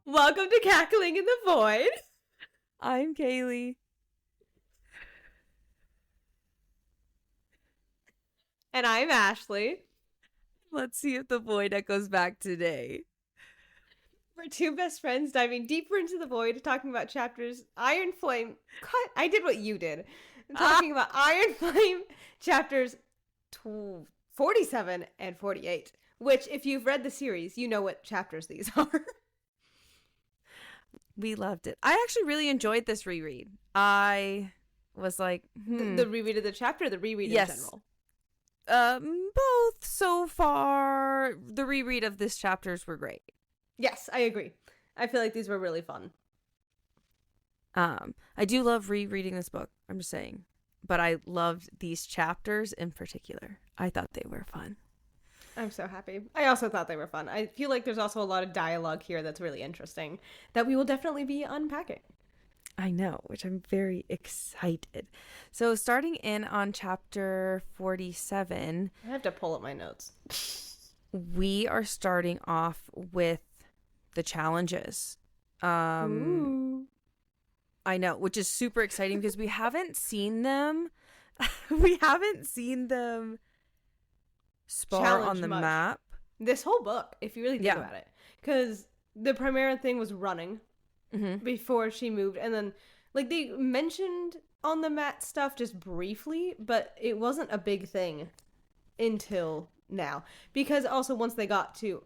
Welcome to Cackling in the Void. I'm Kaylee. And I'm Ashley. Let's see if the void echoes back today. We're two best friends diving deeper into the void, talking about chapters Iron Flame. Cut! I did what you did. Talking about Iron Flame chapters 47 and 48. Which, if you've read the series, you know what chapters these are. We loved it. I actually really enjoyed this reread. I was like, The reread of the chapter, or the reread in general? Both so far. The reread of this chapters were great. Yes, I agree. I feel like these were really fun. I do love rereading this book. I'm just saying, but I loved these chapters in particular. I thought they were fun. I'm so happy. I also thought they were fun. I feel like there's also a lot of dialogue here that's really interesting that we will definitely be unpacking. I know, which I'm very excited. So starting in on chapter 47. I have to pull up my notes. We are starting off with the challenges. Ooh. I know, which is super exciting because we haven't seen them. We haven't seen them spar Challenge on the much. map. This whole book, if you really think about it. Because the Primera thing was running before she moved. And then, like, they mentioned on the mat stuff just briefly, but it wasn't a big thing until now. Because also, once they got to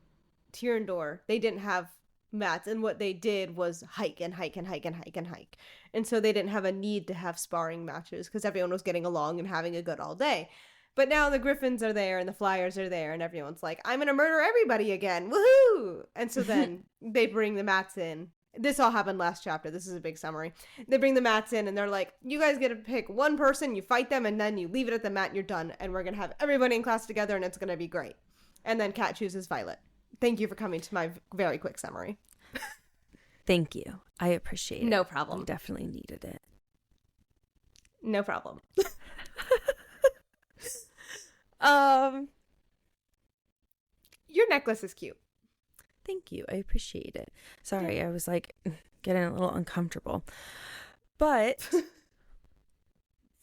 Tyrandor, they didn't have mats. And what they did was hike and hike and hike and hike and hike. And so they didn't have a need to have sparring matches because everyone was getting along and having a good all day. But now the Griffins are there and the Flyers are there and everyone's like, I'm going to murder everybody again. Woohoo! And so then they bring the mats in. This all happened last chapter. This is a big summary. They bring the mats in and they're like, you guys get to pick one person, you fight them, and then you leave it at the mat and you're done. And we're going to have everybody in class together and it's going to be great. And then Kat chooses Violet. Thank you for coming to my very quick summary. Thank you. I appreciate it. No problem. We definitely needed it. No problem. Your necklace is cute. Thank you. I appreciate it. Sorry, I was like getting a little uncomfortable. But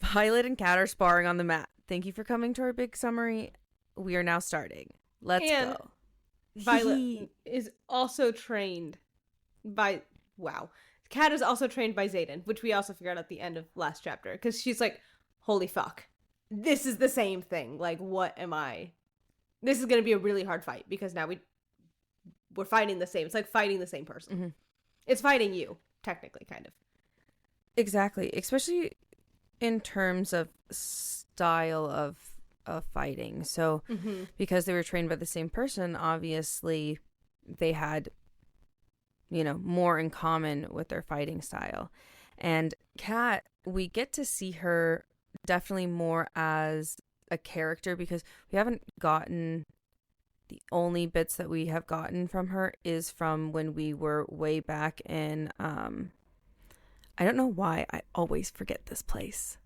Violet and Kat are sparring on the mat. Thank you for coming to our big summary. We are now starting. Let's go. Violet is also trained by Kat is also trained by Xaden, which we also figured out at the end of last chapter, because she's like, holy fuck, this is the same thing. Like, what am I? This is going to be a really hard fight because now we're fighting the same. It's like fighting the same person. Mm-hmm. It's fighting you, technically, kind of. Exactly, especially in terms of style of fighting. So because they were trained by the same person, obviously they had, more in common with their fighting style. And Kat, we get to see her definitely more as a character because we haven't gotten, the only bits that we have gotten from her is from when we were way back in, I don't know why I always forget this place.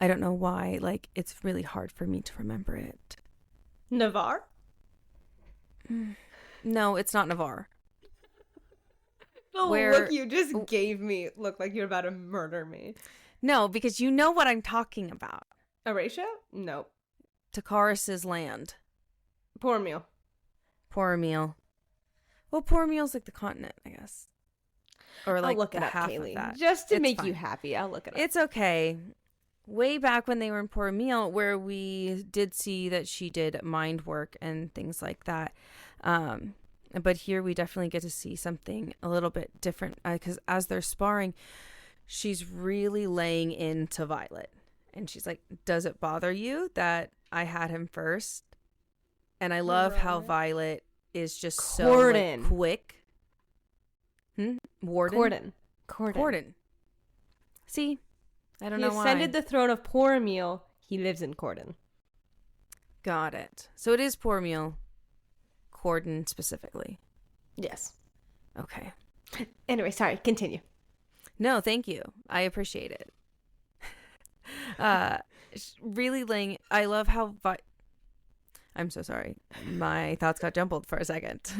I don't know why, like, it's really hard for me to remember it. Navarre? No, it's not Navarre. The look you just gave me looked like you're about to murder me. No, because you know what I'm talking about. Aracia? Nope. Takaris's land. Pormeal. Pormeal. Well, Pormeal's like the continent, I guess. Or like I'll look the it up, half Kaylee. of that. Just to it's make fine. You happy, I'll look it up. It's okay. Way back when they were in Pormeal, where we did see that she did mind work and things like that. But here we definitely get to see something a little bit different because as they're sparring, she's really laying into Violet. And she's like, does it bother you that I had him first? And I love how Violet is just so like, quick. Warden? Corden. See? I don't know why. He ascended the throne of Pormeal. He lives in Corden. Got it. So it is Pormeal. Corden specifically. Yes. Okay. Anyway, sorry. Continue. No, thank you. I appreciate it. really laying. I love how. I'm so sorry. My thoughts got jumbled for a second.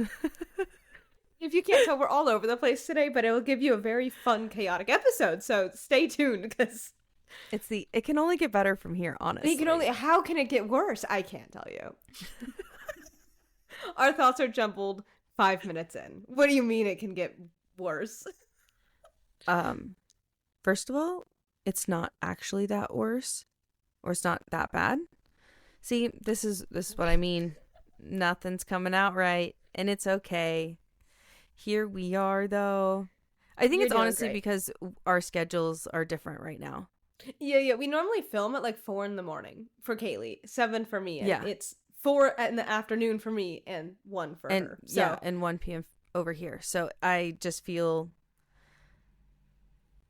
If you can't tell, we're all over the place today, but it will give you a very fun, chaotic episode. So stay tuned because it can only get better from here, honestly. How can it get worse? I can't tell you. Our thoughts are jumbled 5 minutes in. What do you mean it can get worse? First of all, it's not actually that worse, or it's not that bad. See, this is what I mean. Nothing's coming out right, and it's okay. Here we are, though. I think it's honestly great because our schedules are different right now. Yeah. We normally film at like 4 a.m. for Kaylee, 7 for me, and it's 4 in the afternoon for me, and 1 for her. So. Yeah, and 1 p.m. over here. So I just feel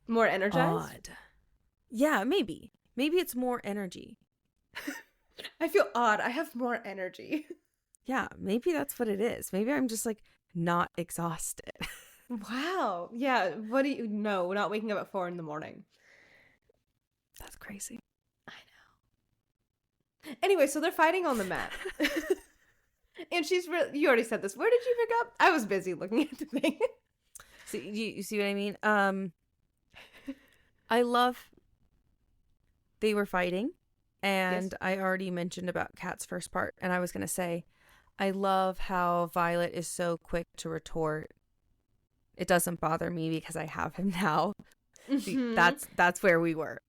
more energized. Odd. Yeah, maybe it's more energy. I feel odd. I have more energy. Yeah, maybe that's what it is. Maybe I'm just like not exhausted. Wow. Yeah. What do you know? We're not waking up at 4 a.m. That's crazy. I know. Anyway, so they're fighting on the mat. And you already said this. Where did you pick up? I was busy looking at the thing. So you see what I mean? I love they were fighting. And yes. I already mentioned about Kat's first part, and I was going to say, I love how Violet is so quick to retort. It doesn't bother me because I have him now. Mm-hmm. That's where we were.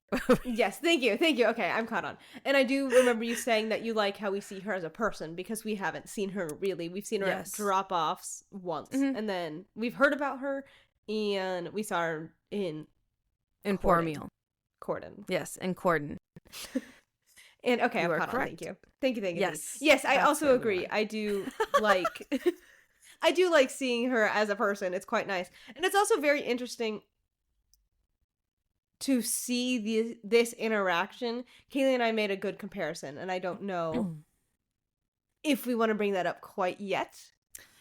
Yes, thank you. Okay, I'm caught on. And I do remember you saying that you like how we see her as a person because we haven't seen her really. We've seen her at drop-offs once, and then we've heard about her, and we saw her in Poor Meal. Corden. Yes, in Corden. And okay, I'm caught on. Thank you. Yes, I also agree. I do like seeing her as a person. It's quite nice, and it's also very interesting to see this interaction. Kaylee and I made a good comparison, and I don't know if we want to bring that up quite yet.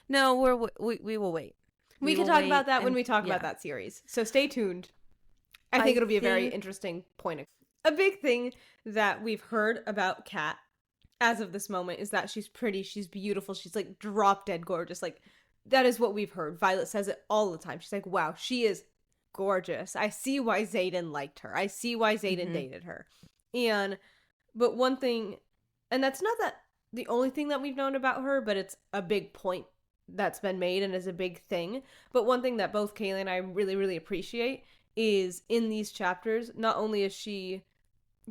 No, we will wait. We can talk about that when we talk about that series. So stay tuned. I think it'll be a very interesting point. A big thing that we've heard about Kat as of this moment is that she's pretty, she's beautiful, she's like drop dead gorgeous. Like that is what we've heard. Violet says it all the time. She's like, wow, she is gorgeous. I see why Xaden liked her. I see why Xaden dated her. But one thing, and that's not that the only thing that we've known about her, but it's a big point that's been made and is a big thing. But one thing that both Kaylee and I really, really appreciate is in these chapters, not only is she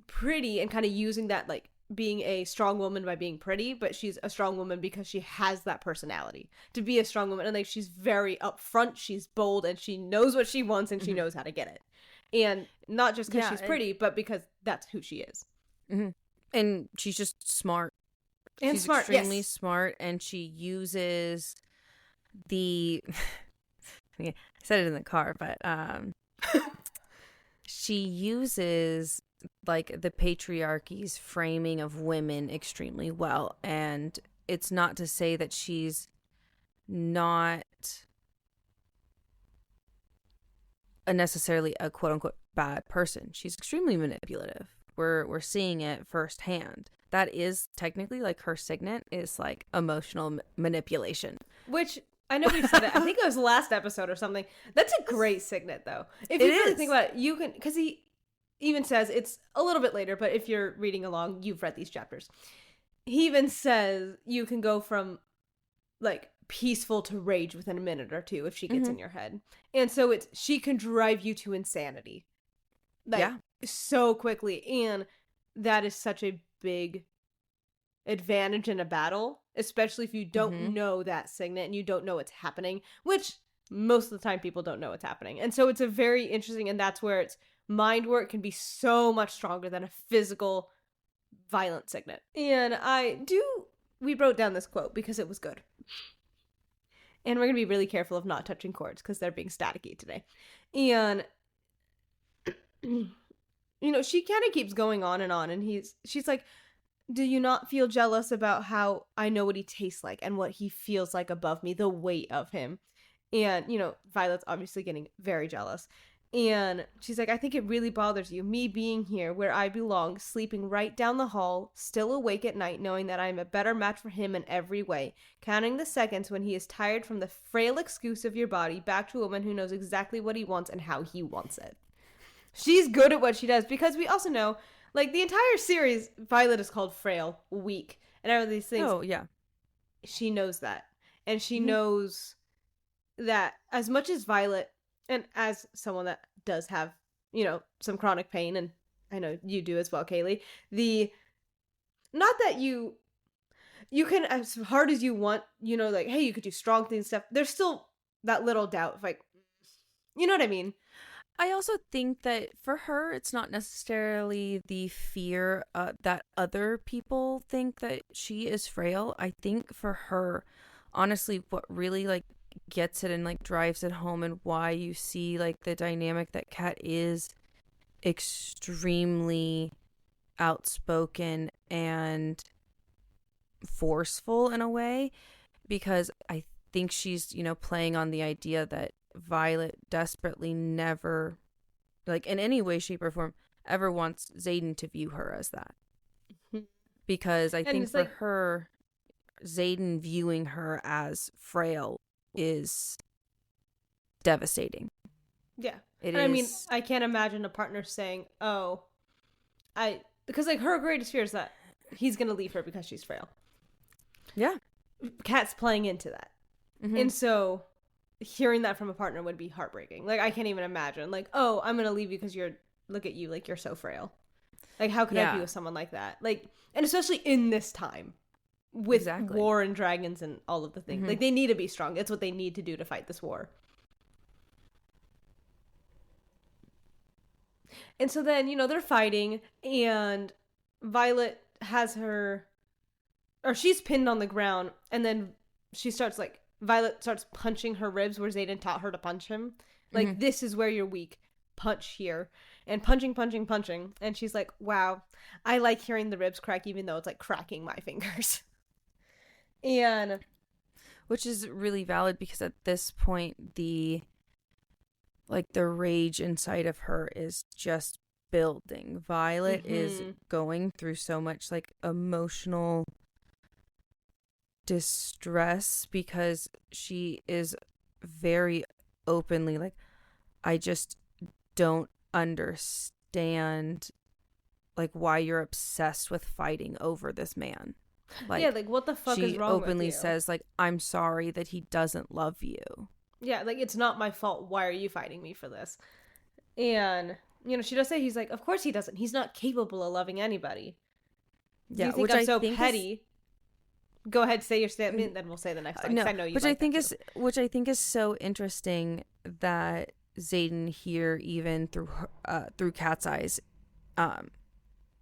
pretty and kind of using that, like being a strong woman by being pretty, but she's a strong woman because she has that personality to be a strong woman. And like, she's very upfront, she's bold, and she knows what she wants and she knows how to get it. And not just because she's pretty, but because that's who she is. Mm-hmm. And she's just smart. And she's extremely smart, and she uses I said it in the car, but she uses like the patriarchy's framing of women extremely well. And it's not to say that she's not necessarily a quote unquote bad person. She's extremely manipulative. We're seeing it firsthand. That is technically like her signet is like emotional manipulation. Which I know we've said it. I think it was last episode or something. That's a great signet, though. If you really think about it, you can, because he even says it's a little bit later, but if you're reading along, you've read these chapters. He even says you can go from like peaceful to rage within a minute or two if she gets in your head. And so she can drive you to insanity. Like, so quickly. And that is such a big advantage in a battle, especially if you don't know that signet and you don't know what's happening, which most of the time people don't know what's happening. And so it's a very interesting, and that's where it's mind work can be so much stronger than a physical violent signet. And we wrote down this quote because it was good. And we're going to be really careful of not touching chords because they're being staticky today. And you know, she kind of keeps going on, and she's like, do you not feel jealous about how I know what he tastes like and what he feels like above me, the weight of him? And, you know, Violet's obviously getting very jealous. And she's like, I think it really bothers you, me being here where I belong, sleeping right down the hall, still awake at night, knowing that I'm a better match for him in every way, counting the seconds when he is tired from the frail excuse of your body, back to a woman who knows exactly what he wants and how he wants it. She's good at what she does, because we also know, like, the entire series, Violet is called frail, weak, and all of these things. Oh, yeah. She knows that. And she knows that as much as Violet, and as someone that does have, you know, some chronic pain, and I know you do as well, Kaylee, not that you can, as hard as you want, you know, like, hey, you could do strong things, stuff, there's still that little doubt of, like, you know what I mean? I also think that for her, it's not necessarily the fear that other people think that she is frail. I think for her, honestly, what really, like, gets it and, like, drives it home, and why you see, like, the dynamic that Kat is extremely outspoken and forceful in a way, because I think she's, you know, playing on the idea that Violet desperately never, like, in any way, shape, or form, ever wants Xaden to view her as that. Because I think for her, Xaden viewing her as frail is devastating. Yeah. I mean, I can't imagine a partner saying, oh, because, like, her greatest fear is that he's going to leave her because she's frail. Yeah. Kat's playing into that. And so hearing that from a partner would be heartbreaking. Like, I can't even imagine, like, oh, I'm going to leave you because look at you, like, you're so frail. Like, how could I be with someone like that? Like, and especially in this time with war and dragons and all of the things. Like, they need to be strong. It's what they need to do to fight this war. And so then, you know, they're fighting, and Violet has her, or she's pinned on the ground, and then she starts, like, Violet starts punching her ribs where Xaden taught her to punch him. Like, this is where you're weak. Punch here. And punching. And she's like, wow, I like hearing the ribs crack, even though it's, like, cracking my fingers. And which is really valid, because at this point, the rage inside of her is just building. Violet is going through so much, like, emotional distress, because she is very openly like, I just don't understand, like, why you're obsessed with fighting over this man. Like, yeah, like, what the fuck is wrong with you? She openly says, like, I'm sorry that he doesn't love you. Yeah, like, it's not my fault. Why are you fighting me for this? And, you know, she does say, he's like, of course he doesn't. He's not capable of loving anybody. Yeah, you think I'm so petty? Go ahead, say your statement, then we'll say the next one. No, I know you. Which I think is so interesting that Xaden here, even through Kat's eyes,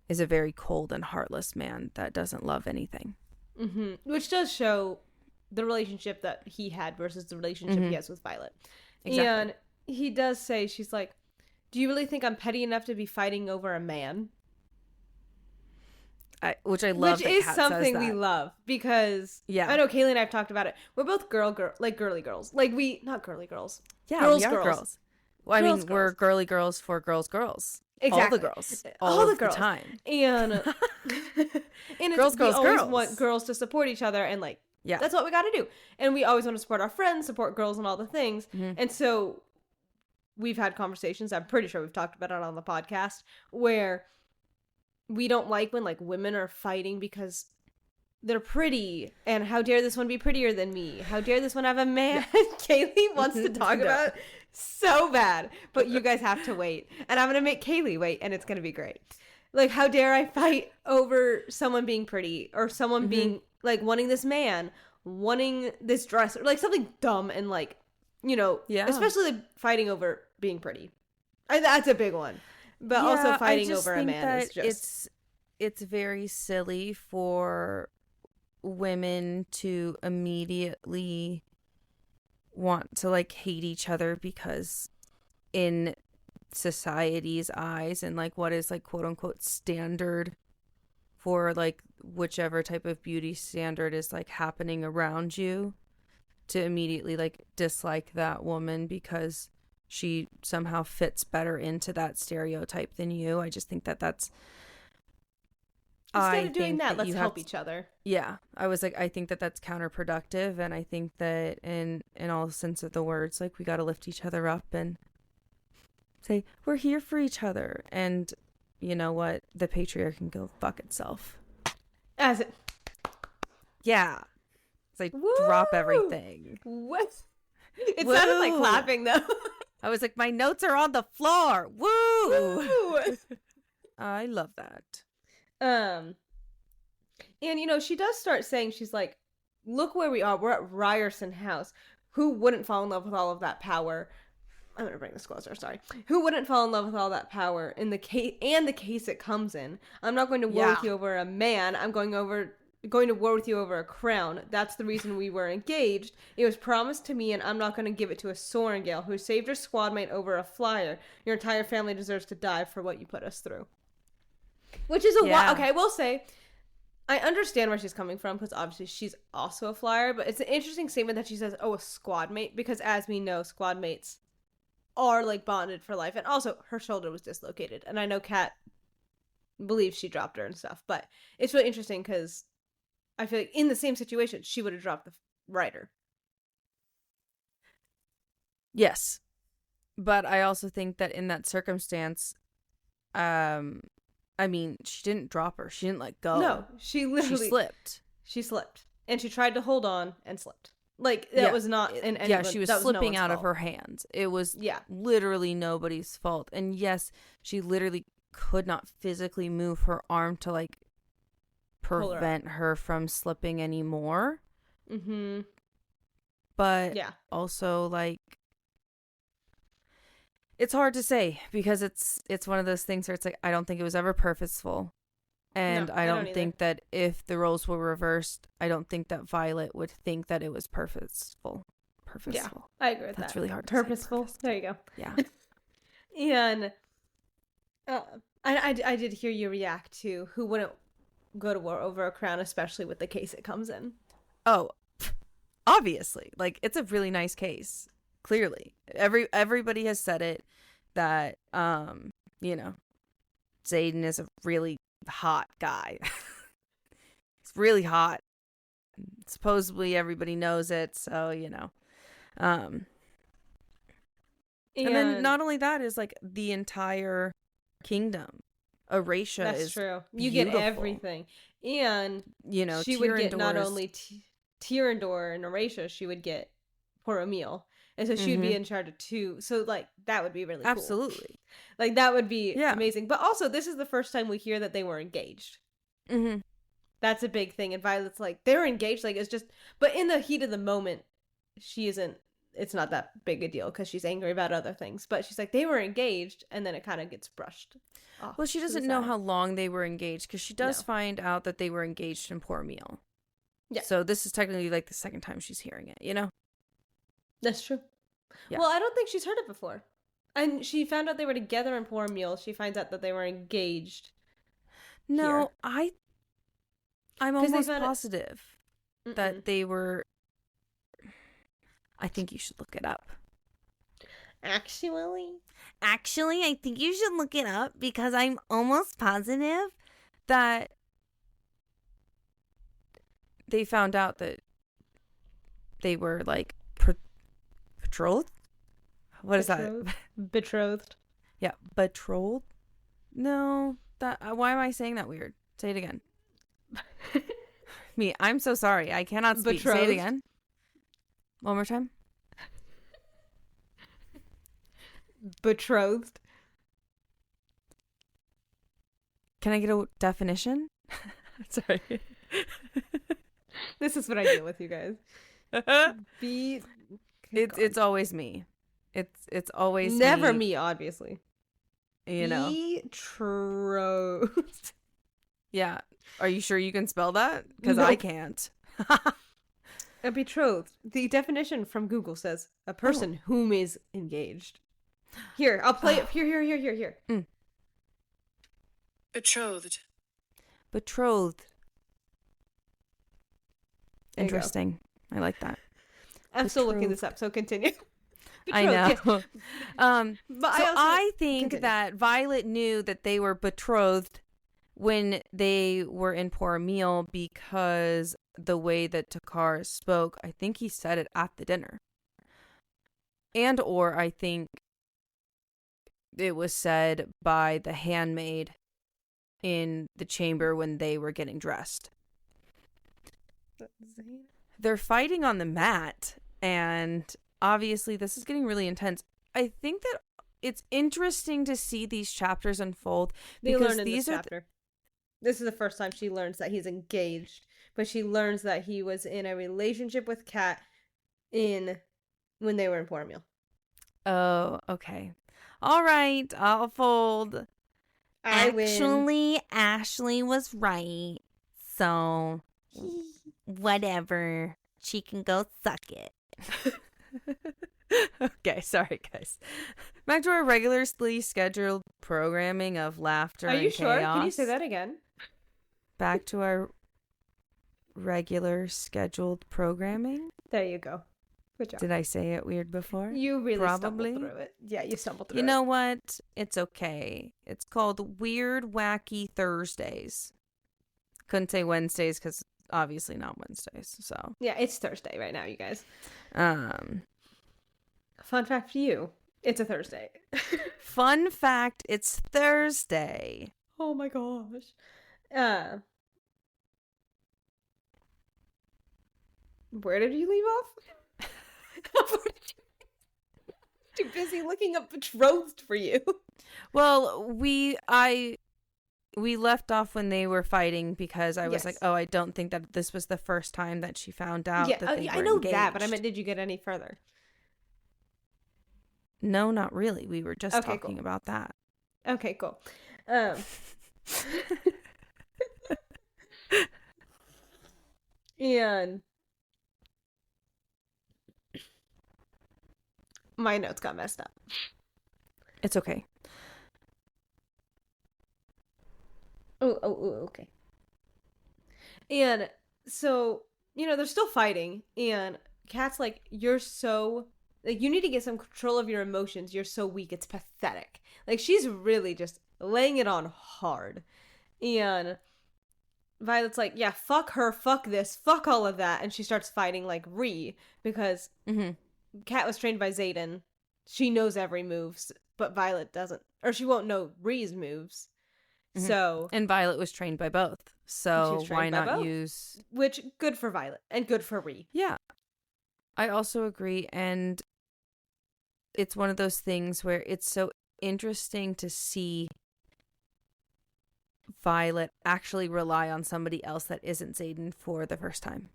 is a very cold and heartless man that doesn't love anything. Which does show the relationship that he had versus the relationship he has with Violet. Exactly. And he does say, she's like, do you really think I'm petty enough to be fighting over a man? Which I love. Which is something we love, because I know Kaylee and I have talked about it. We're both like girly girls. Like, not girly girls. Yeah, we are girls. Well, I mean, we're girly girls for girls. Exactly. All the girls. All the time. And girls always want girls to support each other, and, like, that's what we got to do. And we always want to support our friends, support girls and all the things. And so we've had conversations, I'm pretty sure we've talked about it on the podcast, where we don't like when, like, women are fighting because they're pretty, and how dare this one be prettier than me? How dare this one have a man? Kaylee wants to talk about so bad, but you guys have to wait. And I'm going to make Kaylee wait, and it's going to be great. Like, how dare I fight over someone being pretty, or someone being, like, wanting this man, wanting this dress, or, like, something dumb, and, like, you know, especially, like, fighting over being pretty. That's a big one. But also fighting over a man is just... It's very silly for women to immediately want to, like, hate each other, because in society's eyes, and, like, what is, like, quote unquote standard for, like, whichever type of beauty standard is, like, happening around you, to immediately, like, dislike that woman because she somehow fits better into that stereotype than you. I just think that that's... Instead of doing that, let's help each other. Yeah. I was like, I think that that's counterproductive. And I think that in all sense of the words, like, we got to lift each other up and say, we're here for each other. And you know what? The patriarch can go fuck itself. As it... Yeah. It's like, drop everything. What? It sounded like clapping, though. I was like, my notes are on the floor. Woo! Woo! I love that. And, you know, she does start saying, she's like, look where we are. We're at Ryerson House. Who wouldn't fall in love with all of that power? I'm going to bring this closer, sorry. Who wouldn't fall in love with all that power in the case it comes in? I'm not going to war with you over a man. I'm going to war with you over a crown. That's the reason we were engaged. It was promised to me, and I'm not going to give it to a Sorengale who saved your squad mate over a flyer. Your entire family deserves to die for what you put us through. Which is okay, I will say, I understand where she's coming from, because obviously she's also a flyer, but it's an interesting statement that she says, a squad mate, because as we know, squad mates are, like, bonded for life. And also, her shoulder was dislocated, and I know Kat believes she dropped her and stuff, but it's really interesting, because I feel like in the same situation, she would have dropped the rider. Yes. But I also think that in that circumstance, I mean, she didn't drop her. She didn't let go. No, she literally... She slipped. She slipped. And she tried to hold on and slipped. Like, that was not in any... Yeah, she was slipping out of her hands. It was literally nobody's fault. And yes, she literally could not physically move her arm to, like, prevent her from slipping anymore. Mm-hmm. But also, like, it's hard to say, because it's one of those things where it's like, I don't think it was ever purposeful. And I don't think that if the roles were reversed, I don't think that Violet would think that it was purposeful. Yeah, I agree with that. That's really hard to purposeful. say. There you go. Yeah. And I did hear you react to who wouldn't go to war over a crown, especially with the case it comes in. Oh, obviously. Like, it's a really nice case. Clearly. Everybody has said it, that, you know, Xaden is a really hot guy. He's really hot. Supposedly everybody knows it, so, you know. And then not only that is, like, the entire kingdom. Erasure That's is true. You beautiful. get everything. And, you know, she would get not only Tyrandor and Erasure, she would get poor Emil. And so she would be in charge of two. So, like, that would be really cool. Absolutely. Like, that would be amazing. But also, this is the first time we hear that they were engaged. Mm-hmm. That's a big thing. And Violet's like, they were engaged. Like, it's just... But in the heat of the moment, she isn't... It's not that big a deal because she's angry about other things. But she's like, they were engaged. And then it kind of gets brushed off. Well, she doesn't know how long they were engaged, because she does find out that they were engaged in Poor Meal. Yeah. So this is technically, like, the second time she's hearing it, you know? That's true. Yeah. Well, I don't think she's heard it before. And she found out they were together in Poor Meal. She finds out that they were engaged. No, here. I'm almost positive that they were... I think you should look it up. Actually, I think you should look it up, because I'm almost positive that they found out that they were, like, betrothed? What is that? Betrothed. Yeah, betrothed? No, why am I saying that weird? Say it again. I'm so sorry. I cannot speak. Betrothed. Say it again. One more time. Betrothed. Can I get a definition? Sorry. This is what I deal with, you guys. It's always me. It's always never me, obviously. You know. Betrothed. Yeah. Are you sure you can spell that? Because I can't. A betrothed. The definition from Google says a person whom is engaged. Here, I'll play it. Here. Betrothed. Interesting. I like that. I'm still looking this up, so continue. I know. Yes. But so I think continue. that Violet knew that they were betrothed when they were in Poor Meal because the way that Takar spoke, I think he said it at the dinner. And or I think it was said by the handmaid in the chamber when they were getting dressed. They're fighting on the mat, and obviously this is getting really intense. I think that it's interesting to see these chapters unfold because these are this is the first time she learns that he's engaged, but she learns that he was in a relationship with Kat when they were in Poor Meal. Oh, okay. All right, I'll fold. Win. Ashley was right. So, whatever. She can go suck it. Okay, sorry, guys. Back to our regularly scheduled programming of laughter and chaos. Are you sure? Can you say that again? Back to our regular scheduled programming. There you go. Good job. Did I say it weird before? You really stumbled through it. Yeah, you stumbled through it. You know what? It's okay. It's called Weird Wacky Thursdays. Couldn't say Wednesdays because obviously not Wednesdays. So yeah, it's Thursday right now, you guys. Fun fact for you, it's a Thursday. Fun fact, it's Thursday. Oh my gosh. Where did you leave off? Too busy looking up betrothed for you. Well, we left off when they were fighting because I was like, oh, I don't think that this was the first time that she found out that they were I know engaged. that, but I meant, did you get any further? No, not really. We were just talking about that. Okay, cool. And my notes got messed up. It's okay. Oh, okay. And so, they're still fighting, and Kat's like, you're so, like, you need to get some control of your emotions. You're so weak. It's pathetic. Like, she's really just laying it on hard. And Violet's like, yeah, fuck her, fuck this, fuck all of that. And she starts fighting like Ree, because Kat was trained by Xaden. She knows every move, but Violet doesn't. Or she won't know Ree's moves. So, and Violet was trained by both. So why not use... Which, good for Violet and good for Ree. Yeah. I also agree. And it's one of those things where it's so interesting to see Violet actually rely on somebody else that isn't Xaden for the first time.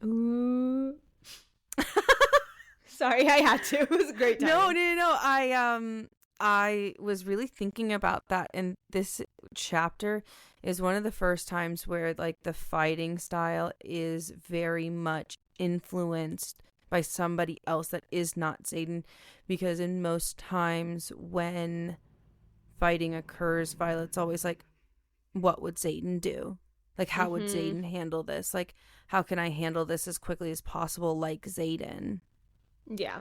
Ooh. Sorry, I had to. It was a great time. No. I was really thinking about that, and this chapter is one of the first times where like the fighting style is very much influenced by somebody else that is not Xaden, because in most times when fighting occurs, Violet's always like, what would Xaden do? Like, how would Xaden handle this? Like, how can I handle this as quickly as possible like Xaden? Yeah.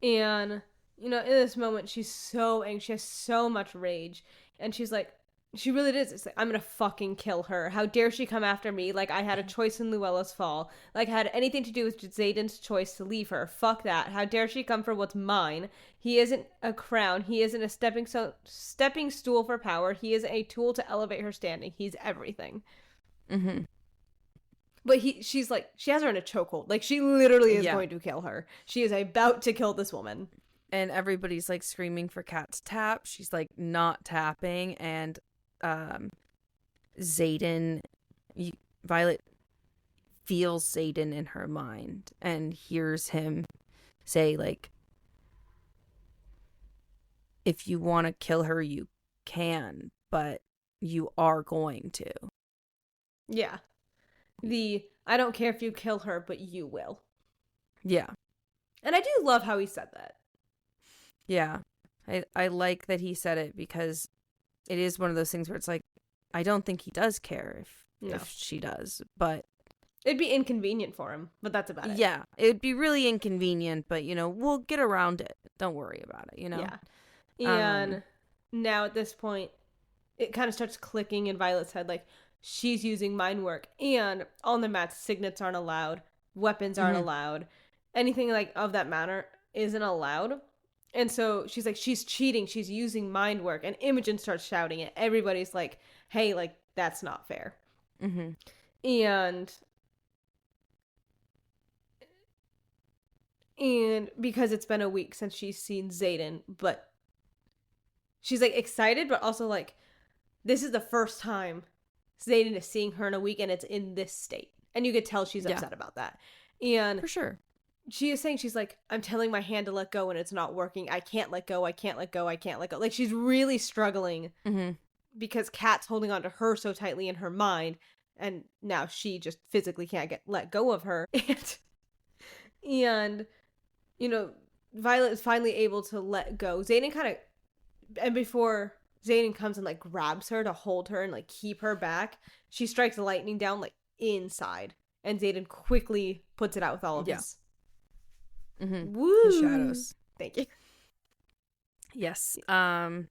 And, in this moment, she's so angry. She has so much rage. And she's like, she really does. It's like, I'm gonna fucking kill her. How dare she come after me? Like, I had a choice in Luella's fall. Like, I had anything to do with Xaden's choice to leave her. Fuck that. How dare she come for what's mine? He isn't a crown. He isn't a stepping stool for power. He is a tool to elevate her standing. He's everything. Mm-hmm. But she's like, she has her in a chokehold. Like, she literally is going to kill her. She is about to kill this woman. And everybody's like screaming for Kat to tap. She's like not tapping. And Violet feels Xaden in her mind and hears him say like, if you want to kill her, you can, but you are going to. Yeah. I don't care if you kill her, but you will. Yeah. And I do love how he said that. Yeah. I like that he said it, because it is one of those things where it's like, I don't think he does care if she does, but It'd be inconvenient for him, but that's about it. Yeah, it would be really inconvenient, but, we'll get around it. Don't worry about it, Yeah. And now at this point, it kind of starts clicking in Violet's head, like, she's using mind work, and on the mats, signets aren't allowed, weapons aren't allowed, anything, like, of that matter isn't allowed. And so she's like, she's cheating, she's using mind work, and Imogen starts shouting it. Everybody's like, hey, like, that's not fair. And because it's been a week since she's seen Xaden, but she's, like, excited, but also, like, this is the first time Xaden is seeing her in a week, and it's in this state. And you could tell she's upset about that. And for sure. She is saying, she's like, I'm telling my hand to let go, and it's not working. I can't let go. I can't let go. I can't let go. Like, she's really struggling because Kat's holding on to her so tightly in her mind, and now she just physically can't let go of her. And Violet is finally able to let go. Xaden and before Xaden comes and, like, grabs her to hold her and, like, keep her back, she strikes lightning down, like, inside. And Xaden quickly puts it out with all of his woo! His shadows. Thank you. Yes. And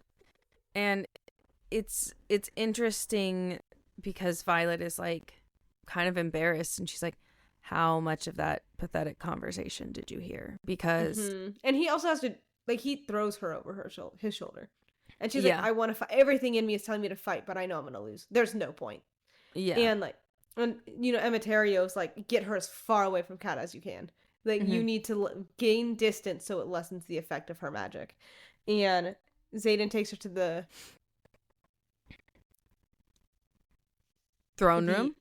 it's interesting because Violet is, like, kind of embarrassed, and she's like, how much of that pathetic conversation did you hear? Because and he also has to, like, he throws her over his shoulder, and she's like, I want to fight. Everything in me is telling me to fight, but I know I'm gonna lose. There's no point. And, like, Emeterio's like, get her as far away from Kat as you can. Like, you need to gain distance so it lessens the effect of her magic. And Xaden takes her to the throne room.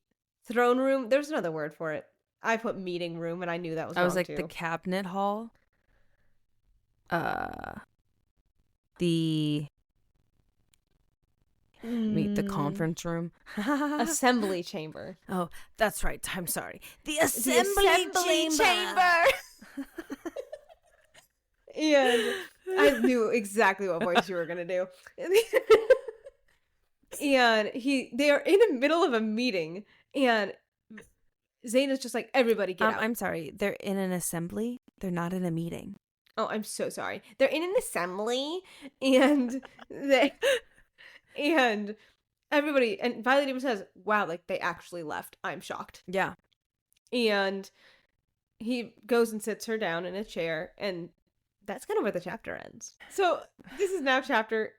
Throne room. There's another word for it. I put meeting room, and I knew that was wrong, I was like, too. the cabinet hall. The conference room. Assembly chamber. Oh, that's right. I'm sorry. The assembly chamber. And I knew exactly what voice you were gonna do. And they are in the middle of a meeting, and Zane is just like, everybody get out. I'm sorry. They're in an assembly. They're not in a meeting. Oh, I'm so sorry. They're in an assembly, and and everybody, and Violet even says, wow, like, they actually left. I'm shocked. Yeah. And he goes and sits her down in a chair, and that's kind of where the chapter ends. So this is now chapter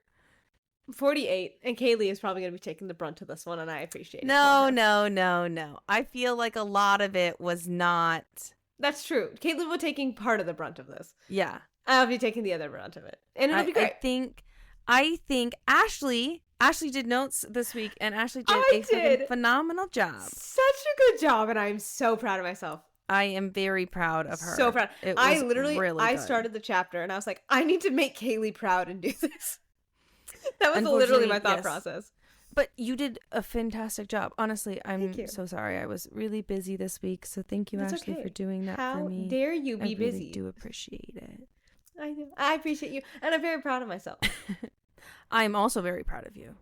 48, and Kaylee is probably going to be taking the brunt of this one, and I appreciate it. No. I feel like a lot of it was not. That's true. Caitlin will be taking part of the brunt of this. Yeah. I'll be taking the other brunt of it. And it'll be great. I think Ashley did notes this week, and Ashley did a phenomenal job. Such a good job, and I'm so proud of myself. I am very proud of her. So proud. I good. started the chapter, and I was like, I need to make Kaylee proud and do this. That was literally my thought process. But you did a fantastic job. Honestly, I'm so sorry. I was really busy this week, so thank you, Ashley, for doing that for me. How dare you be busy? I really do appreciate it. I do. I appreciate you, and I'm very proud of myself. I'm also very proud of you.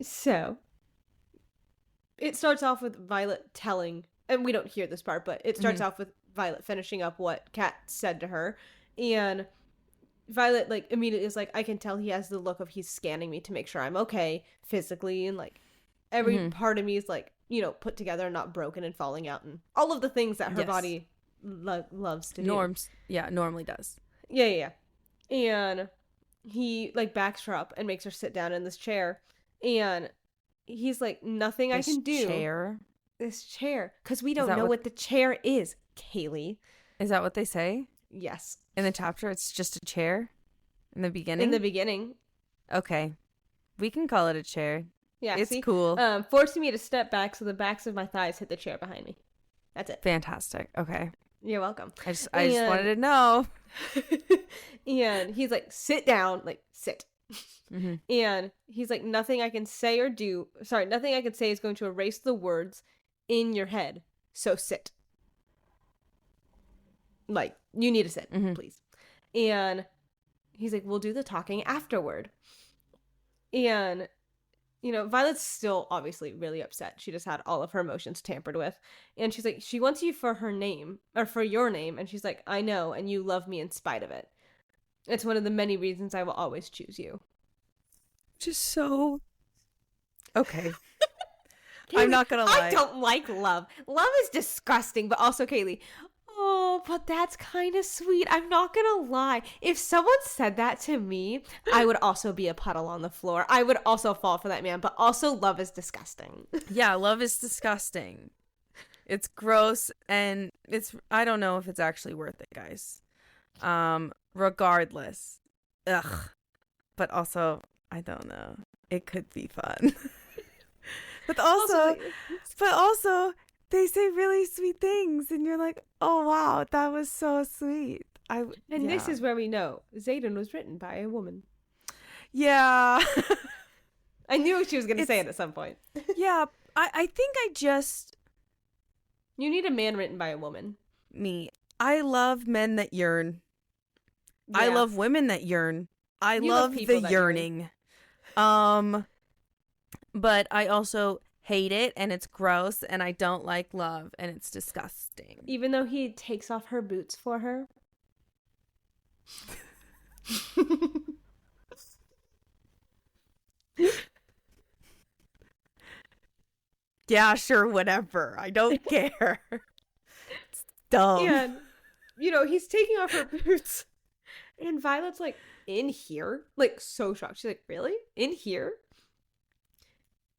So, it starts off with Violet telling, and we don't hear this part, but it starts off with Violet finishing up what Kat said to her, and Violet, like, immediately is like, I can tell he has the look of he's scanning me to make sure I'm okay physically, and, like, every part of me is, like, put together and not broken and falling out, and all of the things that her body loves to do. Normally does. Yeah. And he, like, backs her up and makes her sit down in this chair, and he's like, nothing I can do. This chair. Because we don't know what the chair is, Kaylee. Is that what they say? Yes. In the chapter, it's just a chair? In the beginning? In the beginning. Okay. We can call it a chair. Yeah, it's cool. Forcing me to step back so the backs of my thighs hit the chair behind me. That's it. Fantastic. Okay. You're welcome. I just wanted to know. And he's like, sit down. Like, sit. And he's like, nothing I can say is going to erase the words in your head. So sit. Like, you need to sit, please. And he's like, we'll do the talking afterward. And, Violet's still obviously really upset. She just had all of her emotions tampered with. And she's like, she wants you for her name, or for your name. And she's like, I know, and you love me in spite of it. It's one of the many reasons I will always choose you. Just so... Okay. I'm not gonna lie. I don't like love. Love is disgusting, but also, Kaylee, oh, but that's kind of sweet. I'm not gonna lie. If someone said that to me, I would also be a puddle on the floor. I would also fall for that man, but also love is disgusting. Yeah, love is disgusting. It's gross, and I don't know if it's actually worth it, guys. Regardless. Ugh. But also, I don't know. It could be fun. But also, they say really sweet things, and you're like, oh, wow, that was so sweet. This is where we know Xaden was written by a woman. Yeah. I knew she was going to say it at some point. Yeah, I think You need a man written by a woman. Me. I love men that yearn. Yeah. I love women that yearn. I love the yearning. But I also hate it, and it's gross, and I don't like love, and it's disgusting. Even though he takes off her boots for her? Yeah, sure, whatever. I don't care. It's dumb. And, he's taking off her boots, and Violet's like, in here? Like, so shocked. She's like, really? In here?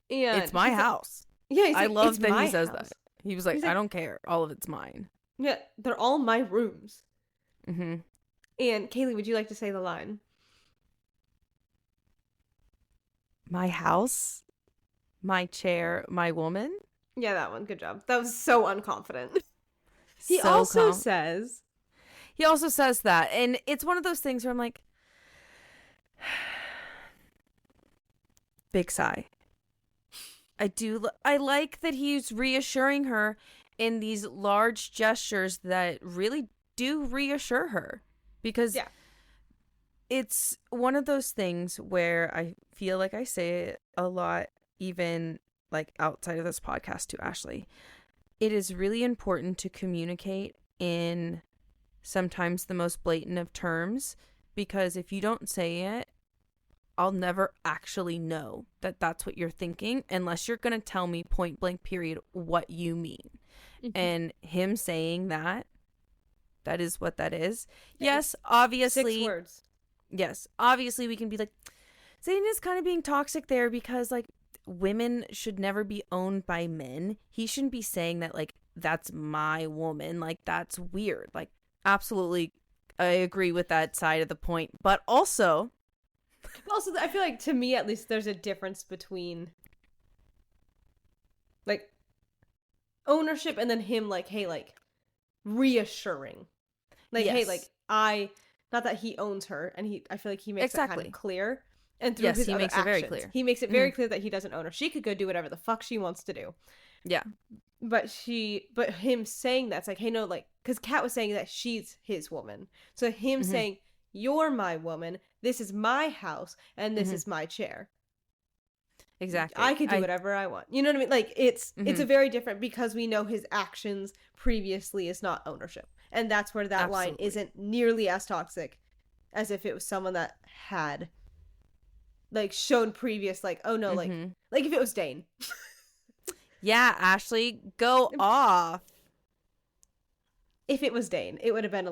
And it's my house. Like, yeah, I love that he says house. that. He was like, I don't care. All of it's mine. Yeah, they're all my rooms. Mm-hmm. And Kaylee, would you like to say the line? My house, my chair, my woman. Yeah, that one. Good job. That was so unconfident. He also says that. And it's one of those things where I'm like, big sigh. I like that he's reassuring her in these large gestures that really do reassure her, because it's one of those things where I feel like I say it a lot, even like outside of this podcast to Ashley. It is really important to communicate in sometimes the most blatant of terms, because if you don't say it, I'll never actually know that that's what you're thinking unless you're going to tell me point blank period what you mean. Mm-hmm. And him saying that is what that is. Yes, obviously. 6 words. Yes, obviously we can be like, Xaden is kind of being toxic there because like women should never be owned by men. He shouldn't be saying that like, that's my woman. Like, that's weird. Like, absolutely, I agree with that side of the point. But also, I feel like, to me at least, there's a difference between like ownership and then him like, hey, like reassuring, like, yes. Hey, like not that he owns her, and I feel like he makes that kind of clear, and through his he other makes actions, it very clear. He makes it very clear that he doesn't own her. She could go do whatever the fuck she wants to do. Yeah, but him saying that's like, hey, no, like, because Kat was saying that she's his woman, so him saying, you're my woman, this is my house, and this is my chair. Exactly. I could do whatever I want. You know what I mean? Like, it's a very different, because we know his actions previously is not ownership. And that's where that line isn't nearly as toxic as if it was someone that had, like, shown previous, like, oh no, like if it was Dane. Yeah, Ashley, go off. If it was Dane, it would have been a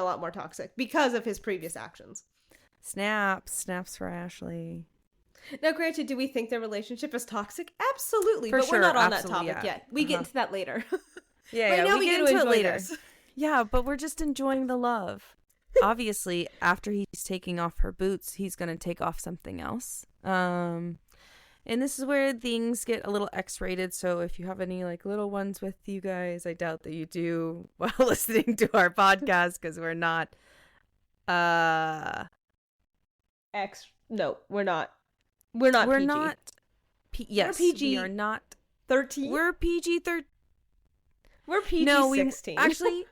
lot more toxic because of his previous actions. Snaps for Ashley. Now, granted, do we think their relationship is toxic? Absolutely, but sure, we're not on that topic yet. We get into that later. Right now we get into it later. This. Yeah, but we're just enjoying the love. Obviously, after he's taking off her boots, he's going to take off something else. And this is where things get a little X-rated, so if you have any like little ones with you guys, I doubt that you do while listening to our podcast, because we're not No, we're not. We're not we're PG. Not yes, we're PG. We are not 13. We're PG 13. We're PG 16. Actually,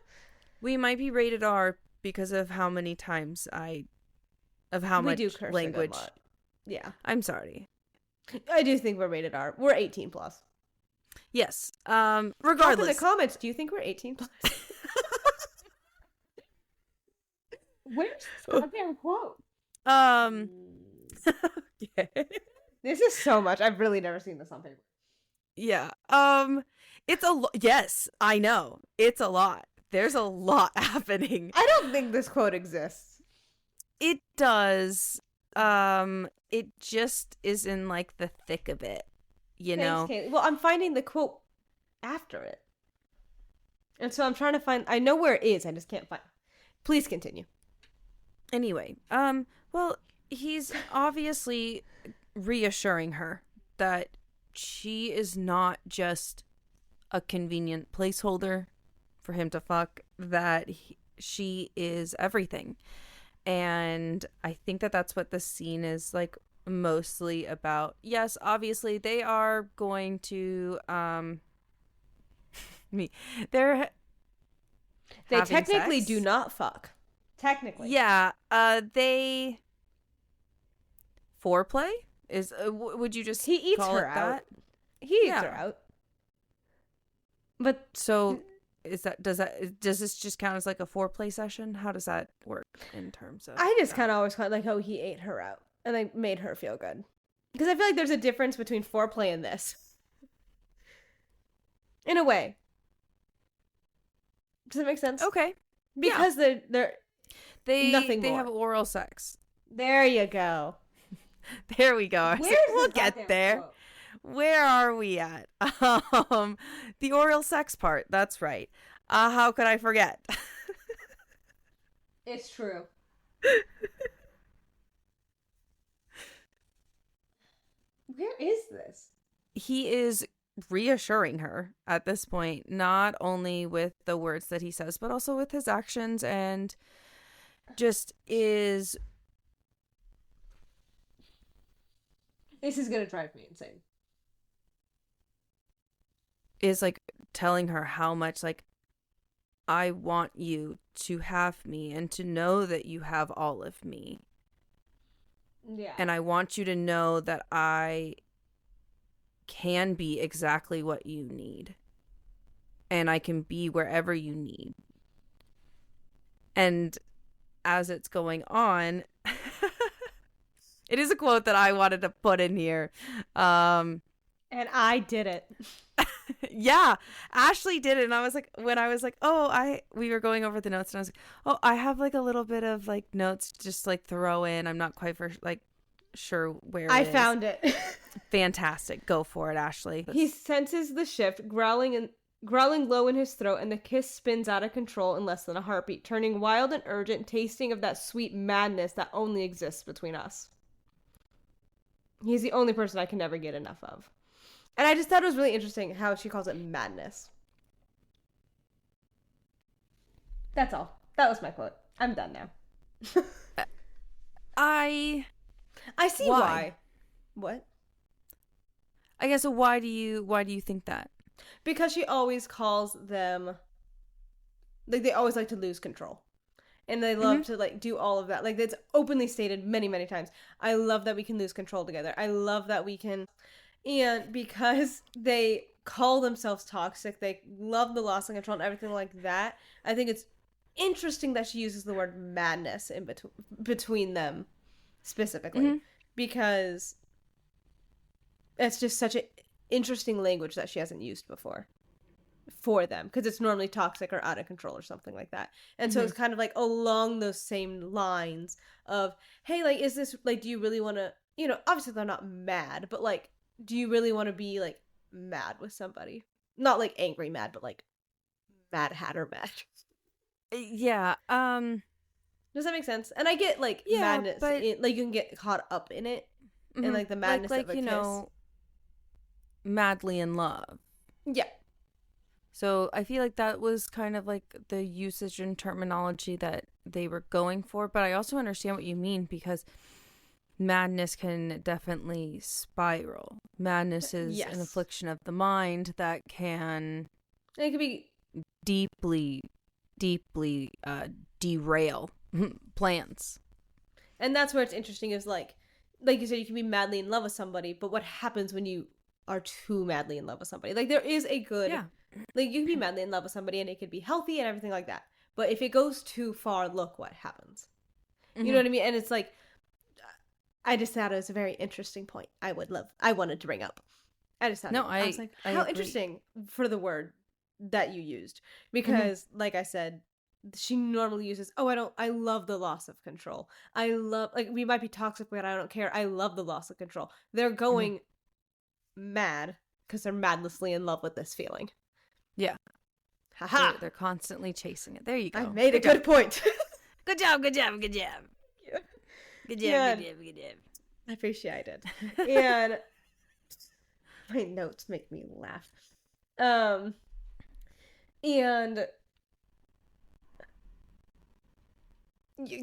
we might be rated R because of how many times how much do curse language. a lot. Yeah. I'm sorry. I do think we're rated R. We're 18 plus. Yes. Regardless. Talk in the comments, do you think we're 18 plus? Where's this goddamn quote? Yeah. This is so much. I've really never seen this on paper. Yeah. It's a yes, I know. It's a lot. There's a lot happening. I don't think this quote exists. It does. It just is in like the thick of it, you know. Kaylee. Well, I'm finding the quote after it. And so I'm trying to find I know where it is, I just can't find. Please continue. Anyway, well, he's obviously reassuring her that she is not just a convenient placeholder for him to fuck, that she is everything. And I think that that's what the scene is like mostly about. Yes, obviously they are going to they technically sex. do not fuck. Technically. Yeah, they foreplay is would you just he eats call her it out. that? He eats her out. But so does this just count as like a foreplay session? How does that work in terms of I just kind of always call it like, oh, he ate her out and like made her feel good. Because I feel like there's a difference between foreplay and this. In a way. Does that make sense? Okay. Because they're nothing they more. have oral sex. There you go. There we go. We'll get there. Quote? Where are we at? The oral sex part. That's right. How could I forget? It's true. Where is this? He is reassuring her at this point, not only with the words that he says, but also with his actions, and just is... This is gonna drive me insane. Is like telling her how much like I want you to have me and to know that you have all of me. Yeah. And I want you to know that I can be exactly what you need. And I can be wherever you need. And as it's going on, it is a quote that I wanted to put in here. And I did it. Yeah, Ashley did it, and I was like, we were going over the notes, and I was like, oh, I have like a little bit of like notes just like throw in. I'm not quite sure where I found it. Fantastic, go for it, Ashley. He senses the shift, growling low in his throat, and the kiss spins out of control in less than a heartbeat, turning wild and urgent, tasting of that sweet madness that only exists between us. He's the only person I can never get enough of. And I just thought it was really interesting how she calls it madness. That's all. That was my quote. I'm done now. I see why. What? I guess why do you think that? Because she always calls them like they always like to lose control. And they love to like do all of that. Like it's openly stated many, many times. I love that we can lose control together. I love that we can. And because they call themselves toxic, they love the loss of control and everything like that. I think it's interesting that she uses the word madness in between them specifically, because it's just such an interesting language that she hasn't used before for them, because it's normally toxic or out of control or something like that. And so it's kind of like along those same lines of, hey, like, is this like, do you really want to, obviously they're not mad, but like, do you really want to be like mad with somebody? Not like angry mad, but like Mad Hatter mad. Yeah. Does that make sense? And I get like madness, but like you can get caught up in it, and like the madness of a kiss. Madly in love. Yeah. So I feel like that was kind of like the usage and terminology that they were going for, but I also understand what you mean, because madness can definitely spiral. Madness is an affliction of the mind that can... It could be... deeply derail plans. And that's where it's interesting is like, like you said, you can be madly in love with somebody, but what happens when you are too madly in love with somebody? Like, there is a good, like, you can be madly in love with somebody and it could be healthy and everything like that. But if it goes too far, look what happens. Mm-hmm. You know what I mean? And it's like, I just thought it was a very interesting point. I wanted to bring up. I just thought, I was like, how interesting for the word that you used. Because, like I said, she normally uses, I love the loss of control. I love, like, we might be toxic, but I don't care. I love the loss of control. They're going mad because they're madlessly in love with this feeling. Yeah. Haha. They're constantly chasing it. There you go. I made a good point. Good job. Good job. Good job. Yeah. Good job. Good job. Good job. I appreciate it. And my notes make me laugh. And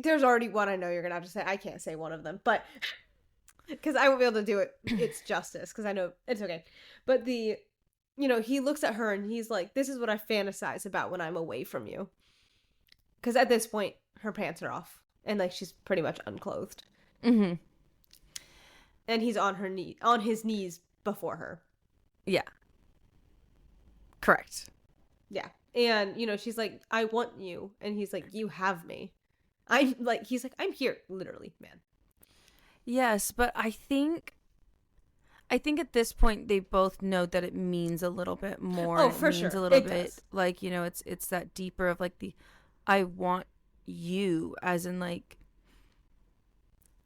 there's already one I know you're gonna have to say. I can't say one of them, but because I won't be able to do it. It's justice, because I know it's okay. But he looks at her and he's like, "This is what I fantasize about when I'm away from you." Because at this point, her pants are off and like she's pretty much unclothed. Mm-hmm. And he's on his knees before her. Yeah. Correct. Yeah. And, she's like, "I want you." And he's like, "You have me." He's like, "I'm here," literally, man. Yes, but I think at this point they both know that it means a little bit more. Oh, for sure. A little bit does. Like, it's that deeper of like the I want you, as in like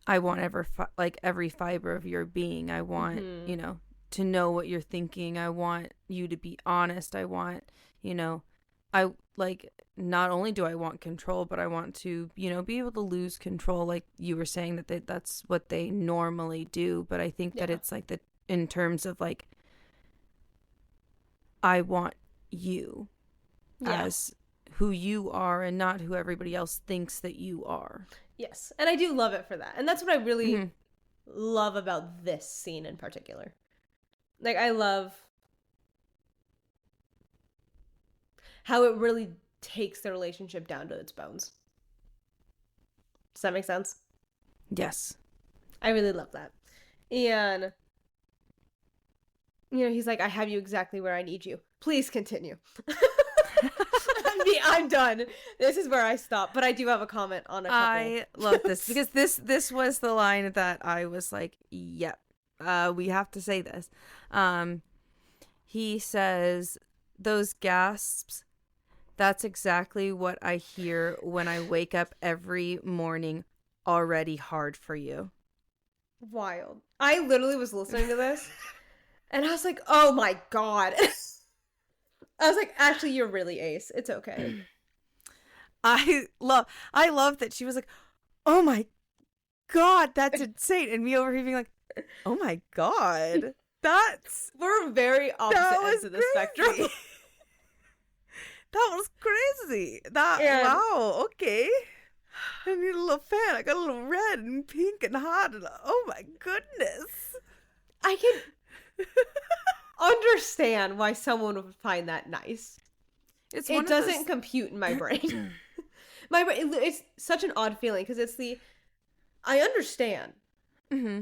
I want every fiber of your being. I want, to know what you're thinking. I want you to be honest. I want, I like, not only do I want control, but I want to, be able to lose control. Like you were saying that's what they normally do. But I think that it's like in terms of like, I want you as who you are and not who everybody else thinks that you are. Yes. And I do love it for that. And that's what I really love about this scene in particular. Like, I love how it really takes the relationship down to its bones. Does that make sense? Yes. I really love that. And, he's like, "I have you exactly where I need you. Please continue." I'm done. This is where I stop. But I do have a comment on a couple. I love this because this was the line that I was like, "Yep, we have to say this." He says, "Those gasps, that's exactly what I hear when I wake up every morning already hard for you." Wild. I literally was listening to this and I was like, "Oh my God." I was like, "Actually, you're really ace. It's okay." I love that she was like, "Oh my God, that's insane." And me over here being like, "Oh my God, we're very opposite ends of the spectrum." That was crazy. Wow, okay. I need a little fan. I got a little red and pink and hot. And, oh my goodness. I can understand why someone would find that nice. It doesn't compute in my brain. It's such an odd feeling because I understand. Mm-hmm.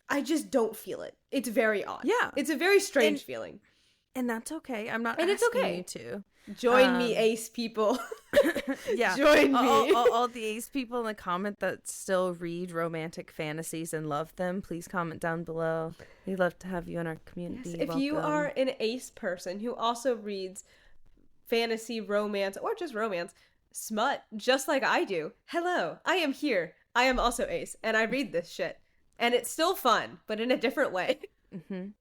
I just don't feel it. It's very odd. Yeah. It's a very strange feeling. And that's okay. I'm not asking you to. Join me, ace people. Yeah. Join me. All the ace people in the comment that still read romantic fantasies and love them, please comment down below. We'd love to have you in our community. Yes, if you are an ace person who also reads fantasy, romance, or just romance, smut, just like I do, hello, I am here. I am also ace, and I read this shit. And it's still fun, but in a different way. Mm-hmm.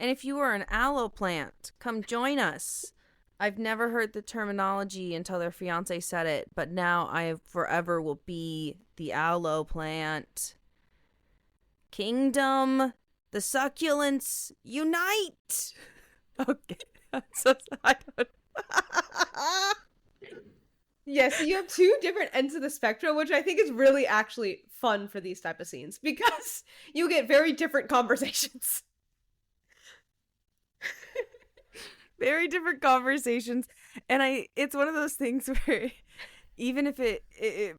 And if you are an aloe plant, come join us. I've never heard the terminology until their fiance said it, but now I forever will be the aloe plant. Kingdom, the succulents, unite! Okay. So I don't... Yes, you have two different ends of the spectrum, which I think is really actually fun for these type of scenes, because you get very different conversations. Very different conversations. And it's one of those things where even if it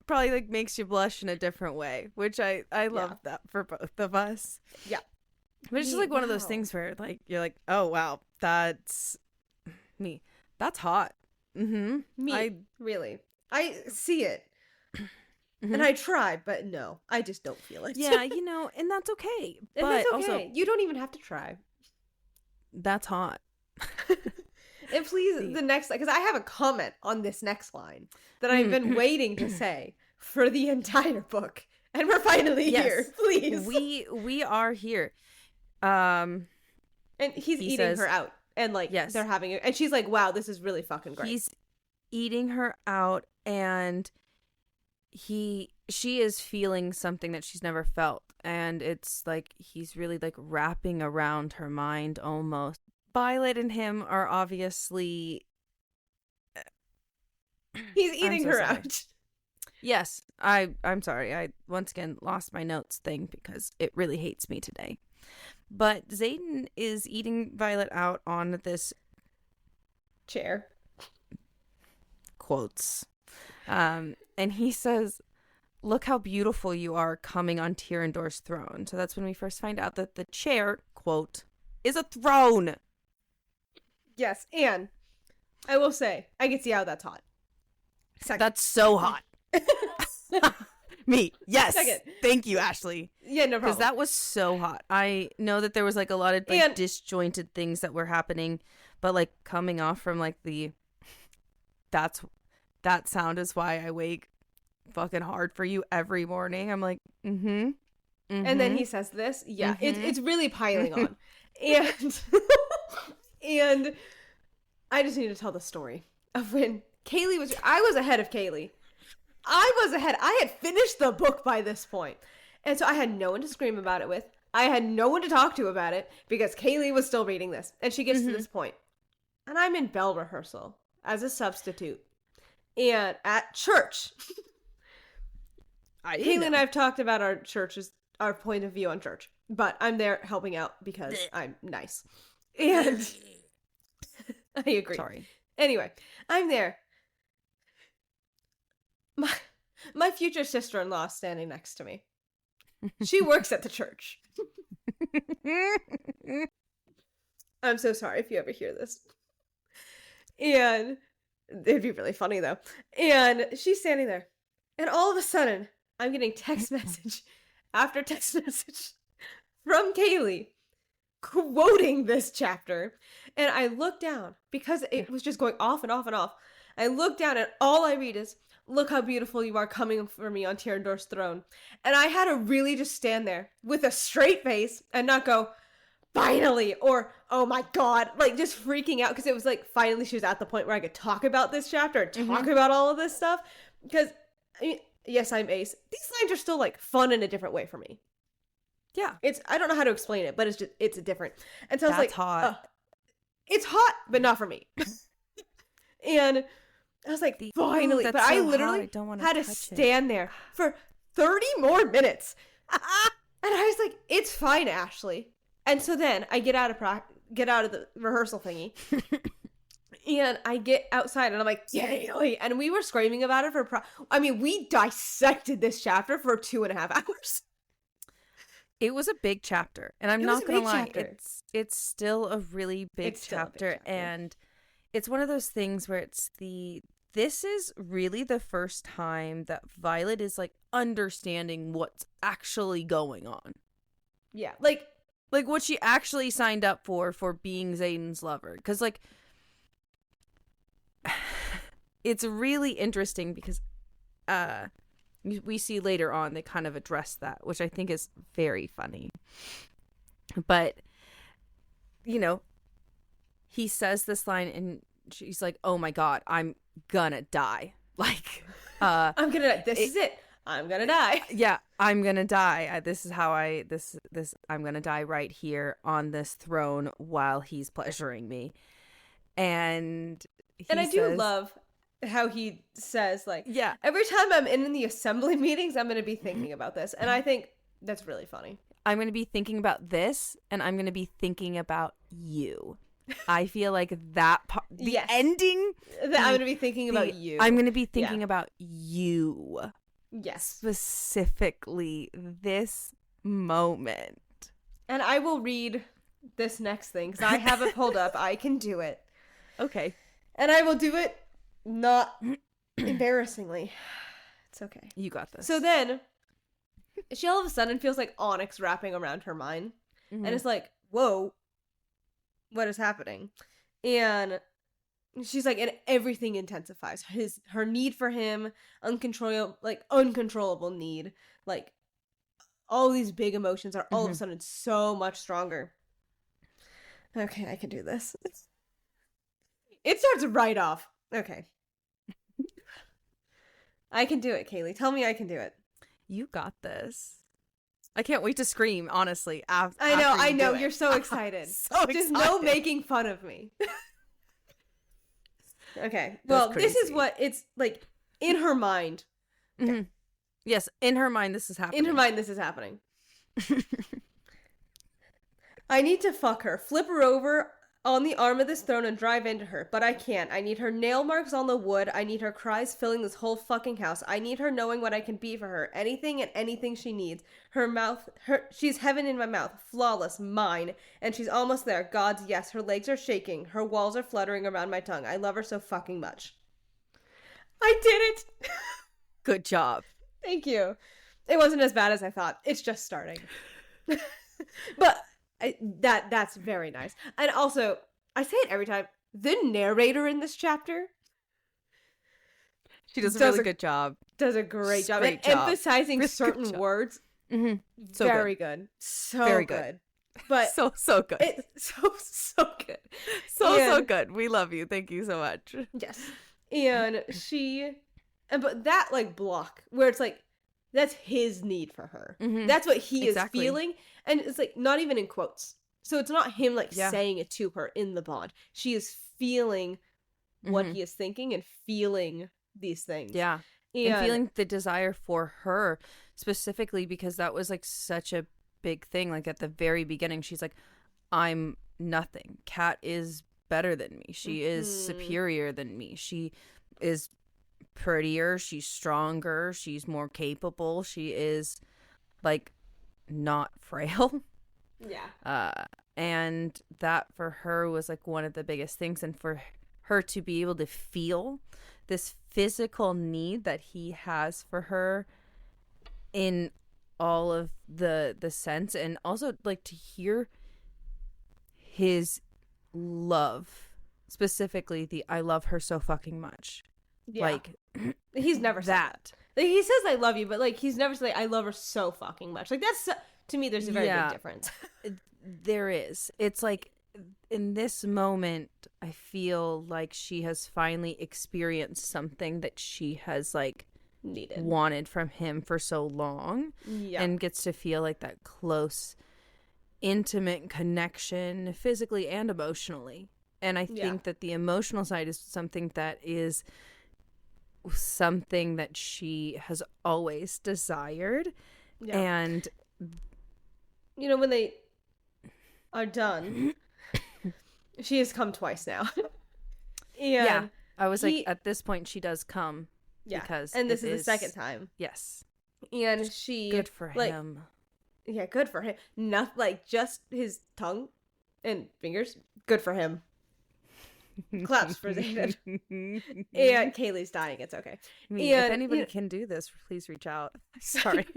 probably like makes you blush in a different way, which I love that for both of us. Yeah. But it's just like one of those things where like you're like, oh wow, that's me. That's hot. Really. I see it. And I try, but no, I just don't feel it. Yeah, and that's okay. But and that's okay. Also, you don't even have to try. That's hot. And please, the next, because I have a comment on this next line that I've been waiting to say for the entire book, and we're finally here. Please, we are here. And he's eating her out, and like they're having it, and she's like, "Wow, this is really fucking great." He's eating her out, and she is feeling something that she's never felt, and it's like he's really like wrapping around her mind almost. Violet and him are obviously he's eating her out. Yes, I'm sorry. I once again lost my notes thing because it really hates me today. But Xaden is eating Violet out on this chair. Quotes. And he says, "Look how beautiful you are coming on Tyrandor's throne." So that's when we first find out that the chair, quote, is a throne. Yes, and I will say, I can see how that's hot. Second. That's so hot. Me. Yes. Second. Thank you, Ashley. Yeah, no problem. Because that was so hot. I know that there was like a lot of like disjointed things that were happening, but like coming off from like that sound is why I wake fucking hard for you every morning. I'm like, and then he says this. Yeah, it's really piling on. And and I just need to tell the story of when Kaylee I was ahead of Kaylee. I had finished the book by this point. And so I had no one to scream about it with. I had no one to talk to about it because Kaylee was still reading this. And she gets to this point. And I'm in bell rehearsal as a substitute. And at church. Kaylee and I have talked about our point of view on church. But I'm there helping out because I'm nice. And I agree. Sorry. Anyway, I'm there. My future sister-in-law is standing next to me. She works at the church. I'm so sorry if you ever hear this. And it'd be really funny though. And she's standing there. And all of a sudden, I'm getting text message after text message from Kaylee quoting this chapter. And I look down because it was just going off and off and off. I look down and all I read is, "Look how beautiful you are coming for me on Tyrandor's throne." And I had to really just stand there with a straight face and not go, "Finally," or "Oh my God," like just freaking out because it was like finally she was at the point where I could talk about this chapter and talk about all of this stuff. Because, I mean, yes, I'm ace. These lines are still like fun in a different way for me. Yeah. I don't know how to explain it, but it's different. And so I was like, hot. It's hot, but not for me. And I was like, finally. But I literally had to stand there for 30 more minutes. And I was like, it's fine, Ashley. And so then I get out of the rehearsal thingy. And I get outside and I'm like, yay. And we were screaming about it we dissected this chapter for 2.5 hours. It was a big chapter. And I'm not going to lie, it's still a really big chapter. And it's one of those things where this is really the first time that Violet is like understanding what's actually going on. Yeah. Like what she actually signed up for being Xaden's lover. Because like, it's really interesting because we see later on they kind of address that, which I think is very funny. But, he says this line and she's like, "Oh my God, I'm gonna die." Like, I'm gonna die. This is it. I'm gonna die. Yeah, I'm gonna die. This is how I'm gonna die right here on this throne while he's pleasuring me. And I do love how he says, like, yeah, every time I'm in the assembly meetings, I'm gonna be thinking about this. And I think that's really funny. I'm gonna be thinking about this, and I'm gonna be thinking about you. I feel like that part, the ending, I'm going to be thinking about you. I'm going to be thinking about you. Yes. Specifically this moment. And I will read this next thing because I have it pulled up. I can do it. Okay. And I will do it not embarrassingly. It's okay. You got this. So then, she all of a sudden feels like onyx wrapping around her mind. Mm-hmm. And it's like, whoa, what is happening? And she's like, and everything intensifies. Her need for him, uncontrollable need. Like, all these big emotions are all of a sudden so much stronger. Okay, I can do this. It starts right off. Okay. I can do it, Kaylee. Tell me I can do it. You got this. I can't wait to scream, honestly. I know. You're so excited. Just no making fun of me. Okay. Well, this is what it's like in her mind. Okay. Mm-hmm. Yes, in her mind, this is happening. In her mind, this is happening. I need to fuck her, flip her over on the arm of this throne and drive into her, but I can't. I need her nail marks on the wood. I need her cries filling this whole fucking house. I need her knowing what I can be for her. Anything and anything she needs. She's heaven in my mouth. Flawless, mine. And she's almost there. God's yes. Her legs are shaking. Her walls are fluttering around my tongue. I love her so fucking much. I did it! Good job. Thank you. It wasn't as bad as I thought. It's just starting. But that's very nice. And also, I say it every time, the narrator in this chapter, she does a really good job. Does a great job. And emphasizing certain words. Mm-hmm. So very good. So very good. But so good. It's so good. So good. We love you. Thank you so much. Yes. And but that like block where it's like, that's his need for her. Mm-hmm. That's what he is feeling. And it's like not even in quotes. So it's not him like saying it to her in the bond. She is feeling what he is thinking and feeling these things. Yeah. And feeling the desire for her specifically because that was like such a big thing. Like at the very beginning, she's like, I'm nothing. Kat is better than me. She is superior than me. She is prettier, she's stronger, she's more capable, she is like not frail. Yeah. And that for her was like one of the biggest things, and for her to be able to feel this physical need that he has for her in all of the sense, and also like to hear his love, specifically the I love her so fucking much. Yeah. Like he's never said that. Like, he says I love you, but like he's never said I love her so fucking much. Like that's to me there's a very big difference. There is. It's like in this moment I feel like she has finally experienced something that she has like wanted from him for so long, and gets to feel like that close intimate connection physically and emotionally. And I think that the emotional side is something that she has always desired. And you know, when they are done, she has come twice now. And I was like, at this point she does come. Because and this is the second time. Yes. And she good for him. Yeah, good for him. Not like just his tongue and fingers. Good for him. Claps for David. And Kaylee's dying. It's okay. If anybody can do this, please reach out. Sorry.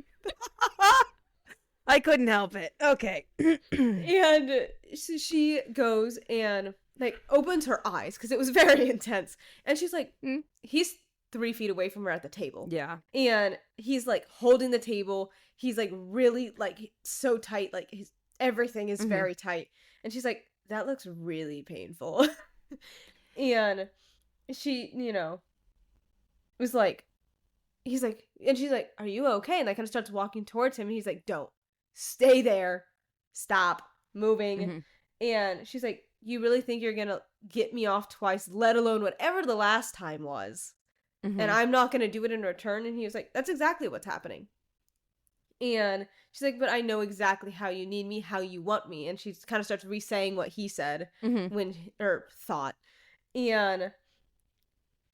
I couldn't help it. Okay. And she goes and like opens her eyes because it was very intense. And she's like, he's 3 feet away from her at the table. Yeah. And he's like holding the table. He's like really like so tight. Like everything is very tight. And she's like, that looks really painful. And she, you know, was like, he's like, and she's like, are you okay? And like kind of starts walking towards him. And he's like, don't stay there. Stop moving. And she's like, you really think you're going to get me off twice, let alone whatever the last time was? And I'm not going to do it in return. And he was like, that's exactly what's happening. And She's like, but I know exactly how you need me, how you want me. And she kind of starts re-saying what he said or thought. And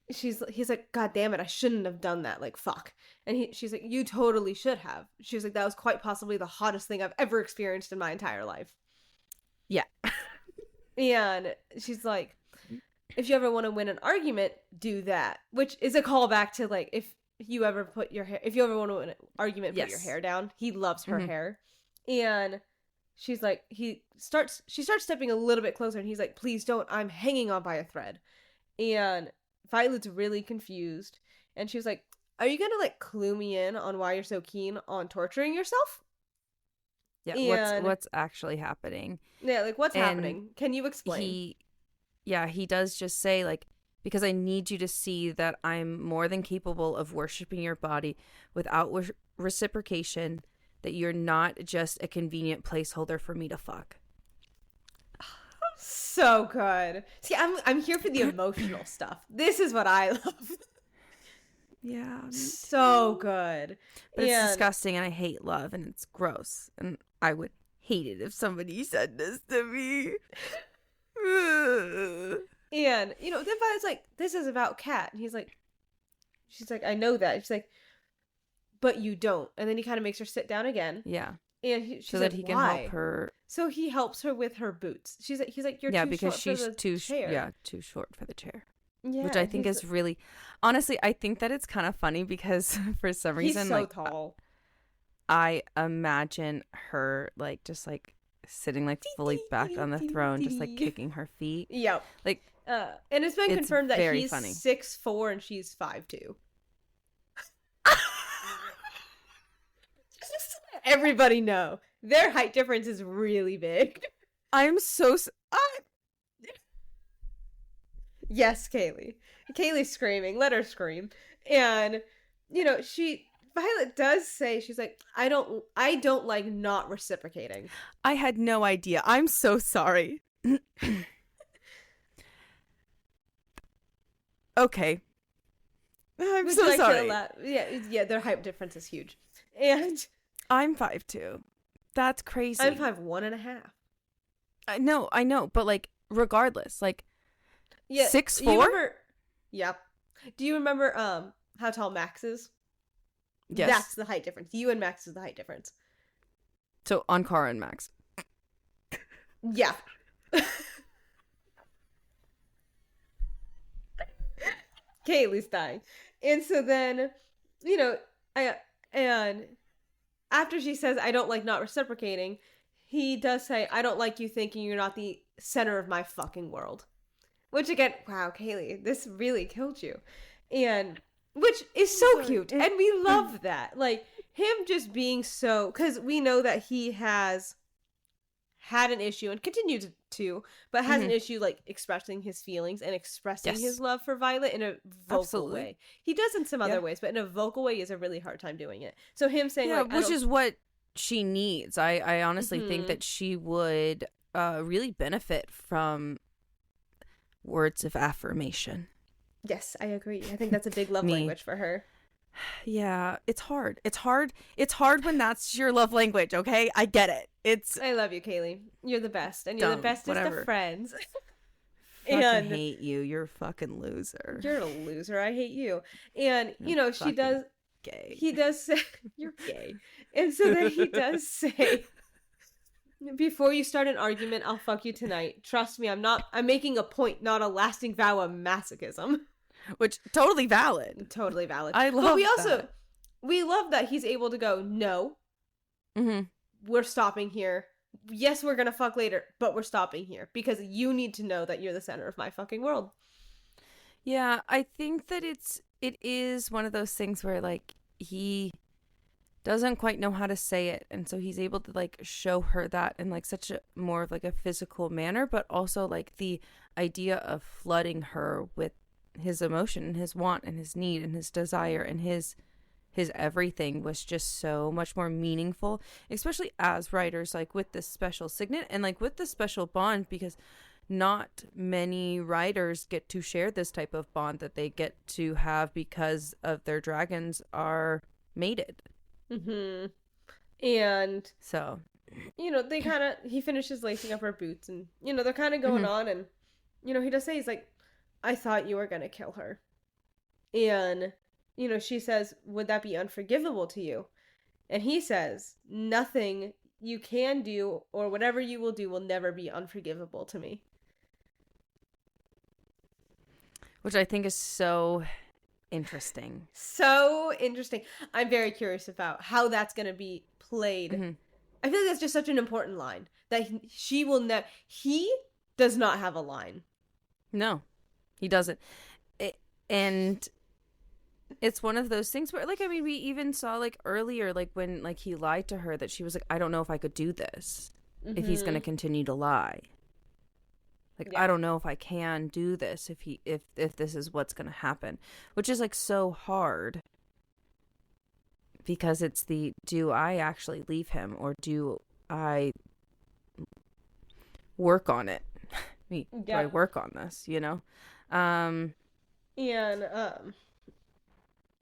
he's like, God damn it, I shouldn't have done that. Like, fuck. And she's like, you totally should have. She was like, that was quite possibly the hottest thing I've ever experienced in my entire life. Yeah. And she's like, if you ever want to win an argument, do that. Which is a callback to, like, if you ever want to win an argument, put your hair down. He loves her hair. And she's like, she starts stepping a little bit closer, and he's like, please don't, I'm hanging on by a thread. And Violet's really confused, and she was like, are you gonna, like, clue me in on why you're so keen on torturing yourself? Yeah, and what's actually happening? Yeah, like, what's happening? Can you explain? He does just say, like, because I need you to see that I'm more than capable of worshiping your body without reciprocation, that you're not just a convenient placeholder for me to fuck. So good. See, I'm here for the emotional stuff. This is what I love. Yeah. So good. But it's disgusting, and I hate love, and it's gross. And I would hate it if somebody said this to me. And, then Violet's like, this is about Kat. And she's like, I know that. She's like, but you don't. And then he kind of makes her sit down again. Yeah. And she's so like, that he can why? help her. So he helps her with her boots. He's like, you're too short for the chair. Too short for the chair. Yeah, which I think is really, honestly, I think that it's kind of funny because for some reason, he's so tall. I imagine her like just like sitting like fully back on the throne, just like kicking her feet. Yep. Like, and it's been confirmed that he's funny. 6'4" and she's 5'2". Everybody know their height difference is really big. I'm so. Yes, Kaylee. Kaylee's screaming. Let her scream. And Violet does say, she's like, I don't like not reciprocating. I had no idea. I'm so sorry. Okay. I'm so sorry. Yeah, their height difference is huge. And I'm 5'2". That's crazy. I'm 5'1.5". I know, but like regardless, like 6'4". Yeah. Do you remember how tall Max is? Yes. That's the height difference. You and Max is the height difference. So Ankara and Max. Yeah. Kaylee's dying. And so then, and after she says, I don't like not reciprocating, he does say, I don't like you thinking you're not the center of my fucking world. Which again, wow, Kaylee, this really killed you. And which is so cute. And we love that. Like, him just being so, because we know that he has had an issue and continues to, but has an issue like expressing his feelings and expressing his love for Violet in a vocal way. He does in some other ways, but in a vocal way, he has a really hard time doing it. So him saying, which is what she needs. I honestly think that she would really benefit from words of affirmation. Yes, I agree. I think that's a big love language for her. Yeah, it's hard. It's hard when that's your love language, okay? I get it. I love you, Kaylee. You're the best. And you're the bestest of friends. I hate you. You're a fucking loser. You're a loser. I hate you. And, she does... Gay. He does say... You're gay. And so then he does say... Before you start an argument, I'll fuck you tonight. Trust me, I'm making a point, not a lasting vow of masochism. Which, totally valid. Totally valid. I love we love that he's able to go, no, we're stopping here. Yes, we're gonna fuck later, but we're stopping here. Because you need to know that you're the center of my fucking world. Yeah, I think that it is one of those things where, like, he doesn't quite know how to say it, and so he's able to like show her that in like such a more of like a physical manner, but also like the idea of flooding her with his emotion and his want and his need and his desire and his everything was just so much more meaningful, especially as writers, like with this special signet and like with this special bond, because not many writers get to share this type of bond that they get to have because of their dragons are mated. And so, they kind of, he finishes lacing up her boots, and they're kind of going on, and he does say, he's like, I thought you were gonna kill her. And she says, would that be unforgivable to you? And he says, nothing you can do or whatever you will do will never be unforgivable to me. Which I think is so interesting. So interesting. I'm very curious about how that's going to be played. Mm-hmm. I feel like that's just such an important line that she will never. He does not have a line. No, he doesn't. And it's one of those things where, like, I mean, we even saw, like, earlier, like, when, like, he lied to her, that she was like, I don't know if I could do this if he's going to continue to lie. Like, I don't know if I can do this if this is what's going to happen, which is, like, so hard, because it's do I actually leave him, or do I work on it? Do I work on this, And,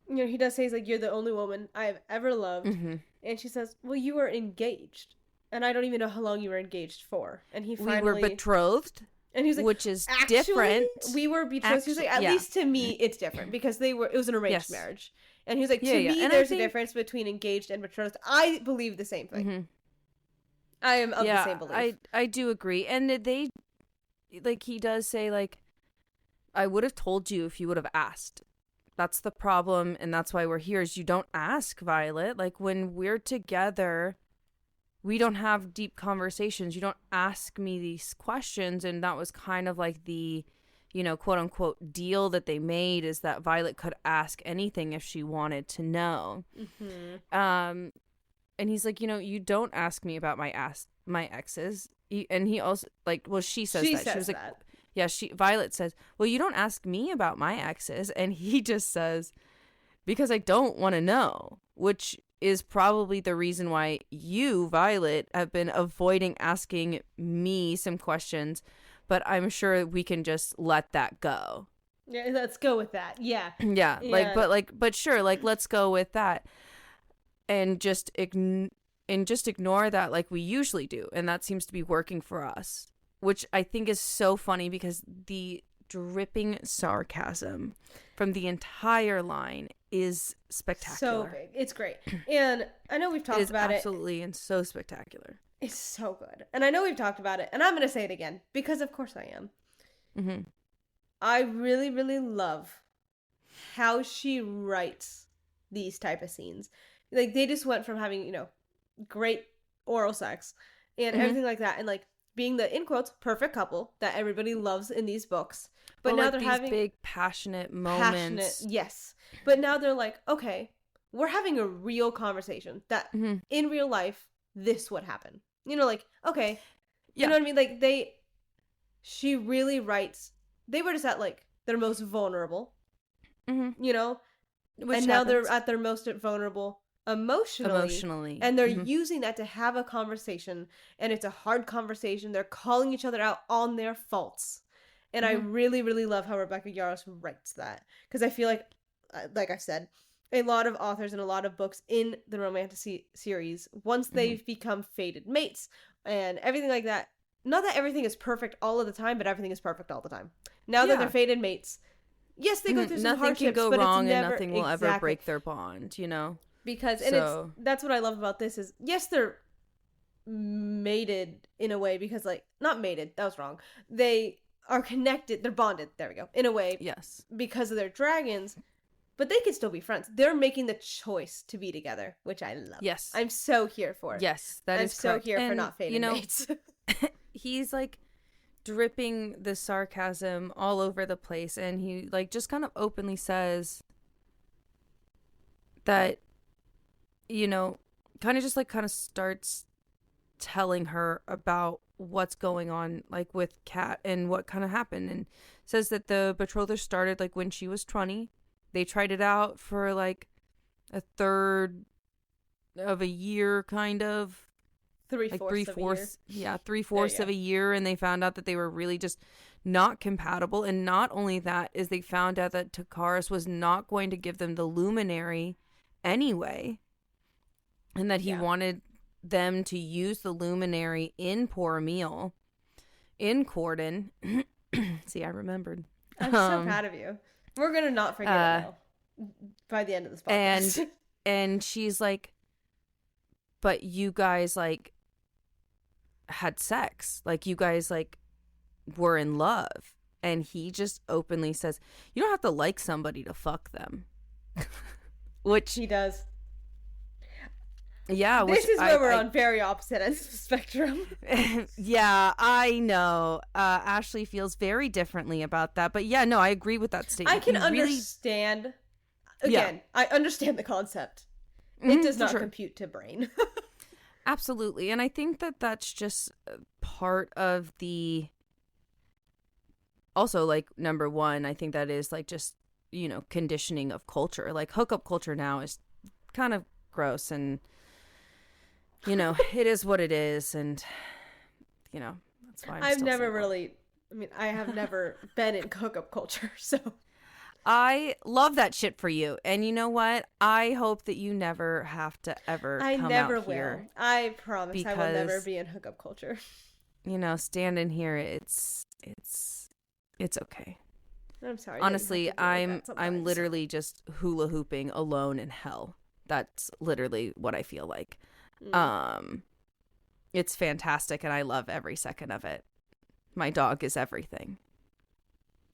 he does say, he's like, you're the only woman I have ever loved. Mm-hmm. And she says, well, you were engaged. And I don't even know how long you were engaged for. And he finally... We were betrothed. And he was like, which is different. We were betrothed. He was like, at least to me, it's different, because it was an arranged marriage. And he was like, to me, and there's a difference between engaged and betrothed. I believe the same thing. Mm-hmm. I am of the same belief. I do agree. And they, like, he does say, like, I would have told you if you would have asked. That's the problem, and that's why we're here, is you don't ask, Violet. Like, when we're together, we don't have deep conversations. You don't ask me these questions. And that was kind of like the, quote unquote deal that they made, is that Violet could ask anything if she wanted to know. Mm-hmm. And he's like, you don't ask me about my exes. And he also, like, well, she says that. She was like, that. Yeah, Violet says, well, you don't ask me about my exes. And he just says, because I don't want to know, which is probably the reason why you, Violet, have been avoiding asking me some questions. But I'm sure we can just let that go. Yeah, let's go with that. Yeah. Yeah. But sure, like, let's go with that. And just ignore that, like we usually do. And that seems to be working for us. Which I think is so funny, because the dripping sarcasm from the entire line is spectacular. So big. It's great. And I know we've talked about it. Absolutely, and so spectacular. It's so good. And I know we've talked about it, and I'm going to say it again, because of course I am. Mm-hmm. I really, really love how she writes these type of scenes. Like, they just went from having, great oral sex and everything like that, and, like, being the, in quotes, perfect couple that everybody loves in these books. But now like, they're these having big passionate moments. Yes. But now they're like, okay, we're having a real conversation that in real life, this would happen. Like, okay. You know what I mean? Like, she really writes, they were just at, like, their most vulnerable, Which and now happens. they're at their most vulnerable emotionally, and they're using that to have a conversation, and it's a hard conversation. They're calling each other out on their faults, and I really, really love how Rebecca Yarros writes that, because I feel like I said, a lot of authors and a lot of books in the romantic series, once they've become fated mates and everything like that, not that everything is perfect all of the time, but everything is perfect all the time. Now that they're fated mates, yes, they go through some hardships, can go but wrong, it's never, and nothing will ever break their bond, Because, and that's what I love about this is, yes, they're mated in a way, because, like, not mated, that was wrong. They are connected, they're bonded, there we go, in a way. Yes. Because of their dragons, but they can still be friends. They're making the choice to be together, which I love. Yes. I'm so here for it. Yes, that is correct. I'm so here for not fated mates. He's, like, dripping the sarcasm all over the place, and he, like, just kind of openly says that, kind of starts telling her about what's going on, like, with Kat and what kind of happened, and says that the betrothal started, like, when she was 20. They tried it out for, like, a third of a year, kind of. Three-fourths of a year, and they found out that they were really just not compatible. And not only that, is they found out that Takaris was not going to give them the luminary anyway, and that he wanted them to use the luminary in Poor Meal in Corden. See, I remembered. I'm so proud of you. We're gonna not forget it now by the end of this podcast. And she's like, but you guys like had sex, like you guys like were in love. And he just openly says, you don't have to like somebody to fuck them. Which he does. Yeah, this is where we're on very opposite ends of the spectrum. Yeah, I know. Ashley feels very differently about that, but yeah, no, I agree with that statement. I can understand. Again, I understand the concept. It does not compute to brain. Absolutely, and I think that that's just part of the. Also, like, number one, I think that is like just, you know, conditioning of culture. Like, hookup culture now is kind of gross, and you know, it is what it is, and you know, that's why I've never really, I mean, I have never been in hookup culture, so. I love that shit for you, and you know what? I hope that you never have to ever come out here. I never will. I promise I will never be in hookup culture. You know, standing here, it's okay. I'm sorry. Honestly, I'm literally just hula hooping alone in hell. That's literally what I feel like. It's fantastic, and I love every second of it. My dog is everything.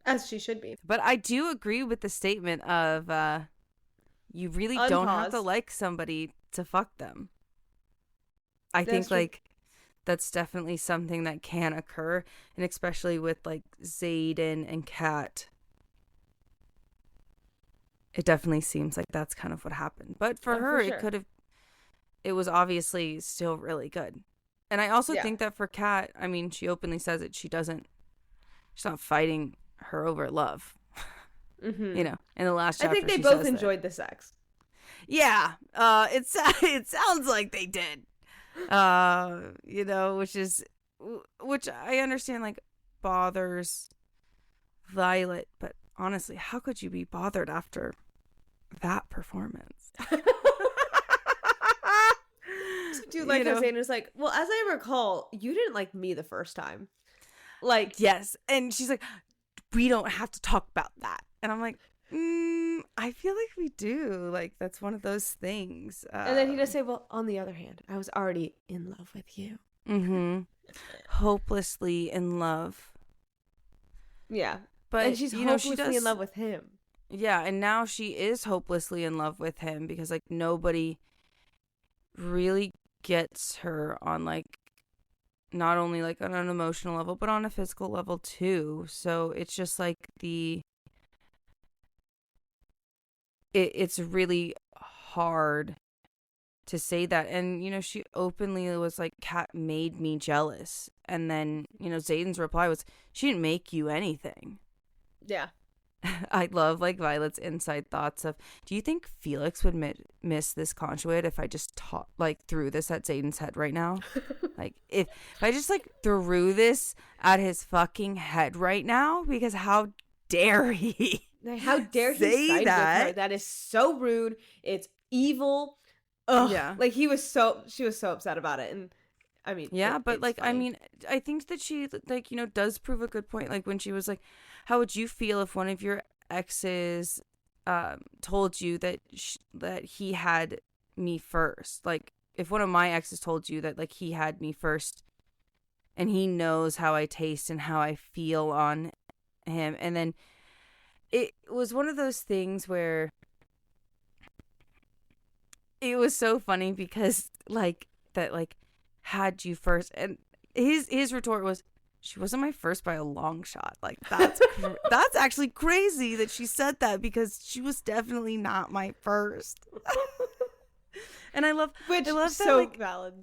As she should be. But I do agree with the statement of you really don't have to like somebody to fuck them. I think like that's definitely something that can occur, and especially with like Xaden and Kat. It definitely seems like that's kind of what happened. But for her, it was obviously still really good. And I also think that for Kat, I mean, she openly says it. She's not fighting her over love. You know, in the last chapter, I think they both enjoyed the sex. Yeah. It sounds like they did. You know, which I understand like bothers Violet, but honestly, how could you be bothered after that performance? Dude, like I was saying, it's like, well, as I recall, you didn't like me the first time. Like, yes. And she's like, we don't have to talk about that. And I'm like, I feel like we do. Like, that's one of those things. And then he does say, well, on the other hand, I was already in love with you. Hopelessly in love. Yeah. But and she's hopelessly in love with him. Yeah, and now she is hopelessly in love with him because like nobody really gets her on like not only like on an emotional level but on a physical level too. So it's just like it's really hard to say that. And you know, she openly was like, Kat made me jealous. And then, you know, Xaden's reply was, she didn't make you anything. Yeah. I love like Violet's inside thoughts of, do you think Felix would miss this conduit if I just threw this at Xaden's head right now? Like if I just like threw this at his fucking head right now, because how dare he? How dare he say that? With her? That is so rude. It's evil. Ugh. Yeah. Like she was so upset about it. And I mean, yeah, but like, funny. I mean, I think that she like, you know, does prove a good point. Like when she was like, how would you feel if one of your exes told you that that he had me first? Like if one of my exes told you that like he had me first and he knows how I taste and how I feel on him. And then it was one of those things where it was so funny because like that like had you first, and his retort was, she wasn't my first by a long shot. Like that's actually crazy that she said that, because she was definitely not my first. And I love so that, like, valid.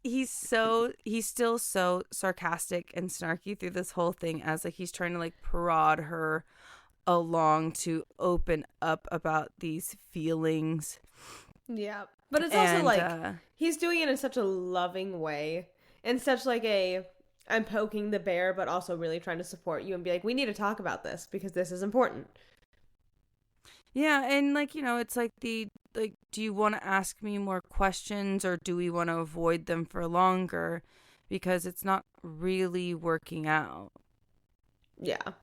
He's still so sarcastic and snarky through this whole thing, as like he's trying to like prod her along to open up about these feelings. Yeah, but it's also like he's doing it in such a loving way, in such like a I'm poking the bear, but also really trying to support you and be like, we need to talk about this because this is important. Yeah, and like, it's like do you want to ask me more questions or do we want to avoid them for longer? Because it's not really working out. Yeah.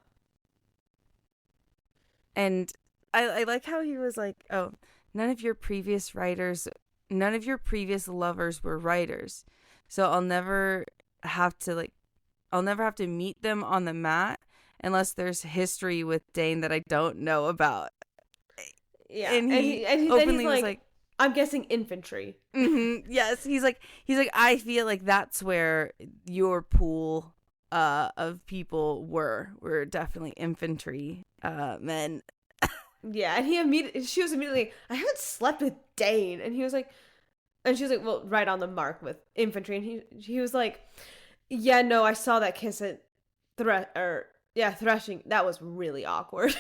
And I like how he was like, oh, none of your previous lovers were writers. So I'll never have to meet them on the mat unless there's history with Dane that I don't know about. Yeah. And he then openly he's was like, I'm guessing infantry. mm-hmm, yes. He's like, I feel like that's where your pool of people were definitely infantry men. Yeah, and she was immediately like, I haven't slept with Dane. And he was like, and she was like, well, right on the mark with infantry. And he was like, yeah, no, I saw that kiss at threshing. That was really awkward.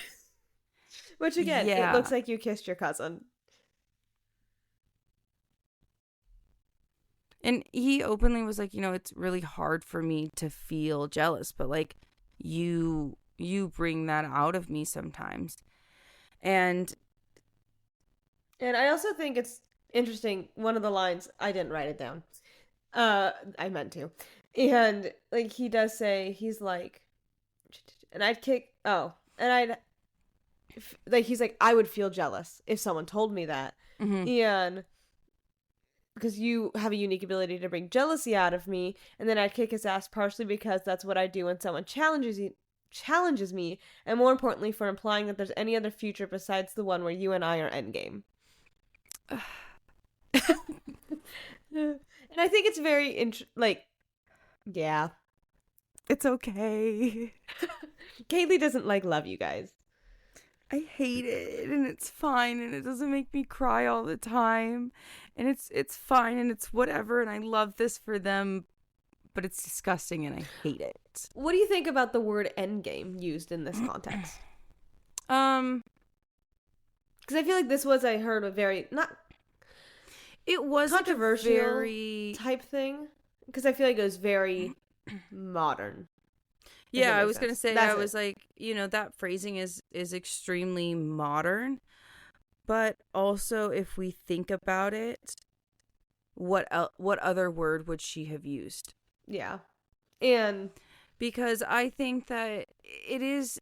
Which again, it looks like you kissed your cousin. And he openly was like, it's really hard for me to feel jealous, but like you bring that out of me sometimes. And I also think it's interesting, one of the lines, I didn't write it down. I meant to. And like he does say, he's like, and I'd kick, oh, and I'd, like, he's like, I would feel jealous if someone told me that. mm-hmm. And because you have a unique ability to bring jealousy out of me, and then I'd kick his ass partially because that's what I do when someone challenges me, and more importantly for implying that there's any other future besides the one where you and I are endgame. And I think it's very yeah, it's okay. Kaylee doesn't love you guys. I hate it, and it's fine, and it doesn't make me cry all the time, and it's fine, and it's whatever, and I love this for them, but it's disgusting, and I hate it. What do you think about the word endgame used in this context? Because I feel like this was, I heard, a very it was controversial like a very type thing. Because I feel like it was very modern. Yeah, I was going to say, I was like, that phrasing is extremely modern. But also, if we think about it, what other word would she have used? Yeah. And because I think that it is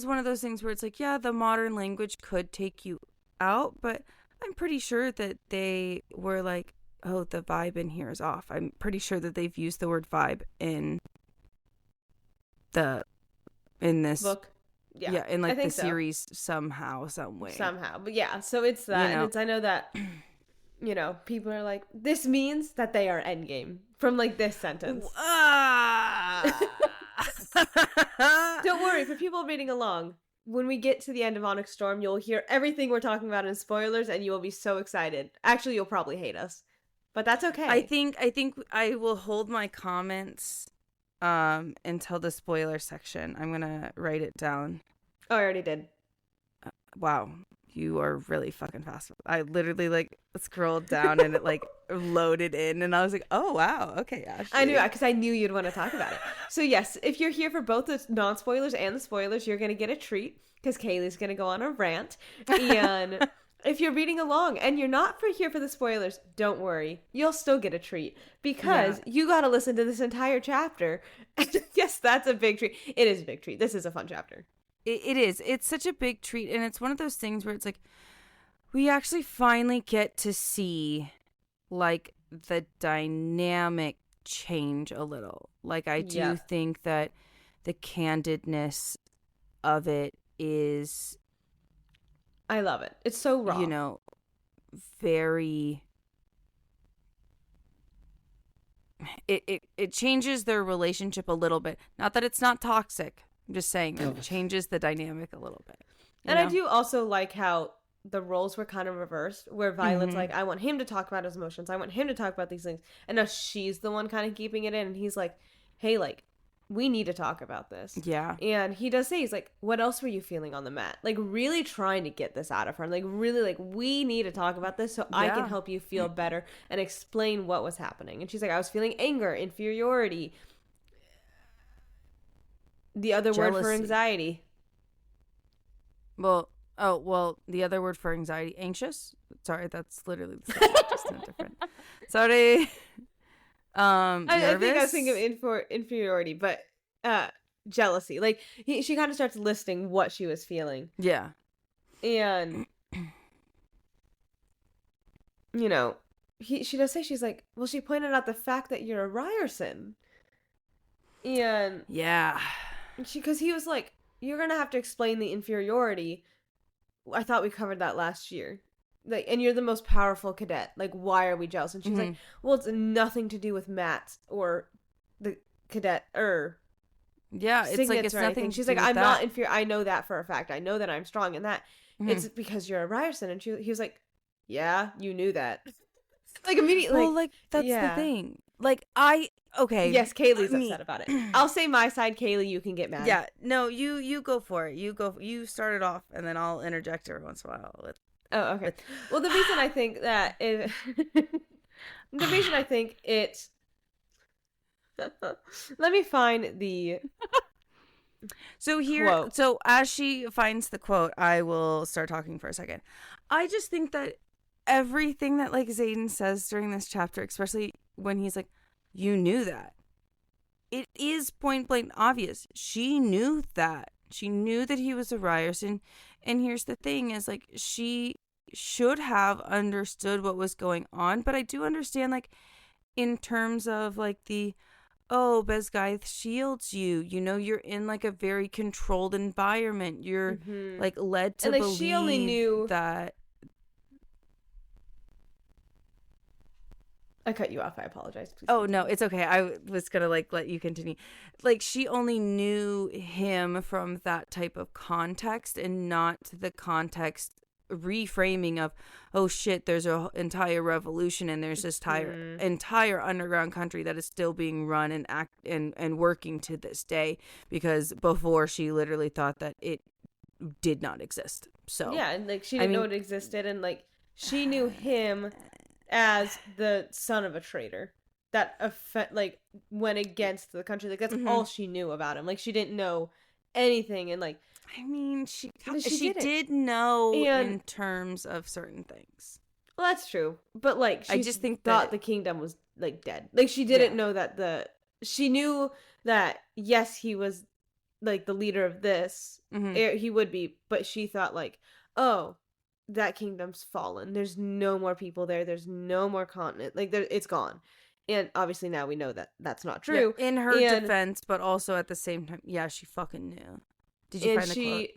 one of those things where it's like, yeah, the modern language could take you out, but I'm pretty sure that they were like, oh, the vibe in here is off. I'm pretty sure that they've used the word vibe in this book. Yeah, in like the series somehow, some way. But yeah, so it's that, and I know that people are like, this means that they are endgame from like this sentence. Don't worry, for people reading along, when we get to the end of Onyx Storm, you'll hear everything we're talking about in spoilers, and you will be so excited. Actually, you'll probably hate us, but that's okay. I think I will hold my comments until the spoiler section. I'm gonna write it down. Oh, I already did. Wow, you are really fucking fast. I literally like scrolled down and it like loaded in, and I was like, oh wow, okay, Ashley. I knew, because I knew you'd want to talk about it. So yes, if you're here for both the non-spoilers and the spoilers, you're gonna get a treat because Kaylee's gonna go on a rant. And if you're reading along and you're not here for the spoilers, don't worry. You'll still get a treat because you got to listen to this entire chapter. Yes, that's a big treat. It is a big treat. This is a fun chapter. It is. It's such a big treat. And it's one of those things where it's like, we actually finally get to see like the dynamic change a little. Like, I do think that the candidness of it is, I love it. It's so raw. Very. It changes their relationship a little bit. Not that it's not toxic. I'm just saying it changes the dynamic a little bit. And I do also like how the roles were kind of reversed, where Violet's like, I want him to talk about his emotions. I want him to talk about these things. And now she's the one kind of keeping it in. And he's like, hey, like, we need to talk about this. Yeah. And he does say, he's like, what else were you feeling on the mat? Like, really trying to get this out of her. Like, really, like, we need to talk about this so I can help you feel better and explain what was happening. And she's like, I was feeling anger, inferiority. The other Jealousy. word for anxiety. Well, Oh, well, the other word for anxiety, anxious. Sorry, that's literally the same, just in a different. Sorry. I Nervous. think I was thinking of inferiority, but jealousy. Like she kind of starts listing what she was feeling. Yeah. And you know, she does say, she's like, well, she pointed out the fact that you're a Ryerson. And yeah, because he was like, you're gonna have to explain the inferiority. I thought we covered that last year. Like, and you're the most powerful cadet. Like, why are we jealous? And she's like, well, it's nothing to do with Matt or the cadet yeah, it's like it's nothing. She's like, I'm not inferior. I know that for a fact. I know that I'm strong in that. It's because you're a Ryerson. And he was like, yeah, you knew that. Like immediately. Well, like that's the thing. Like okay. Yes, Kaylee's upset about it. I'll say my side, Kaylee. You can get mad. Yeah, no, you go for it. You start it off, and then I'll interject every once in a while. Oh, okay. Well, the reason I think that is the reason I think it. Let me find the. So here, quote. So as she finds the quote, I will start talking for a second. I just think that everything that like Xaden says during this chapter, especially when he's like, you knew that. It is point blank obvious. She knew that. She knew that he was a Ryerson. And here's the thing is like, she should have understood what was going on. But I do understand like in terms of like Besgaith shields you. You know, you're in like a very controlled environment. You're like led to believe she only knew that. I cut you off. I apologize. Please. Oh, no, it's okay. I was going to like let you continue. Like she only knew him from that type of context and not the context reframing of, oh shit, there's an entire revolution and there's this entire underground country that is still being run and working to this day, because before she literally thought that it did not exist. So yeah, and like she didn't know it existed, and like she knew him as the son of a traitor that like went against the country. Like that's all she knew about him. Like she didn't know anything, and like I mean, she did know in terms of certain things. Well, that's true, but like I just think thought the kingdom was like dead. Like she didn't know that she knew that yes, he was like the leader of this. He would be, but she thought like, oh, that kingdom's fallen. There's no more people there. There's no more continent. Like it's gone. And obviously now we know that that's not true. Yeah, in her defense, but also at the same time, yeah, she fucking knew. Did you find the quote?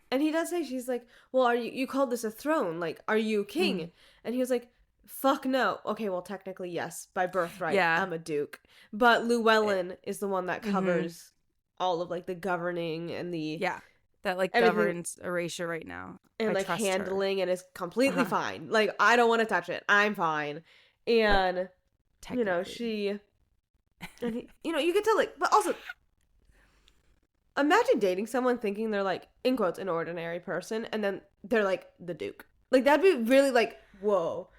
And he does say, she's like, well, you called this a throne? Like, are you king? And he was like, fuck no. Okay, well, technically, yes. By birthright, I'm a duke. But Llewellyn is the one that covers all of, like, the governing and the... Yeah, that, like, governs Erasure right now. And, like, handling and is completely fine. Like, I don't want to touch it. I'm fine. And, you know, she... And he, you know, you can tell, like... But also... Imagine dating someone thinking they're, like, in quotes, an ordinary person, and then they're, like, the Duke. Like, that'd be really, like, whoa.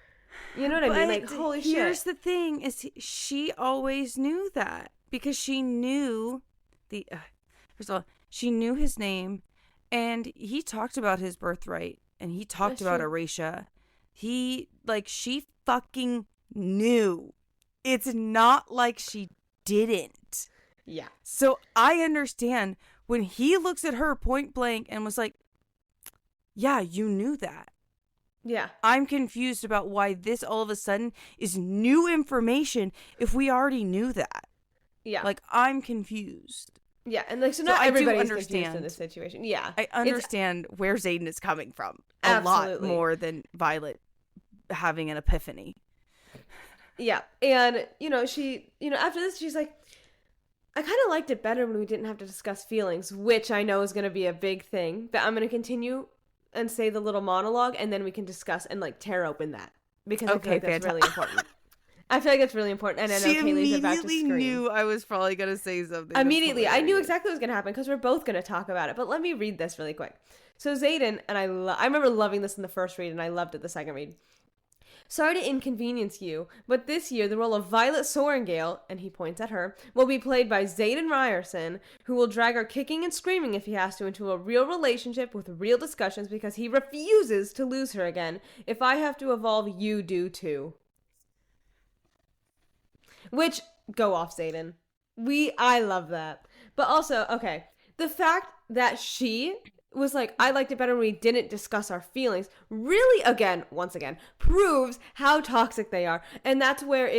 You know what I mean? Like, holy shit. Here's the thing, is she always knew that. Because she knew first of all, she knew his name, and he talked about his birthright, and he talked about Erasure. She fucking knew. It's not like she didn't. Yeah. So I understand when he looks at her point blank and was like, yeah, you knew that. Yeah. I'm confused about why this all of a sudden is new information if we already knew that. Yeah. Like, I'm confused. Yeah, and like, so not everybody's confused in this situation. Yeah. I understand where Xaden is coming from. Absolutely. A lot more than Violet having an epiphany. Yeah. And, you know, she, you know, after this, she's like, I kind of liked it better when we didn't have to discuss feelings, which I know is going to be a big thing. But I'm going to continue and say the little monologue, and then we can discuss and, like, tear open that. Because I feel like that's really important. I feel like it's really important. And I know Kaylee's about to scream. She immediately knew I was probably going to say something. Immediately. I knew exactly what was going to happen because we're both going to talk about it. But let me read this really quick. So Xaden, and I remember loving this in the first read, and I loved it the second read. Sorry to inconvenience you, but this year the role of Violet Sorrengail, and he points at her, will be played by Zayden Ryerson, who will drag her kicking and screaming if he has to into a real relationship with real discussions because he refuses to lose her again. If I have to evolve, you do too. Which, go off, Zayden. I love that. But also, okay, the fact that she was like, I liked it better when we didn't discuss our feelings, really, once again, proves how toxic they are. And that's where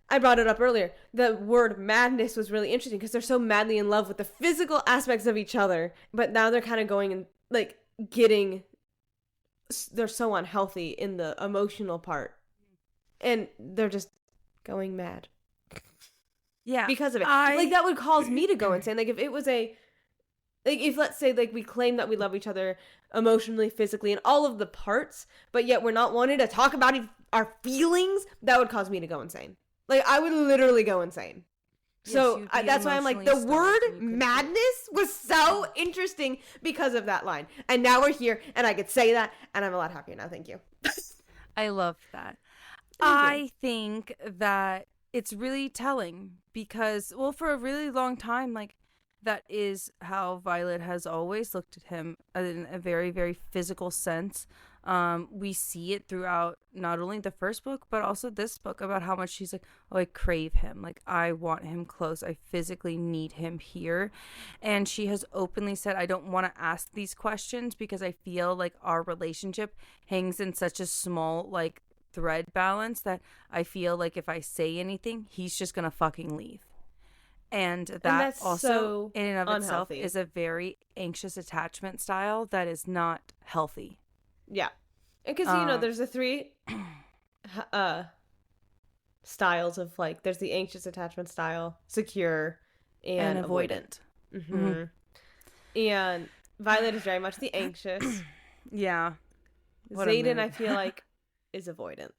I brought it up earlier, the word madness was really interesting because they're so madly in love with the physical aspects of each other, but now they're kind of going and, like, they're so unhealthy in the emotional part. And they're just going mad. Yeah. Because of it. Like, that would cause me to go insane. Like, if it was if let's say, like, we claim that we love each other emotionally, physically, and all of the parts, but yet we're not wanting to talk about our feelings, that would cause me to go insane. Like, I would literally go insane. Yes, so that's why I'm like, the word madness was so interesting because of that line. And now we're here, and I could say that, and I'm a lot happier now. Thank you. I love that. I think that it's really telling because, well, for a really long time, like, that is how Violet has always looked at him in a very, very physical sense. We see it throughout not only the first book, but also this book about how much she's like, oh, I crave him. Like, I want him close. I physically need him here. And she has openly said, I don't want to ask these questions because I feel like our relationship hangs in such a small, like, thread balance that I feel like if I say anything, he's just going to fucking leave. And that also, so in and of itself, is a very anxious attachment style that is not healthy. Yeah. Because, there's the three styles of, like, there's the anxious attachment style, secure, and avoidant. Mm-hmm. And Violet is very much the anxious. Yeah. Zayden, I feel like, is avoidant.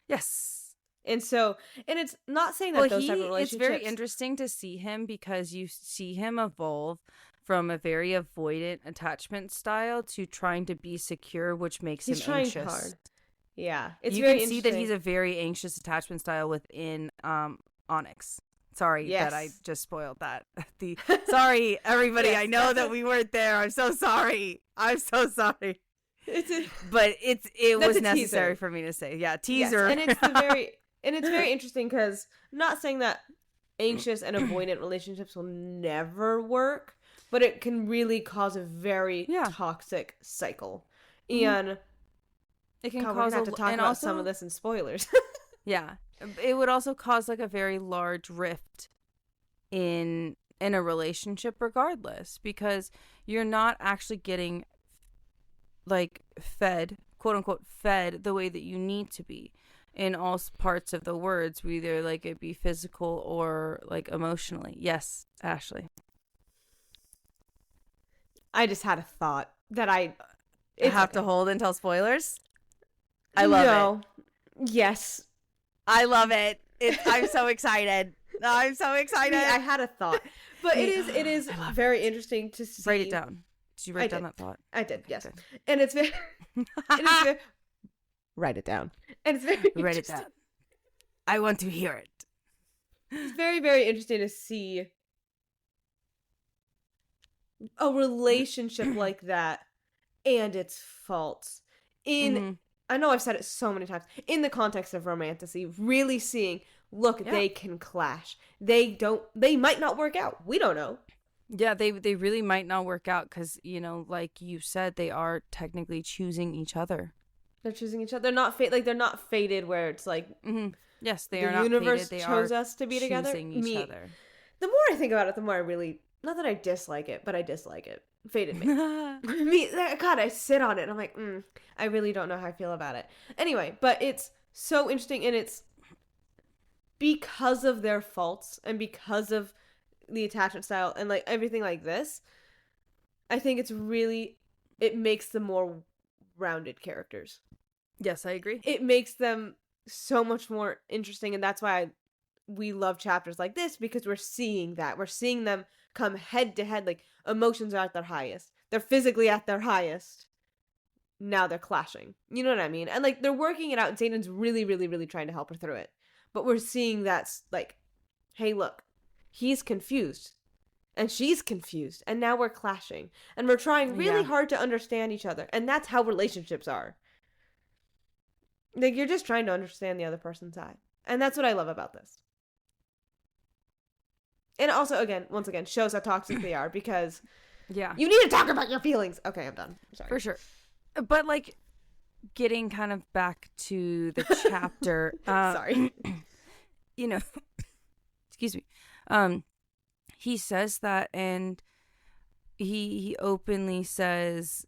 Yes. And so, and it's not saying that those type of relationships... It's very interesting to see him because you see him evolve from a very avoidant attachment style to trying to be secure, which makes him anxious. He's trying hard. Yeah. You can see that he's a very anxious attachment style within Onyx. Sorry that I just spoiled that. Sorry, everybody. Yes, I know that we weren't there. I'm so sorry. But it was necessary teaser for me to say. Yeah, teaser. Yes, and it's very interesting because I'm not saying that anxious and avoidant relationships will never work, but it can really cause a very toxic cycle. And it can cause we're gonna have to talk about some of this in spoilers. Yeah. It would also cause, like, a very large rift in a relationship regardless, because you're not actually getting, like, fed, quote unquote fed, the way that you need to be in all parts of the words, whether, like, it be physical or, like, emotionally. Yes, Ashley. I just had a thought that I have to hold until spoilers. I love it. Yes. I love it. I'm so excited. I'm so excited. I had a thought. But it is very interesting to see. Write it down. Did you write down that thought? I did, yes. Okay. And it's very... write it down. And it's very Write it down. I want to hear it. It's very, very interesting to see a relationship like that and its faults in... I know I've said it so many times. In the context of romantasy, really seeing, they can clash. They might not work out. We don't know. Yeah, they really might not work out because, like you said, they are technically choosing each other. They're choosing each other. They're not they're not fated where it's like, yes, they are not fated. The universe chose us to be together. Choosing each other. The more I think about it, the more I really, not that I dislike it, but I dislike it. Fated me. God, I sit on it and I'm like, I really don't know how I feel about it. Anyway, but it's so interesting, and it's because of their faults and because of the attachment style and, like, everything like this, I think it makes them more rounded characters. Yes, I agree. It makes them so much more interesting, and that's why we love chapters like this, because we're seeing that. We're seeing them come head to head, like, emotions are at their highest. They're physically at their highest. now they're clashing. You know what I mean? And like they're working it out. Zayden's really, really, really trying to help her through it. But we're seeing that's like, hey, look, he's confused. And she's confused. And now we're clashing. And we're trying really hard to understand each other. And that's how relationships are. Like, you're just trying to understand the other person's side. And that's what I love about this. And also, once again, shows how toxic they are because you need to talk about your feelings. Okay, I'm done. Sorry. For sure. But, like, getting kind of back to the chapter. Sorry. You know, excuse me. He says that, and he openly says,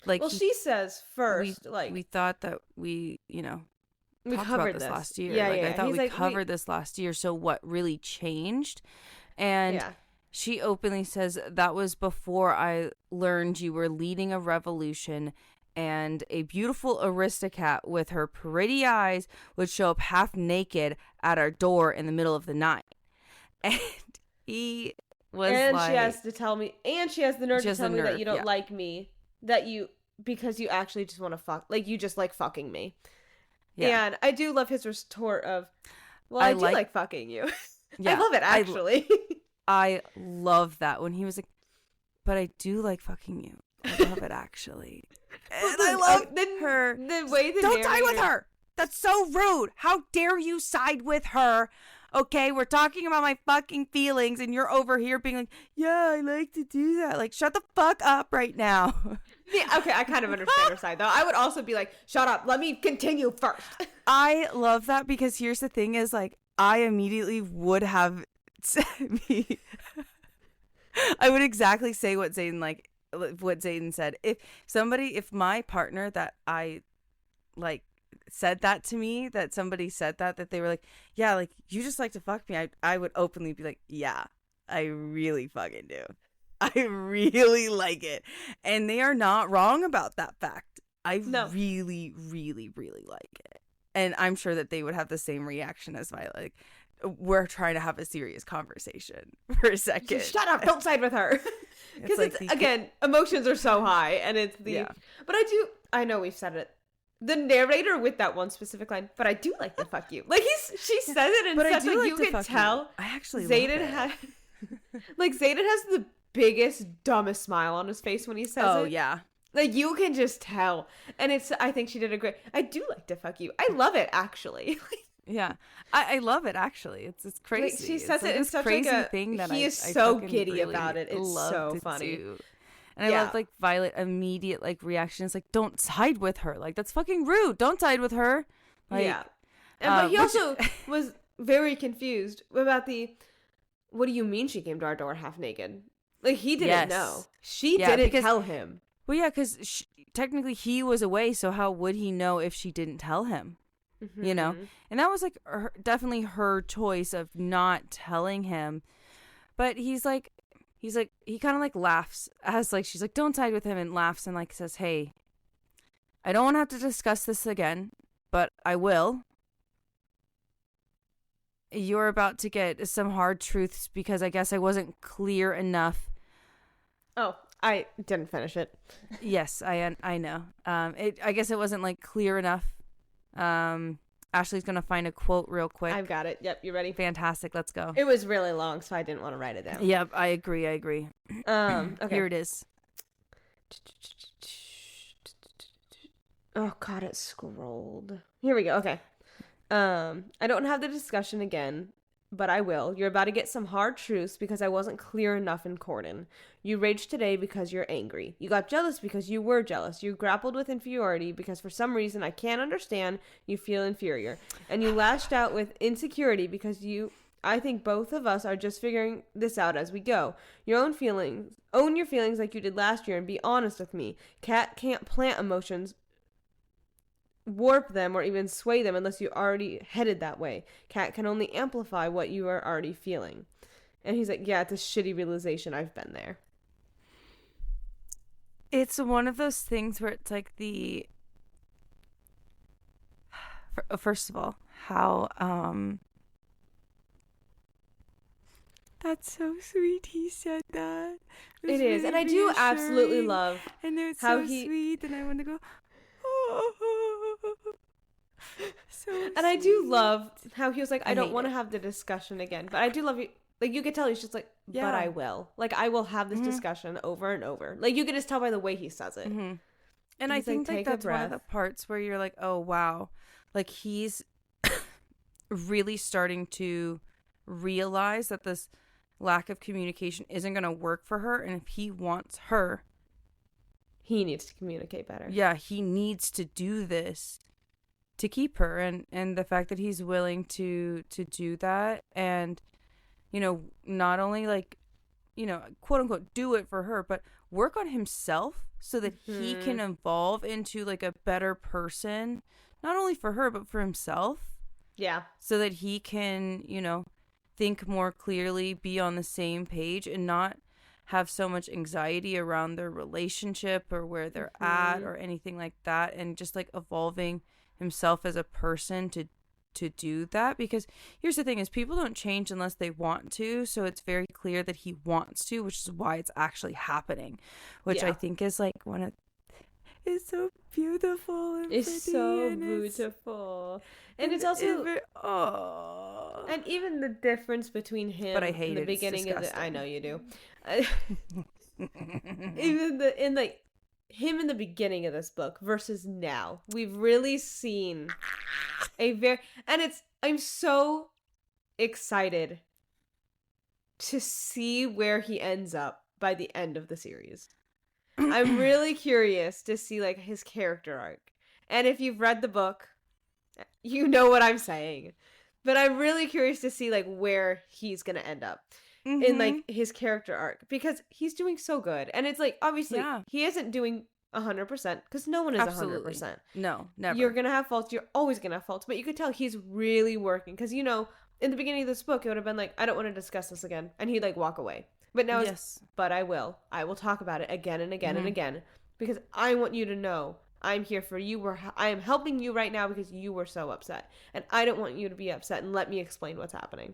like, well, she says first, we thought that we talked covered about this last year. Yeah, I thought we covered this last year. So what really changed? And she openly says that was before I learned you were leading a revolution. And a beautiful aristocrat with her pretty eyes would show up half naked at our door in the middle of the night. And he was she has to tell me, and she has the nerve to tell me that you don't like me, because you actually just want to fuck, like you just like fucking me. Yeah. And I do love his retort of, well, I do like fucking you. Yeah, I love it, actually. I love that when he was like, but I do like fucking you. I love it, actually. And I love her. The way don't side with her. That's so rude. How dare you side with her? Okay, we're talking about my fucking feelings, and you're over here being like, yeah, I like to do that. Like, shut the fuck up right now. Yeah, okay, I kind of understand her side, though. I would also be like, shut up. Let me continue first. I love that because here's the thing is, like, I immediately would have I would exactly say what Zayden said. If my partner that I like said that to me, that somebody said that they were like, yeah, like you just like to fuck me, I would openly be like, yeah, I really fucking do. I really like it. And they are not wrong about that fact. I really, really, really like it. And I'm sure that they would have the same reaction as Violet. Like, we're trying to have a serious conversation for a second. Shut up, don't side with her. Because again, emotions are so high, and it's but I know we've said it, the narrator with that one specific line, but I do like to fuck you. Like she says it in such like you can tell. I actually Zayden has Zayden has the biggest, dumbest smile on his face when he says it. Oh yeah. Like you can just tell. And I think she did a great, I do like to fuck you. I love it, actually. Yeah, I love it, actually. It's crazy. Like, she says it in such crazy like thing that he is so giddy really about it. It's so funny. And I love like Violet immediate like reaction. It's like, don't side with her. Like that's fucking rude. Don't side with her. Like, yeah. But he also was very confused about what do you mean she came to our door half naked? Like he didn't know. She didn't tell him. Well, yeah, because technically he was away, so how would he know if she didn't tell him? Mm-hmm. You know? And that was like definitely her choice of not telling him. But he kind of like laughs as like she's like, don't side with him, and laughs and like says, hey, I don't want to have to discuss this again, but I will. You're about to get some hard truths because I guess I wasn't clear enough. Oh, I didn't finish it. Yes, I know. I guess it wasn't like clear enough. Ashley's gonna find a quote real quick. I've got it. Yep, you ready? Fantastic. Let's go. It was really long, so I didn't want to write it down. Yep, I agree. Okay. Here it is. Oh God, it scrolled. Here we go. Okay. I don't have the discussion again, but I will. You're about to get some hard truths because I wasn't clear enough in Corden. You raged today because you're angry. You got jealous because you were jealous. You grappled with inferiority because for some reason I can't understand you feel inferior. And you lashed out with insecurity because I think both of us are just figuring this out as we go. Own your feelings like you did last year and be honest with me. Cat can't plant emotions, warp them, or even sway them unless you already headed that way. Cat can only amplify what you are already feeling. And he's like, yeah, it's a shitty realization. I've been there. It's one of those things where it's like first of all, how that's so sweet he said that. It is, and I do absolutely love and they're how so sweet, and I want to go, so and sweet. I do love how he was like, I don't want to it. have the discussion again, but I do love you. Like, you could tell he's just like, but I will. Like, I will have this discussion over and over. Like, you could just tell by the way he says it. And I think like that's one of the parts where you're like, oh, wow. Like, he's really starting to realize that this lack of communication isn't going to work for her. And if he wants her, he needs to communicate better. Yeah, he needs to do this to keep her. And the fact that he's willing to do that, and, you know, not only like, you know, quote unquote, do it for her, but work on himself so that he can evolve into like a better person, not only for her, but for himself. Yeah. So that he can, you know, think more clearly, be on the same page, and not have so much anxiety around their relationship or where they're at or anything like that. And just like evolving himself as a person to do that. Because here's the thing is, people don't change unless they want to. So it's very clear that he wants to, which is why it's actually happening, which I think is like one of, it's so beautiful and it's so beautiful. And it's also and even the difference between him but I hate in the it. beginning of the, I know you do. Even him in the beginning of this book versus now, we've really seen I'm so excited to see where he ends up by the end of the series. I'm really curious to see like his character arc. And if you've read the book, you know what I'm saying. But I'm really curious to see like where he's going to end up in like his character arc, because he's doing so good. And it's like, obviously he isn't doing 100% because no one is 100%. No, never. You're going to have faults. You're always going to have faults. But you could tell he's really working, because, you know, in the beginning of this book, it would have been like, I don't want to discuss this again. And he'd like walk away. But now it's, but I will. I will talk about it again and again and again, because I want you to know I'm here for you. I am helping you right now because you were so upset. And I don't want you to be upset, and let me explain what's happening.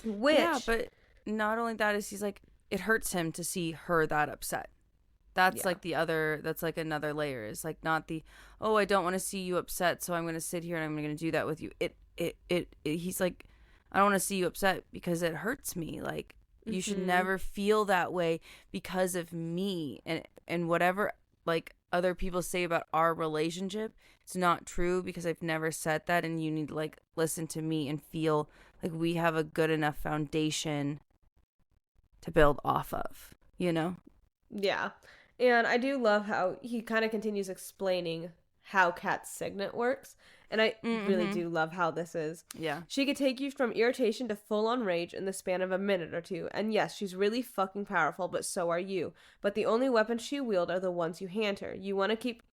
Yeah, but not only that is he's like, it hurts him to see her that upset. That's like that's like another layer. It's like not the, oh, I don't want to see you upset, so I'm going to sit here and I'm going to do that with you. He's like, I don't want to see you upset because it hurts me. Like, you should never feel that way because of me. And whatever like other people say about our relationship, it's not true, because I've never said that, and you need to like listen to me and feel like we have a good enough foundation to build off of, you know? Yeah. And I do love how he kind of continues explaining how Kat's signet works. And I really do love how this is. Yeah. She could take you from irritation to full-on rage in the span of a minute or two. And yes, she's really fucking powerful, but so are you. But the only weapons she wields are the ones you hand her. You want to keep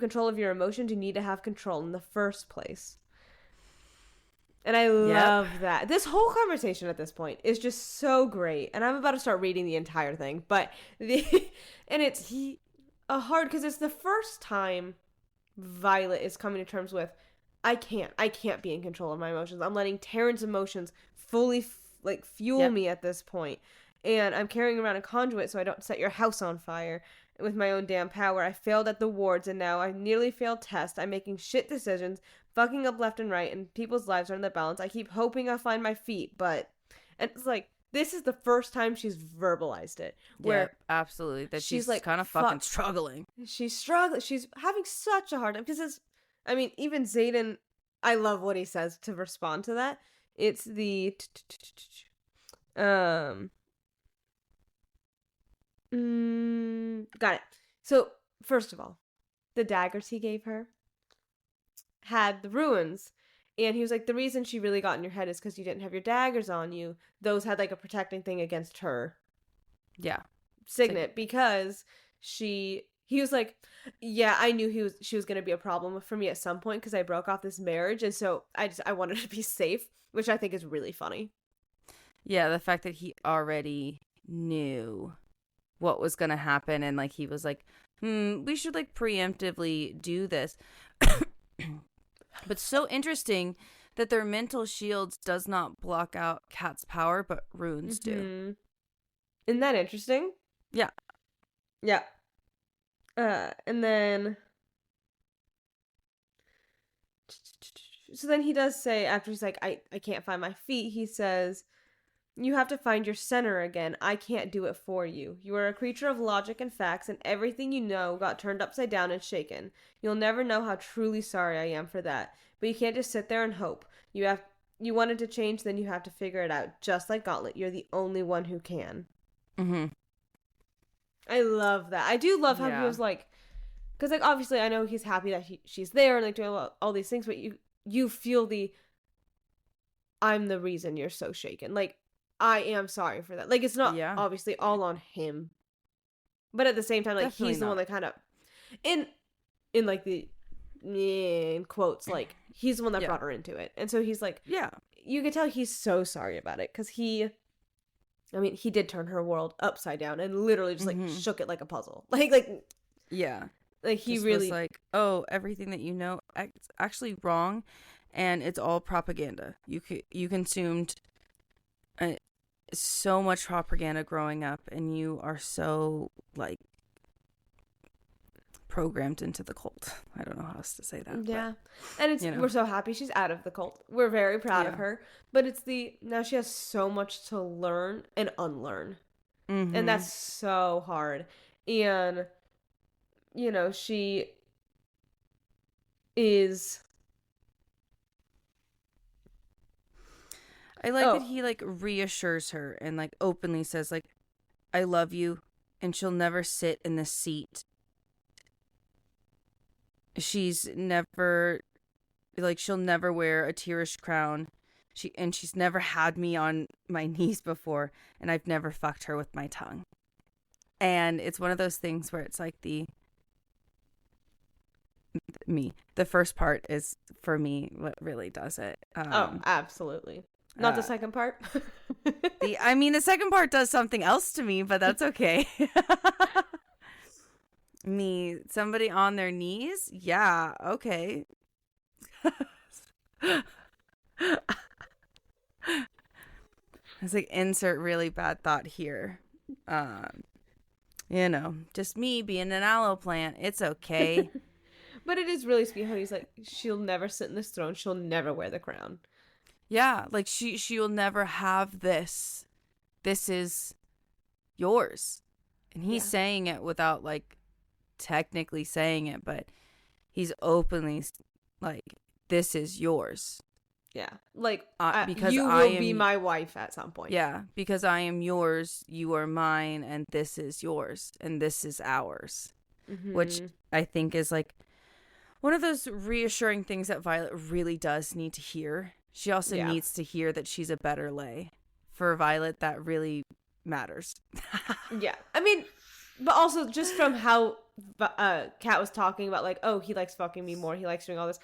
control of your emotions, you need to have control in the first place. And I love that. This whole conversation at this point is just so great. And I'm about to start reading the entire thing. But it's hard, because it's the first time Violet is coming to terms with, I can't be in control of my emotions. I'm letting Terrence's emotions fully fuel me at this point. And I'm carrying around a conduit so I don't set your house on fire with my own damn power. I failed at the wards, and now I nearly failed tests. I'm making shit decisions, fucking up left and right, and people's lives are in the balance. I keep hoping I'll find my feet, and it's like, this is the first time she's verbalized it. Where absolutely. That she's like kind of fucking struggling. She's struggling. She's having such a hard time, because even Xaden, I love what he says to respond to that. It's the got it. So, first of all, the daggers he gave her had the ruins. And he was like, the reason she really got in your head is because you didn't have your daggers on you. Those had like a protecting thing against her. Yeah. Signet. Because he was like, yeah, I knew she was going to be a problem for me at some point, because I broke off this marriage. And so I wanted to be safe, which I think is really funny. Yeah. The fact that he already knew what was going to happen. And like, he was like, we should like preemptively do this. But so interesting that their mental shields does not block out Kat's power, but runes do. Isn't that interesting? Yeah. Yeah. And then... So then he does say, after he's like, I can't find my feet, he says, you have to find your center again. I can't do it for you. You are a creature of logic and facts, and everything you know got turned upside down and shaken. You'll never know how truly sorry I am for that. But you can't just sit there and hope. You wanted to change, then you have to figure it out. Just like Gauntlet, you're the only one who can. Mm-hmm. I love that. I do love how he was like, because like obviously I know he's happy that she's there and like doing all these things, but you feel I'm the reason you're so shaken. Like, I am sorry for that. Like, it's not obviously all on him, but at the same time, like, definitely he's the one that kind of in like the in quotes, like, he's the one that brought her into it, and so he's like, you could tell he's so sorry about it because he did turn her world upside down and literally just like shook it like a puzzle, like like he just really was like, oh, everything that you know it's actually wrong, and it's all propaganda. You consumed so much propaganda growing up, and you are so like programmed into the cult. I don't know how else to say that. Yeah, but, and it's we're so happy she's out of the cult. We're very proud of her, but it's now she has so much to learn and unlearn, and that's so hard. And she is. I like that he like reassures her and like openly says like, I love you, and she'll never sit in this seat. She's never she'll never wear a Tirish crown. She's never had me on my knees before, and I've never fucked her with my tongue. And it's one of those things where it's like the first part is for me what really does it. Absolutely. Not the second part. The second part does something else to me, but that's okay. Somebody on their knees? Yeah, okay. It's like insert really bad thought here. Just me being an aloe plant. It's okay. But it is really sweet how he's like, she'll never sit in this throne. She'll never wear the crown. Yeah, like she will never have this. This is yours. And he's saying it without like technically saying it, but he's openly like, this is yours. Yeah. Like, because you will be my wife at some point. Yeah, because I am yours, you are mine, and this is yours, and this is ours. Which I think is like one of those reassuring things that Violet really does need to hear. She also needs to hear that she's a better Lay. For Violet, that really matters. Yeah. I mean, but also just from how Kat was talking about, like, oh, he likes fucking me more. He likes doing all this.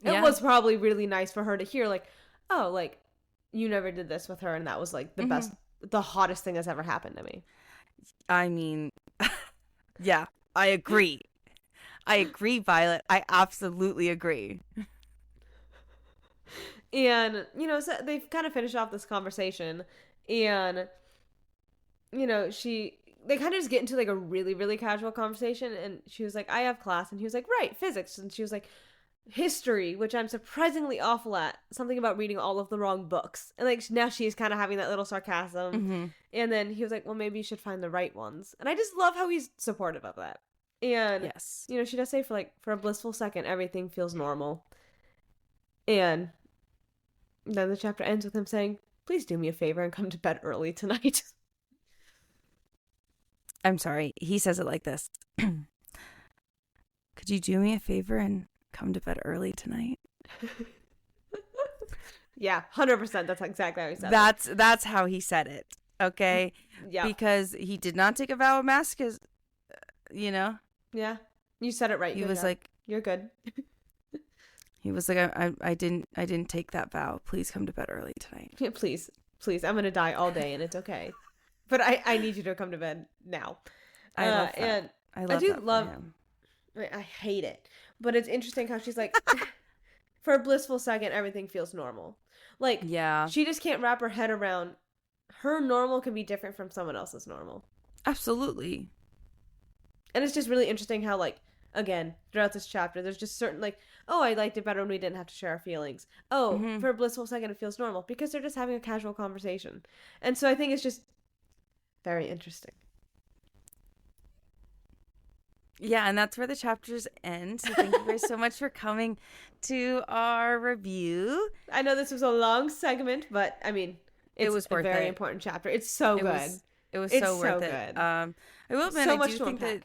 It was probably really nice for her to hear, like, oh, like, you never did this with her. And that was, like, the best, the hottest thing that's ever happened to me. I mean, yeah, I agree. I agree, Violet. I absolutely agree. And, so they've kind of finished off this conversation, and, they kind of just get into, like, a really, really casual conversation, and she was like, I have class, and he was like, right, physics, and she was like, history, which I'm surprisingly awful at, something about reading all of the wrong books, and, like, now she's kind of having that little sarcasm, and then he was like, well, maybe you should find the right ones, and I just love how he's supportive of that, and, yes, she does say for a blissful second, everything feels normal, and then the chapter ends with him saying, please do me a favor and come to bed early tonight. I'm sorry. He says it like this. Could you do me a favor and come to bed early tonight? Yeah, 100%. That's exactly how he said it. That's how he said it. Okay? Yeah. Because he did not take a vow of mask, Yeah. You said it right. He was like, you're good. He was like, I didn't take that vow. Please come to bed early tonight. Yeah, please. I'm going to die all day and it's okay. But I need you to come to bed now. I love that. And I do love him. I hate it. But it's interesting how she's like, for a blissful second, everything feels normal. Like, she just can't wrap her head around her normal can be different from someone else's normal. Absolutely. And it's just really interesting how, like, again, throughout this chapter, there's just certain, like, oh, I liked it better when we didn't have to share our feelings. Oh, for a blissful second, it feels normal. Because they're just having a casual conversation. And so I think it's just very interesting. Yeah, and that's where the chapters end. So thank you guys so much for coming to our review. I know this was a long segment, but, I mean, it was a very important chapter. It's so good. It was so worth it. I will admit, I do think that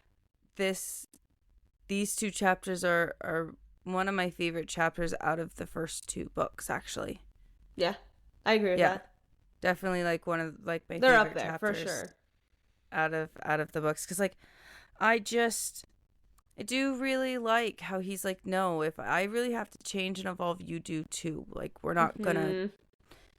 these 2 chapters are one of my favorite chapters out of the first 2 books, actually. Yeah, I agree with that. Definitely, like, one of, like, my They're favorite up there, chapters for sure. out of the books. Because, like, I do really like how he's like, no, if I really have to change and evolve, you do too. Like, we're not gonna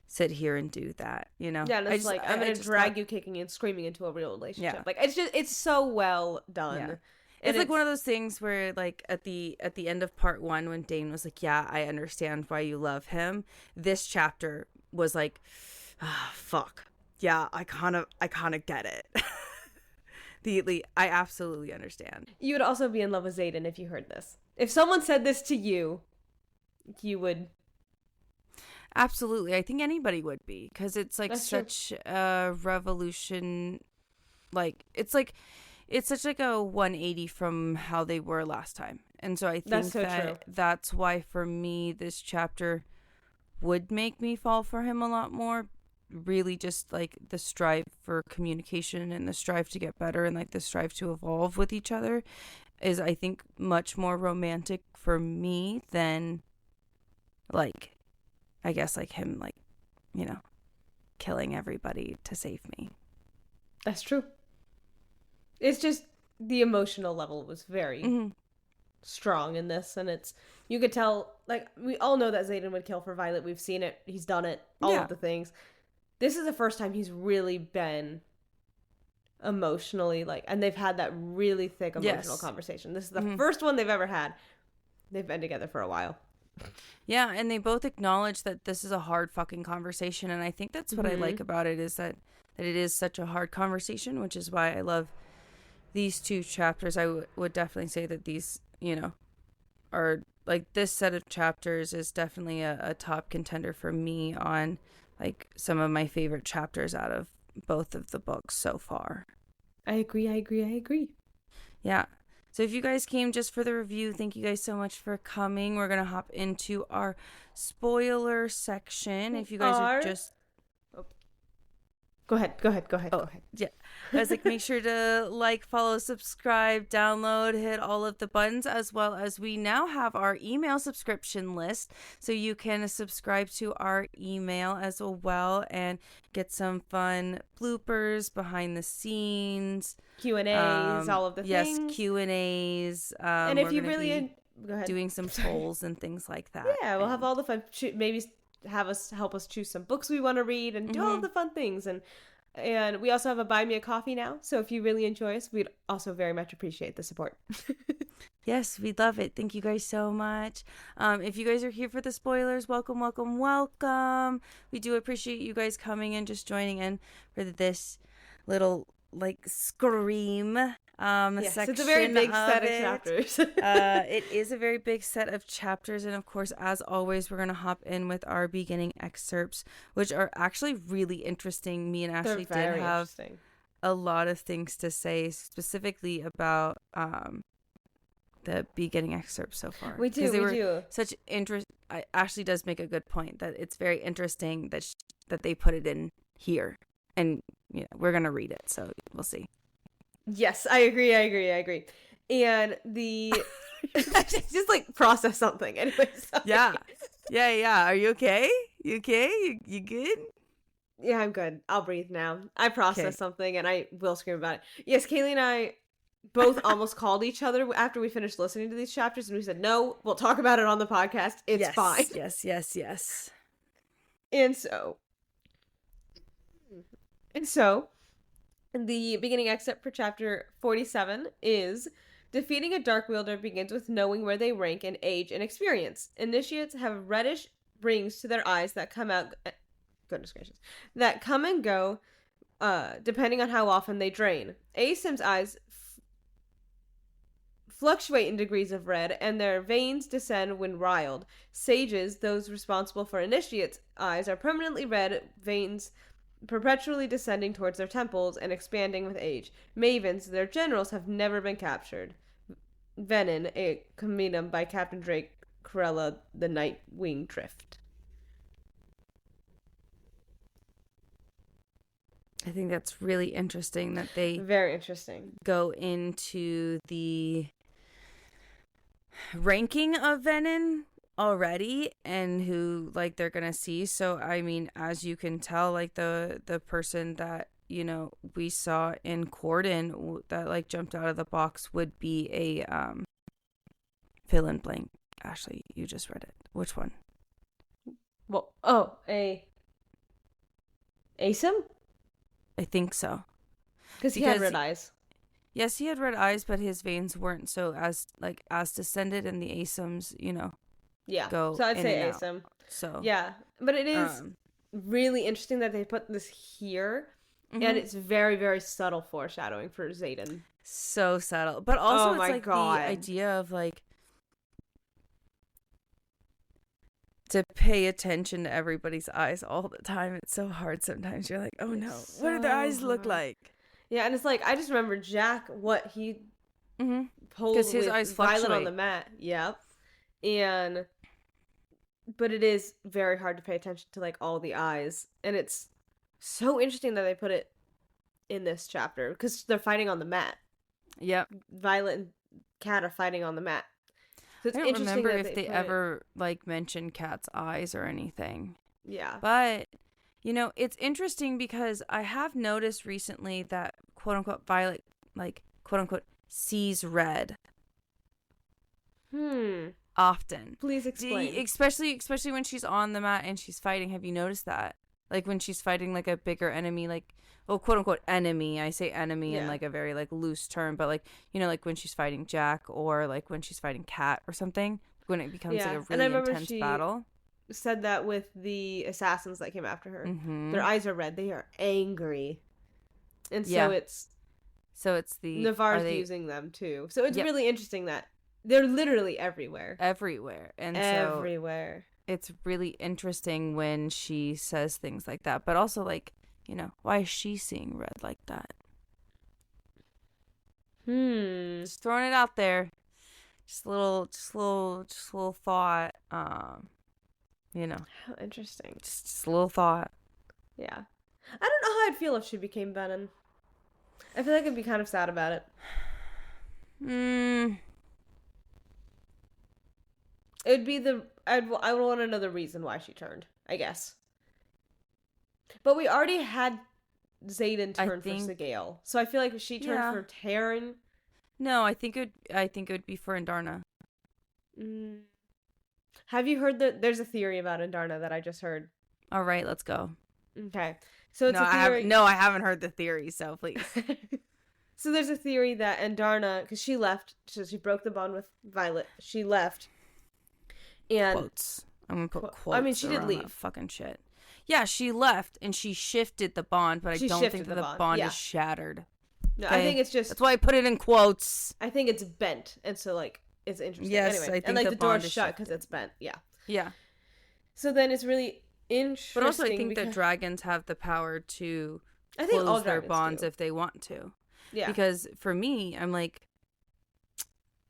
sit here and do that, you know? Yeah, and it's I'm gonna drag you kicking and screaming into a real relationship. Yeah. Like, it's so well done. Yeah. It's like one of those things where, like, at the end of part 1, when Dane was like, yeah, I understand why you love him, this chapter was like, fuck. Yeah, I kind of get it. I absolutely understand. You would also be in love with Xaden if you heard this. If someone said this to you, you would. Absolutely. I think anybody would be, because it's like such a revolution. Like, it's such like a 180 from how they were last time. And so I think that's why for me this chapter would make me fall for him a lot more. Really just like the strive for communication and the strive to get better and like the strive to evolve with each other is, I think, much more romantic for me than, like, I guess, like, him, like, you know, killing everybody to save me. That's true. It's just the emotional level was very strong in this, and you could tell, like, we all know that Xaden would kill for Violet. We've seen it. He's done it. All of the things. This is the first time he's really been emotionally, like, and they've had that really thick emotional conversation. This is the first one they've ever had. They've been together for a while. Yeah, and they both acknowledge that this is a hard fucking conversation, and I think that's what I like about it, is that it is such a hard conversation, which is why I love these 2 chapters. I would definitely say that these, you know, are, like, this set of chapters is definitely a top contender for me on, like, some of my favorite chapters out of both of the books so far. I agree. Yeah. So if you guys came just for the review, thank you guys so much for coming. We're going to hop into our spoiler section. If you guys are just... Go ahead. Yeah. I was like, make sure to like, follow, subscribe, download, hit all of the buttons, as well as we now have our email subscription list. So you can subscribe to our email as well and get some fun bloopers, behind the scenes. Q&As, all of the things. Yes, Q&As. And if you really... Go ahead. Doing some polls and things like that. Yeah, we'll have all the fun. Maybe help us choose some books we want to read and do all the fun things. And we also have a Buy Me a Coffee now. So if you really enjoy us, we'd also very much appreciate the support. Yes, we'd love it. Thank you guys so much. If you guys are here for the spoilers, welcome. We do appreciate you guys coming and just joining in for this little, like, scream yes, section. It's a very big set of chapters. It is a very big set of chapters, and of course, as always, we're gonna hop in with our beginning excerpts, which are actually really interesting. Me and Ashley did have a lot of things to say specifically about the beginning excerpts so far. We do. Such interest. Ashley does make a good point that it's very interesting that they put it in here, and we're gonna read it, so we'll see. Yes, I agree. And just like process something. Anyway, sorry. Yeah. Are you okay? You good? Yeah, I'm good. I'll breathe now. I processed something and I will scream about it. Yes, Kaylee and I both almost called each other after we finished listening to these chapters, and we said, no, we'll talk about it on the podcast. It's fine. Yes. And so, the beginning excerpt for chapter 47 is, defeating a Dark Wielder begins with knowing where they rank in age and experience. Initiates have reddish rings to their eyes that come out... Goodness gracious. That come and go depending on how often they drain. Asim's eyes fluctuate in degrees of red, and their veins descend when riled. Sages, those responsible for initiates' eyes, are permanently red, veins perpetually descending towards their temples and expanding with age. Mavens, their generals, have never been captured. Venin, a comminum by Captain Drake Corella, the Nightwing Drift. I think that's really interesting that they very interesting go into the ranking of Venin already and who like they're gonna see. So I mean, as you can tell, like the person that, you know, we saw in Corden that like jumped out of the box would be a fill in blank. Ashley, you just read it. Which one? Well, Asim? I think so. Because he had red eyes. Yes, he had red eyes, but his veins weren't so as descended, and the Asims, you know. Yeah. Go so I'd in say and Asim. out. So yeah, but it is really interesting that they put this here, and it's very, very subtle foreshadowing for Xaden. So subtle, but also it's like God. The idea of like to pay attention to everybody's eyes all the time. It's so hard sometimes. You're like, oh no, what do their eyes look like? Yeah, and it's like, I just remember Jack, what he pulled because his with eyes Violet fluctuate on the mat. Yep. But it is very hard to pay attention to like all the eyes. And it's so interesting that they put it in this chapter because they're fighting on the mat. Yep. Violet and Cat are fighting on the mat. So it's I don't remember if they ever like mentioned Cat's eyes or anything. Yeah. But, you know, it's interesting because I have noticed recently that quote unquote Violet, like quote unquote, sees red. Often. Please explain. Especially when she's on the mat and she's fighting. Have you noticed that? Like when she's fighting like a bigger enemy, like, well, quote unquote enemy. I say enemy in like a very like loose term, but like, you know, like when she's fighting Jack or like when she's fighting Cat or something, when it becomes like a really intense battle. Said that with the assassins that came after her. Their eyes are red. They are angry. And so it's the Navarre's using them too. So it's really interesting that they're literally everywhere. And everywhere. So it's really interesting when she says things like that. But also, like, you know, why is she seeing red like that? Just throwing it out there. Just a little thought. You know. How interesting. Just a little thought. Yeah. I don't know how I'd feel if she became Venom. I feel like I'd be kind of sad about it. It would be I would want to know the reason why she turned, I guess. But we already had Xaden turn for Sigale, so I feel like if she turned for Terran. No, I think it would be for Indarna. Have you heard there's a theory about Indarna that I just heard? All right, let's go. Okay, so it's a theory. I haven't heard the theory, so please. So there's a theory that Indarna, because she left, so she broke the bond with Violet. She left. And quotes. I'm gonna put quotes. I mean, she did leave. Fucking shit. Yeah, she left and she shifted the bond, but I don't think that the bond is shattered. No, okay? I think it's just. That's why I put it in quotes. I think it's bent, and so like it's interesting. Yes, anyway, I think and like the door's shut because it's bent. Yeah. Yeah. So then it's really interesting. But also, I think that dragons have the power to close their bonds if they want to. Yeah. Because for me, I'm like,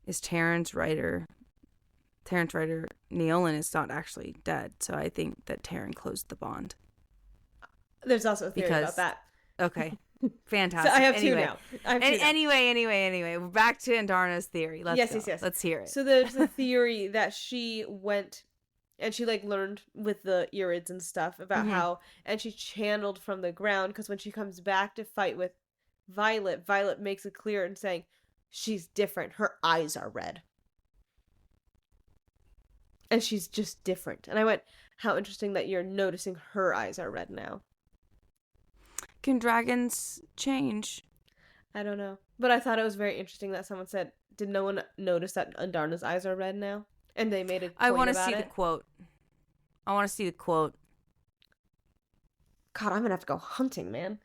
is Terrence Ryder Neolin is not actually dead, so I think that Terran closed the bond. There's also a theory about that. Okay. Fantastic. So I have two now. Anyway, back to Indarna's theory. Yes. Let's hear it. So there's a theory that she went and she like learned with the Irids and stuff about how, and she channeled from the ground because when she comes back to fight with Violet makes it clear and saying she's different. Her eyes are red. And she's just different. And I went, how interesting that you're noticing her eyes are red now. Can dragons change? I don't know. But I thought it was very interesting that someone said, did no one notice that Indarna's eyes are red now? And they made a point about it. I want to see the quote. I want to see the quote. God, I'm going to have to go hunting, man.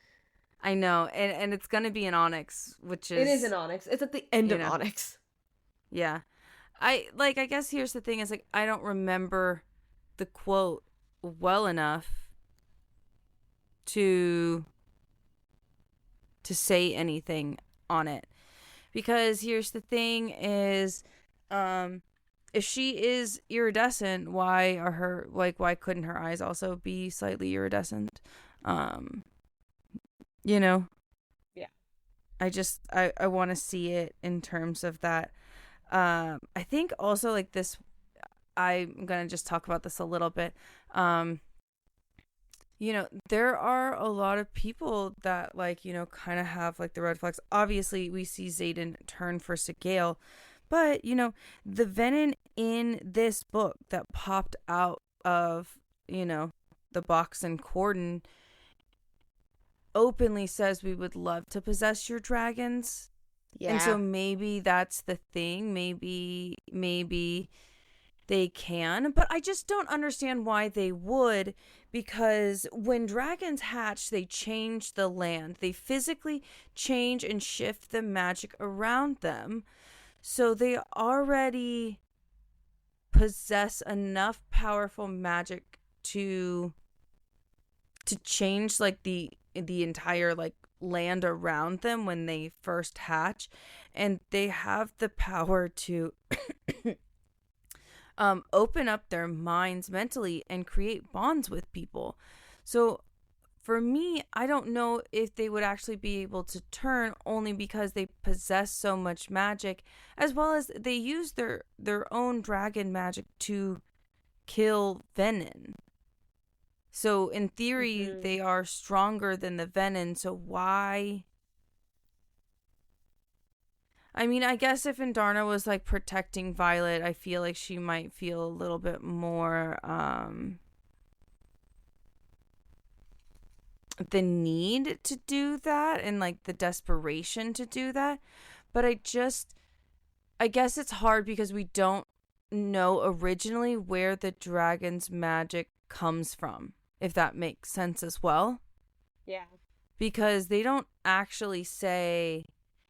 I know, and it's gonna be an onyx, which is... It is an onyx. It's at the end of know. onyx. Yeah. I guess here's the thing is, like, I don't remember the quote well enough to say anything on it. Because here's the thing is, if she is iridescent, why couldn't her eyes also be slightly iridescent? You know? Yeah. I want to see it in terms of that. I think also, like, this, I'm going to just talk about this a little bit. You know, there are a lot of people that, like, you know, kind of have, like, the red flags. Obviously, we see Xaden turn for Sigale, but, you know, the venom in this book that popped out of, you know, the box and cordon openly says we would love to possess your dragons. Yeah. And so maybe that's the thing. Maybe they can, but I just don't understand why they would, because when dragons hatch, they change the land. They physically change and shift the magic around them. So they already possess enough powerful magic to change, like, the entire, like, land around them when they first hatch, and they have the power to open up their minds mentally and create bonds with people. So for me, I don't know if they would actually be able to turn, only because they possess so much magic, as well as they use their own dragon magic to kill venom. So in theory, they are stronger than the venom. So why? I mean, I guess if Indarna was, like, protecting Violet, I feel like she might feel a little bit more the need to do that, and, like, the desperation to do that. But I guess it's hard because we don't know originally where the dragon's magic comes from, if that makes sense as well. Yeah. Because they don't actually say,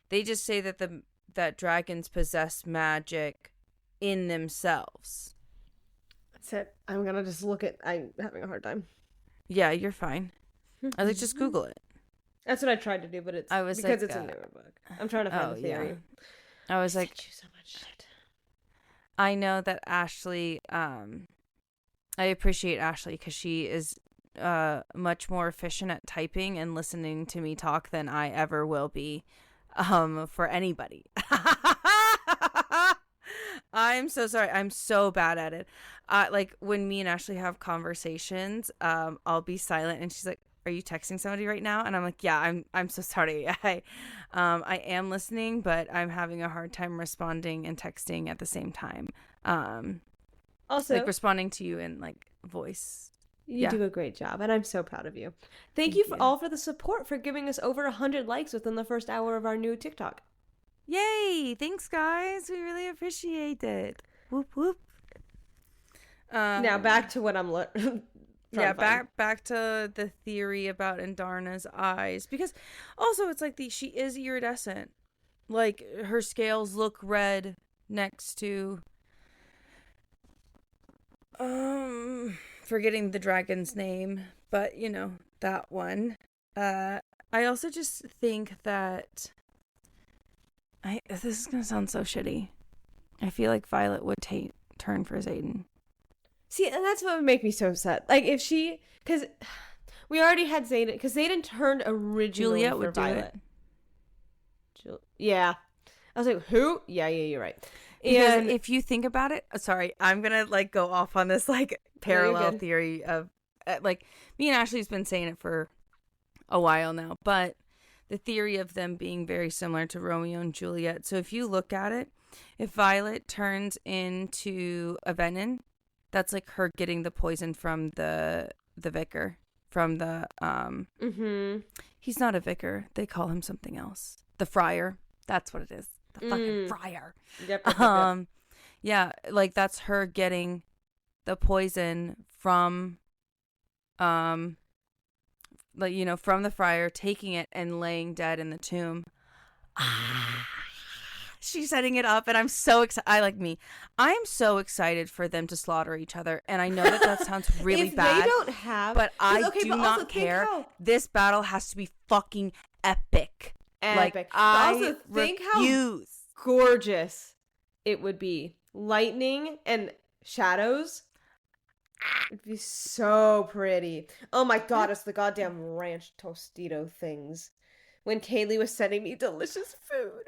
they just say that dragons possess magic in themselves. That's it. I'm gonna just look at, I'm having a hard time. Yeah, you're fine. I was like, just Google it. That's what I tried to do, but it's because like, it's a newer book. I'm trying to find the theory. Yeah. I was like, you so much shit. I know that Ashley, I appreciate Ashley because she is much more efficient at typing and listening to me talk than I ever will be for anybody. I'm so sorry. I'm so bad at it. Like, when me and Ashley have conversations, I'll be silent and she's like, "Are you texting somebody right now?" And I'm like, "Yeah, I'm so sorry. I am listening, but I'm having a hard time responding and texting at the same time." Also, like, responding to you in, like, voice. You do a great job, and I'm so proud of you. Thank you all for the support, for giving us over 100 likes within the first hour of our new TikTok. Yay! Thanks, guys. We really appreciate it. Whoop whoop. Now back to what I'm back to the theory about Indarna's eyes, because also it's like she is iridescent. Like, her scales look red next to forgetting the dragon's name, but you know, that one. I also just think that this is gonna sound so shitty. I feel like Violet would turn for Xaden. See, and that's what would make me so upset. Like, if she, because we already had Xaden, because Xaden turned originally Juliet for would Violet. Do it. Yeah. I was like, who? Yeah, you're right. Because if you think about it, sorry, I'm gonna, like, go off on this, like, parallel theory of, like, me and Ashley's been saying it for a while now, but the theory of them being very similar to Romeo and Juliet. So if you look at it, if Violet turns into a venom, that's like her getting the poison from the vicar, from the he's not a vicar, they call him something else, the friar. That's what it is, the fucking friar. Yep. Yeah, like, that's her getting the poison from like, you know, from the fryer, taking it and laying dead in the tomb. She's setting it up, and I'm so excited. I am so excited for them to slaughter each other, and I know that sounds really bad. If they don't have, but I do not care. This battle has to be fucking epic. Like, I also think how gorgeous it would be. Lightning and shadows. It'd be so pretty. Oh my god, it's the goddamn ranch Tostito things. When Kaylee was sending me delicious food.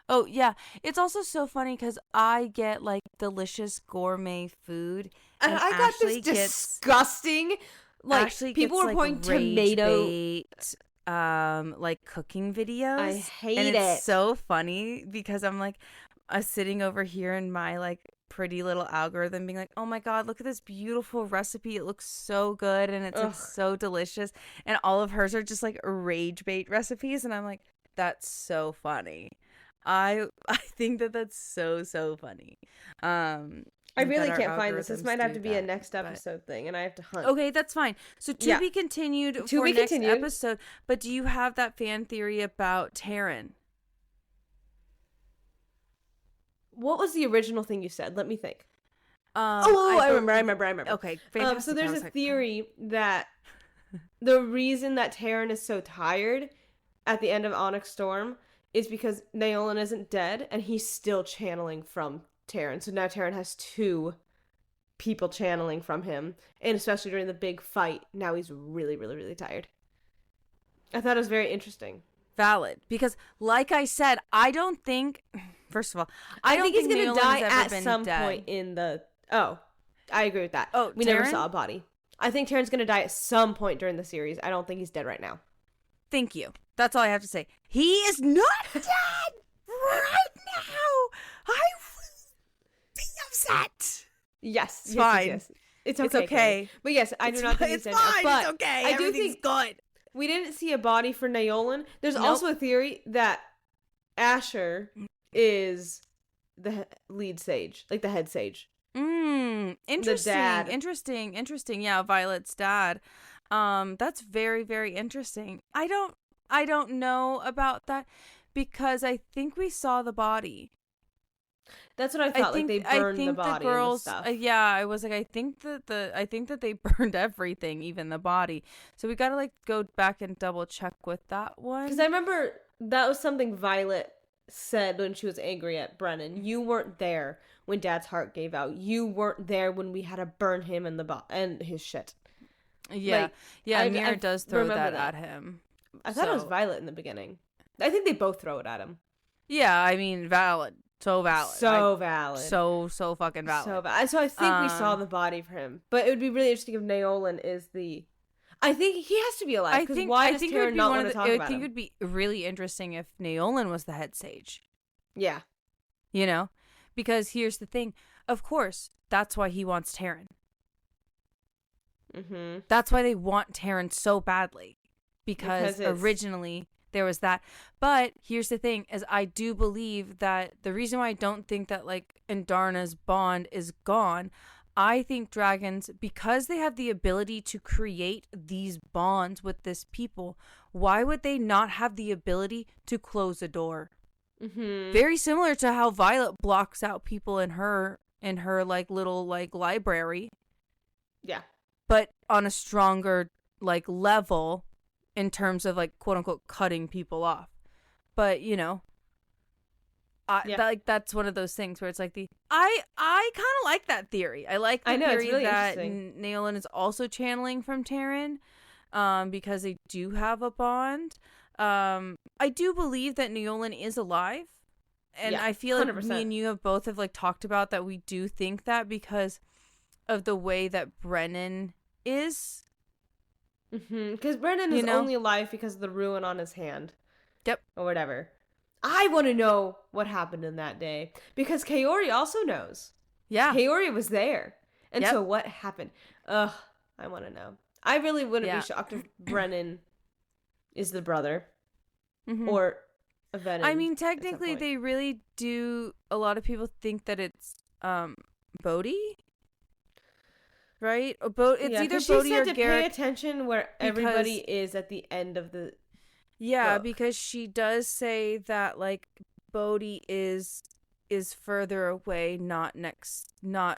Oh, yeah. It's also so funny because I get, like, delicious gourmet food. And I got this disgusting, like, Ashley people were pouring tomato... like, cooking videos. I hate it. And it's so funny because I'm, like, sitting over here in my, like, pretty little algorithm being like, oh my god, look at this beautiful recipe. It looks so good and it's like, so delicious. And all of hers are just, like, rage bait recipes. And I'm like, that's so funny. I think that's so funny. I really can't find this. This might have to be a next episode thing, and I have to hunt. Okay, that's fine. So to be continued for next episode. But do you have that fan theory about Taryn? What was the original thing you said? Let me think. I remember. Okay, fantastic. So there's a theory that the reason that Taryn is so tired at the end of Onyx Storm is because Naolan isn't dead, and he's still channeling from Taryn. So now Taryn has two people channeling from him, and especially during the big fight, now he's really, really, really tired. I thought it was very interesting. Valid. Because, like I said, I don't think... First of all, I think he's going to die at some point in the... Oh, I agree with that. Oh, we never saw a body. I think Taryn's going to die at some point during the series. I don't think he's dead right now. Thank you. That's all I have to say. He is not dead right now. I will be upset. Yes. It's fine. Yes. It's okay. But yes, I do not think he's dead now. But it's okay. I do think good. We didn't see a body for Naolan. There's also a theory that Asher is the lead sage, like the head sage. Interesting. The dad. Interesting. Yeah, Violet's dad. That's very, very interesting. I don't know about that because I think we saw the body. That's what I thought. Like they burned the body and the stuff. Yeah, I was like, I think that they burned everything, even the body. So we gotta like go back and double check with that one. Because I remember that was something Violet said when she was angry at Brennan. You weren't there when Dad's heart gave out. You weren't there when we had to burn him and his shit. Yeah, like, Mir does throw that at him. I thought it was Violet in the beginning. I think they both throw it at him. Yeah, I mean, valid. So valid. Valid. So fucking valid. So valid. So I think we saw the body for him. But it would be really interesting if Naolan is the... I think he has to be alive. Because why does Taryn not want to talk about him? I think it would be really interesting if Naolan was the head sage. Yeah. You know? Because here's the thing. Of course, that's why he wants Taryn. Mm-hmm. That's why they want Taryn so badly. Because originally... there was that. But here's the thing, is I do believe that the reason why I don't think that like Indarna's bond is gone, I think dragons, because they have the ability to create these bonds with this people, why would they not have the ability to close a door? Mm-hmm. Very similar to how Violet blocks out people in her like little like library. Yeah. But on a stronger like level, in terms of like quote unquote cutting people off. But you know, that's one of those things where it's like I kind of like that theory. I like the theory really that Naolan is also channeling from Taryn, because they do have a bond. I do believe that Naolan is alive, and I feel like 100%. Me and you have both like talked about that. We do think that because of the way that Brennan is. Because Brennan is only alive because of the ruin on his hand. Yep. Or whatever. I want to know what happened in that day. Because Kaori also knows. Yeah. Kaori was there. And so what happened? Ugh, I want to know. I really wouldn't be shocked if Brennan is the brother. Mm-hmm. Or a venom. I mean, technically, they really do. A lot of people think that it's Bodhi. right? It's either 'cause Bodhi she said or to Garrick. pay attention where everybody is at the end of the book. Because she does say that like Bodhi is further away, not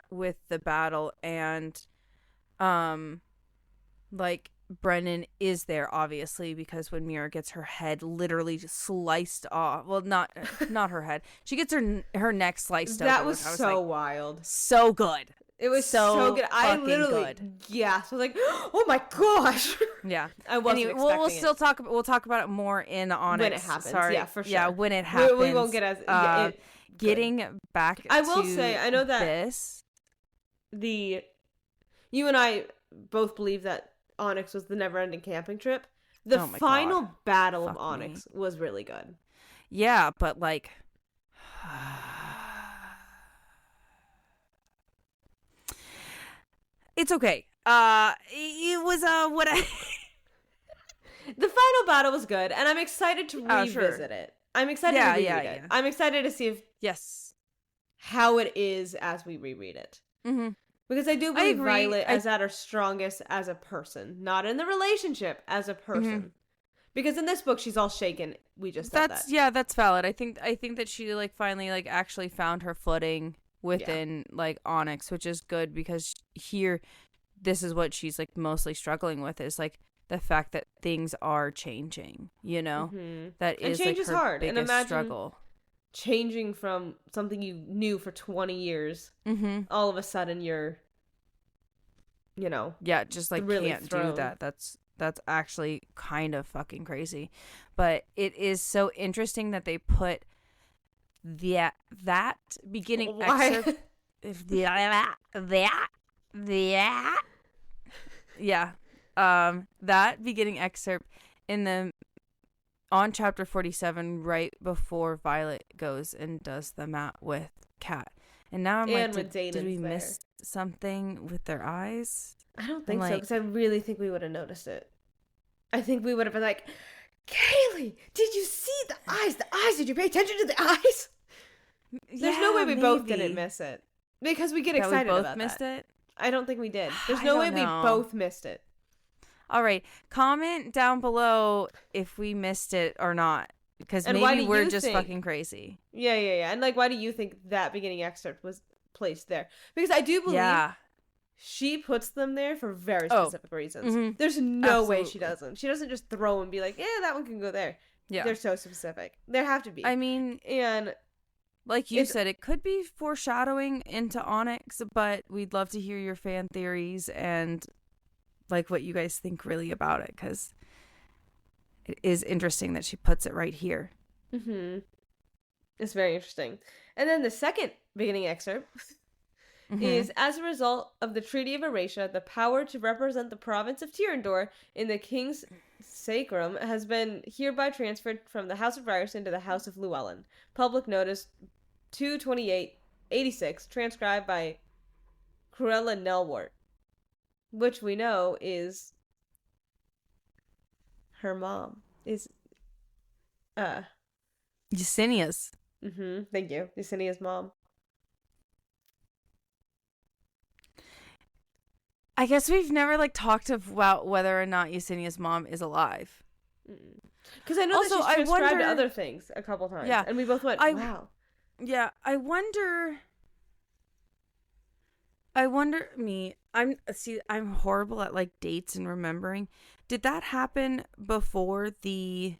with the battle, and like Brennan is there obviously, because when Mira gets her head literally just sliced off, well, not her head, she gets her neck sliced open. That was so wild, so good. It was so good. I literally gasped. I was like, "Oh my gosh!" Yeah, I wasn't expecting we'll still talk. We'll talk about it more in Onyx when it happens. Sorry, yeah, for sure. Yeah, when it happens, we won't get as getting back. I will say, I know that this. You and I both believe that Onyx was the never-ending camping trip. The final battle of Onyx was really good. Yeah, but like. It's okay. It was what I. The final battle was good, and I'm excited to revisit it. I'm excited to reread it. I'm excited to see how it is as we reread it. Mm-hmm. Because I do believe Violet is at her strongest as a person, not in the relationship, as a person. Mm-hmm. Because in this book, she's all shaken. We just said that. Yeah, that's valid. I think that she like finally like actually found her footing within like Onyx, which is good, because here this is what she's like mostly struggling with, is like the fact that things are changing, you know. Mm-hmm. That is, and change is hard, and imagine struggle changing from something you knew for 20 years. Mm-hmm. All of a sudden you're just like really can't do that. That's actually kind of fucking crazy. But it is so interesting that they put that beginning excerpt. That beginning excerpt on chapter 47, right before Violet goes and does the mat with Kat. And now I'm like, did we miss something with their eyes? I don't think so, because I really think we would have noticed it. I think we would have been like, Kaylee, did you see the eyes? The eyes, did you pay attention to the eyes? There's no way we both didn't miss it. Because we get excited about that. We both missed it? I don't think we did. There's no way we both missed it. All right. Comment down below if we missed it or not. Because maybe we're just fucking crazy. Yeah. And like, why do you think that beginning excerpt was placed there? Because I do believe she puts them there for very specific reasons. Mm-hmm. There's no way she doesn't. She doesn't just throw and be like, yeah, that one can go there. Yeah. They're so specific. There have to be. I mean, and like you said, it could be foreshadowing into Onyx, but we'd love to hear your fan theories and like what you guys think really about it, because it is interesting that she puts it right here. Mm-hmm. It's very interesting. And then the second beginning excerpt is, as a result of the Treaty of Erasia, the power to represent the province of Tyrrendor in the King's Sacrum has been hereby transferred from the House of Ryerson to the House of Llewellyn. Public notice 2/28/86, transcribed by Cruella Nelwart, which we know is her mom. Is Yesenia's. Mm-hmm. Thank you. Yesenia's mom. I guess we've never like talked about whether or not Yesenia's mom is alive. Because I know also, that she's transcribed other things a couple times. Yeah. And we both went, wow. Yeah. I wonder, I'm horrible at like dates and remembering. Did that happen before the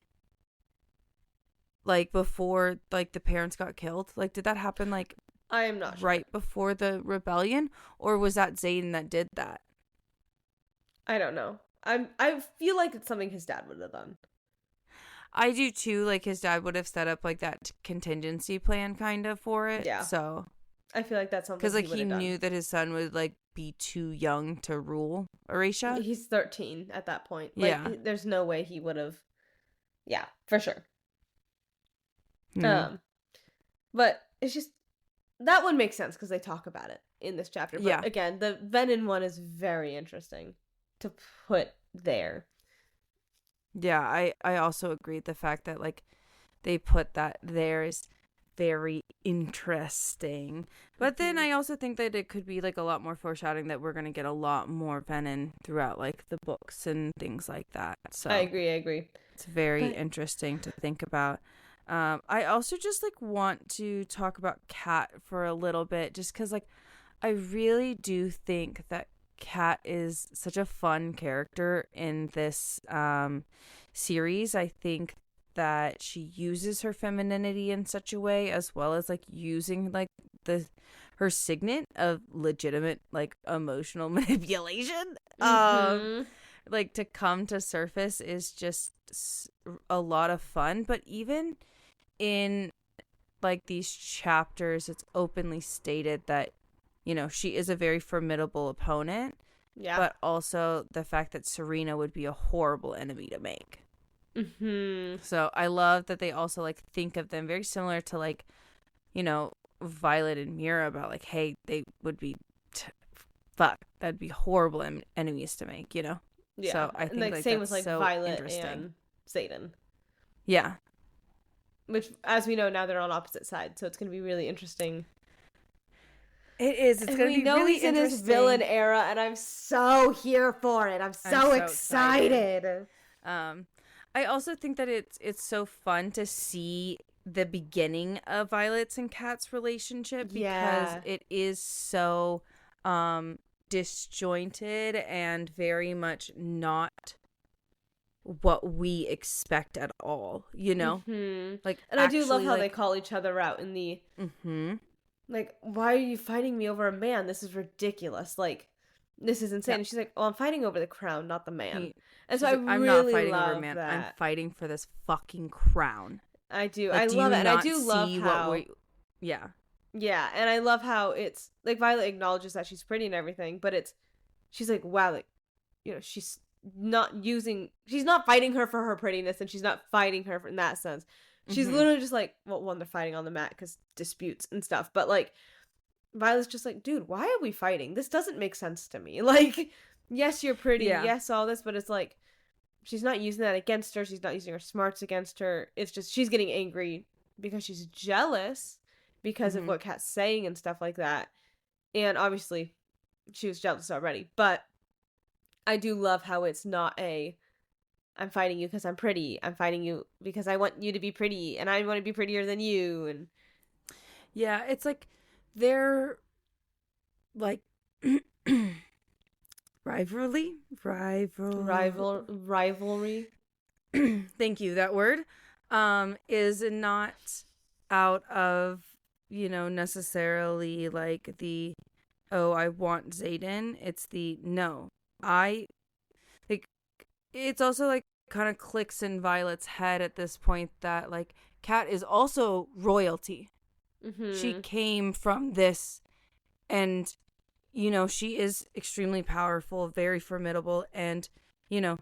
parents got killed? Like, did that happen like I am not sure. Right before the rebellion? Or was that Xaden that did that? I don't know. I feel like it's something his dad would have done. I do too. Like, his dad would have set up like that contingency plan kind of for it. Yeah. So I feel like that's something because like he knew that his son would like be too young to rule Erasia. He's 13 at that point. Like, yeah. There's no way he would have. Yeah, for sure. But it's just that one makes sense because they talk about it in this chapter. But again, the Venin one is very interesting to put there. Yeah, I also agree. The fact that like they put that there is very interesting. But then I also think that it could be like a lot more foreshadowing, that we're going to get a lot more Venom throughout like the books and things like that. So I agree. It's very interesting to think about. I also just like want to talk about Kat for a little bit, just because like I really do think that Kat is such a fun character in this series. I think that she uses her femininity in such a way, as well as like using like her signet of legitimate like emotional manipulation like to come to surface, is just a lot of fun. But even in like these chapters, it's openly stated that, you know, she is a very formidable opponent. Yeah. But also the fact that Serena would be a horrible enemy to make. So I love that they also like think of them very similar to like, you know, Violet and Mira, about like, hey, they would be that'd be horrible enemies to make, you know. Yeah. So I think like same with like so Violet and Xaden. Yeah. Which, as we know now, they're on opposite sides, so it's going to be really interesting. It is. It's going to be really interesting. We know he's in his villain era, and I'm so here for it. I'm so excited. I also think that it's so fun to see the beginning of Violet's and Kat's relationship, because it is so disjointed and very much not what we expect at all, you know? Like, and I do love how they call each other out in the like, why are you fighting me over a man? This is ridiculous. Like, this is insane. Yeah. And she's like, I'm fighting over the crown, not the man. And so I'm not fighting over a man. That. I'm fighting for this fucking crown. I do. Like, I love it. And I do love how... Yeah, and I love how it's... Like, Violet acknowledges that she's pretty and everything, but it's... She's like, wow, like, you know, she's not fighting her for her prettiness, and she's not fighting her in that sense. She's literally just like, well, one, they're fighting on the mat because disputes and stuff, but like, Violet's just like, dude, why are we fighting? This doesn't make sense to me. Like, yes, you're pretty, yes, all this, but it's like, she's not using that against her. She's not using her smarts against her. It's just, she's getting angry because she's jealous because of what Kat's saying and stuff like that. And obviously, she was jealous already, but I do love how it's not I'm fighting you because I'm pretty. I'm fighting you because I want you to be pretty, and I want to be prettier than you. And yeah, it's like they're like rivalry. Thank you. That word is not out of, you know, necessarily like the, oh, I want Xaden. It's the, no, I like. It's also like kind of clicks in Violet's head at this point that like Kat is also royalty. She came from this, and you know, she is extremely powerful, very formidable, and you know,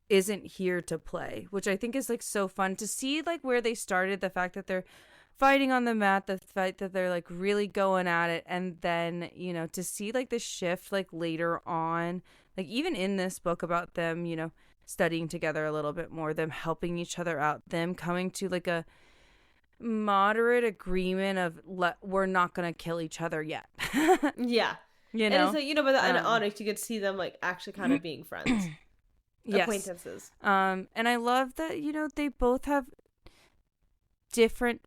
isn't here to play, which I think is like so fun to see, like where they started, the fact that they're fighting on the mat, the fact that they're like really going at it, and then, you know, to see like the shift like later on, like even in this book about them, you know, studying together a little bit more, them helping each other out, them coming to like a moderate agreement of we're not gonna kill each other yet. Yeah, you know, and it's like, you know, but in Onyx you could see them like actually kind of being friends. Acquaintances. And I love that, you know, they both have different,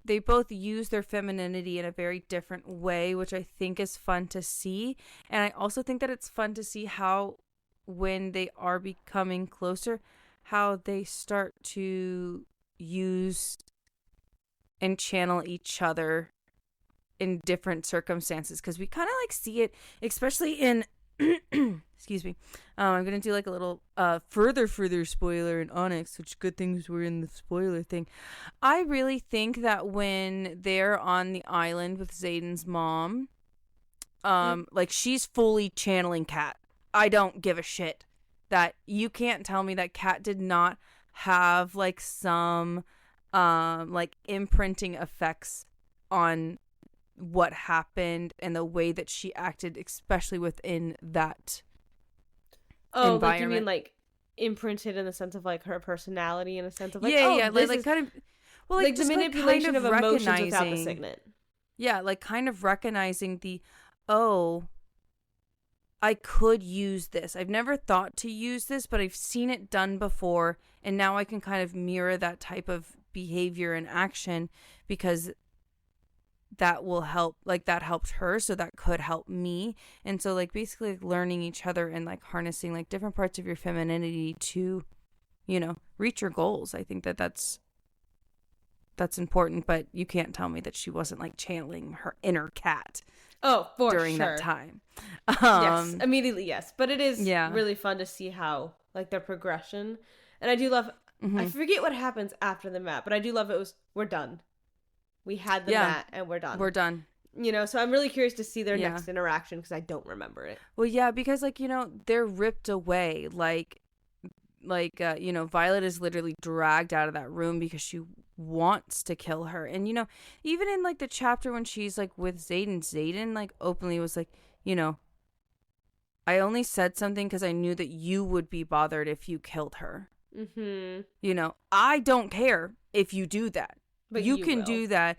they both use their femininity in a very different way, which I think is fun to see. And I also think that it's fun to see how, when they are becoming closer, how they start to use and channel each other in different circumstances, because we kind of like see it, especially in excuse me, I'm gonna do like a little further spoiler in Onyx, which good things were in the spoiler thing. I really think that when they're on the island with Xaden's mom, like she's fully channeling Kat. I don't give a shit that you can't tell me that Kat did not have like some like imprinting effects on what happened and the way that she acted, especially within that environment. Like you mean like imprinted in the sense of like her personality, in a sense of like, like kind of, Well, like the manipulation of emotions without the signet. Yeah, like kind of recognizing I could use this. I've never thought to use this, but I've seen it done before, and now I can kind of mirror that type of behavior and action because that will help, like that helped her, so that could help me. And so like basically like learning each other and like harnessing like different parts of your femininity to, reach your goals. I think that's important, but you can't tell me that she wasn't like channeling her inner cat. Oh, for during sure. that time. Yes, immediately, yes. But it is really fun to see how, like, their progression. And I do love, I forget what happens after the mat, but I do love we're done. We had the mat and we're done. We're done. So I'm really curious to see their next interaction because I don't remember it. Well, yeah, because, like, they're ripped away. Like, Violet is literally dragged out of that room because she wants to kill her. And, even in, like, the chapter when she's, like, with Xaden, like, openly was like, I only said something because I knew that you would be bothered if you killed her. Mm-hmm. I don't care if you do that. But you can do that.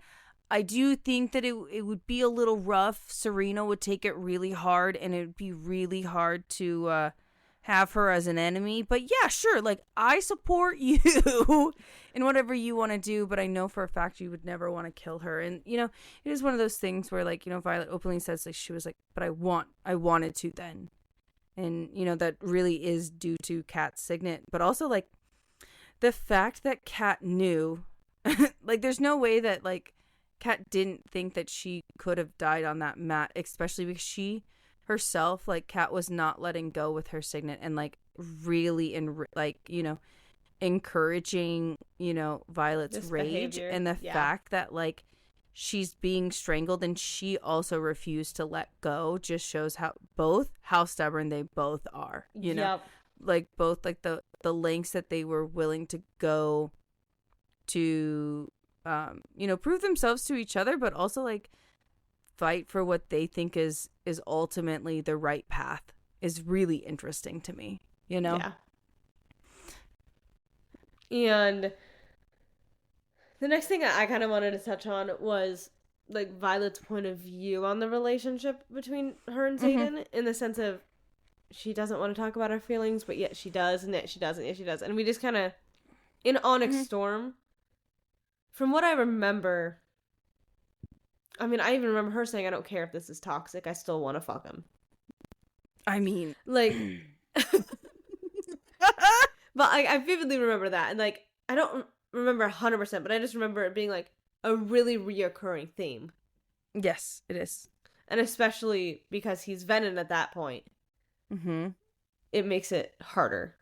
I do think that it would be a little rough. Serena would take it really hard, and it would be really hard to have her as an enemy. But yeah, sure, like, I support you in whatever you want to do, but I know for a fact you would never want to kill her. And, it is one of those things where, like, Violet openly says, like, she was like, but I wanted to then. And, that really is due to Kat's signet. But also, like, the fact that Kat knew, like, there's no way that, like, Kat didn't think that she could have died on that mat, especially because she herself, like, Kat was not letting go with her signet and, like, really encouraging, Violet's this rage behavior. And the fact that, like, she's being strangled and she also refused to let go just shows how stubborn they both are, like both, like, the lengths that they were willing to go to prove themselves to each other, but also, like, fight for what they think is ultimately the right path is really interesting to me, Yeah. And the next thing I kind of wanted to touch on was, like, Violet's point of view on the relationship between her and Xaden, in the sense of she doesn't want to talk about her feelings, but yet she does, and yet she doesn't, yet she does. And we just kind of, in Onyx Storm, from what I remember, I mean, I even remember her saying, I don't care if this is toxic, I still want to fuck him. I mean, like, but I vividly remember that, and, like, I don't remember 100%, but I just remember it being, like, a really reoccurring theme. Yes, it is. And especially because he's Venom at that point, it makes it harder.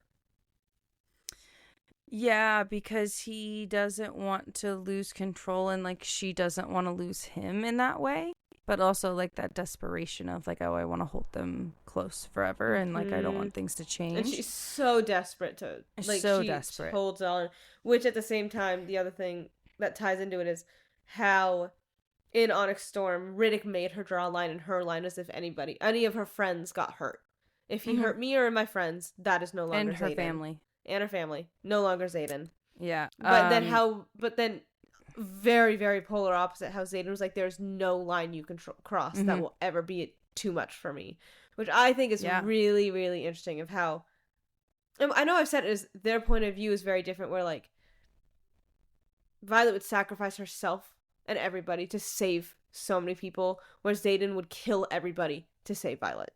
Yeah, because he doesn't want to lose control, and, like, she doesn't want to lose him in that way. But also, like, that desperation of, like, oh, I want to hold them close forever, and, like, I don't want things to change. And she's so desperate to, like, she holds on. Which, at the same time, the other thing that ties into it is how, in Onyx Storm, Riddick made her draw a line in her line as if any of her friends got hurt. If he hurt me or my friends, that is no longer and her Xaden. family. And her family. No longer Xaden. Yeah. But then very, very polar opposite, how Xaden was like, there's no line you can cross that will ever be too much for me. Which I think is really, really interesting of how, I know I've said it is, their point of view is very different, where, like, Violet would sacrifice herself and everybody to save so many people, whereas Xaden would kill everybody to save Violet.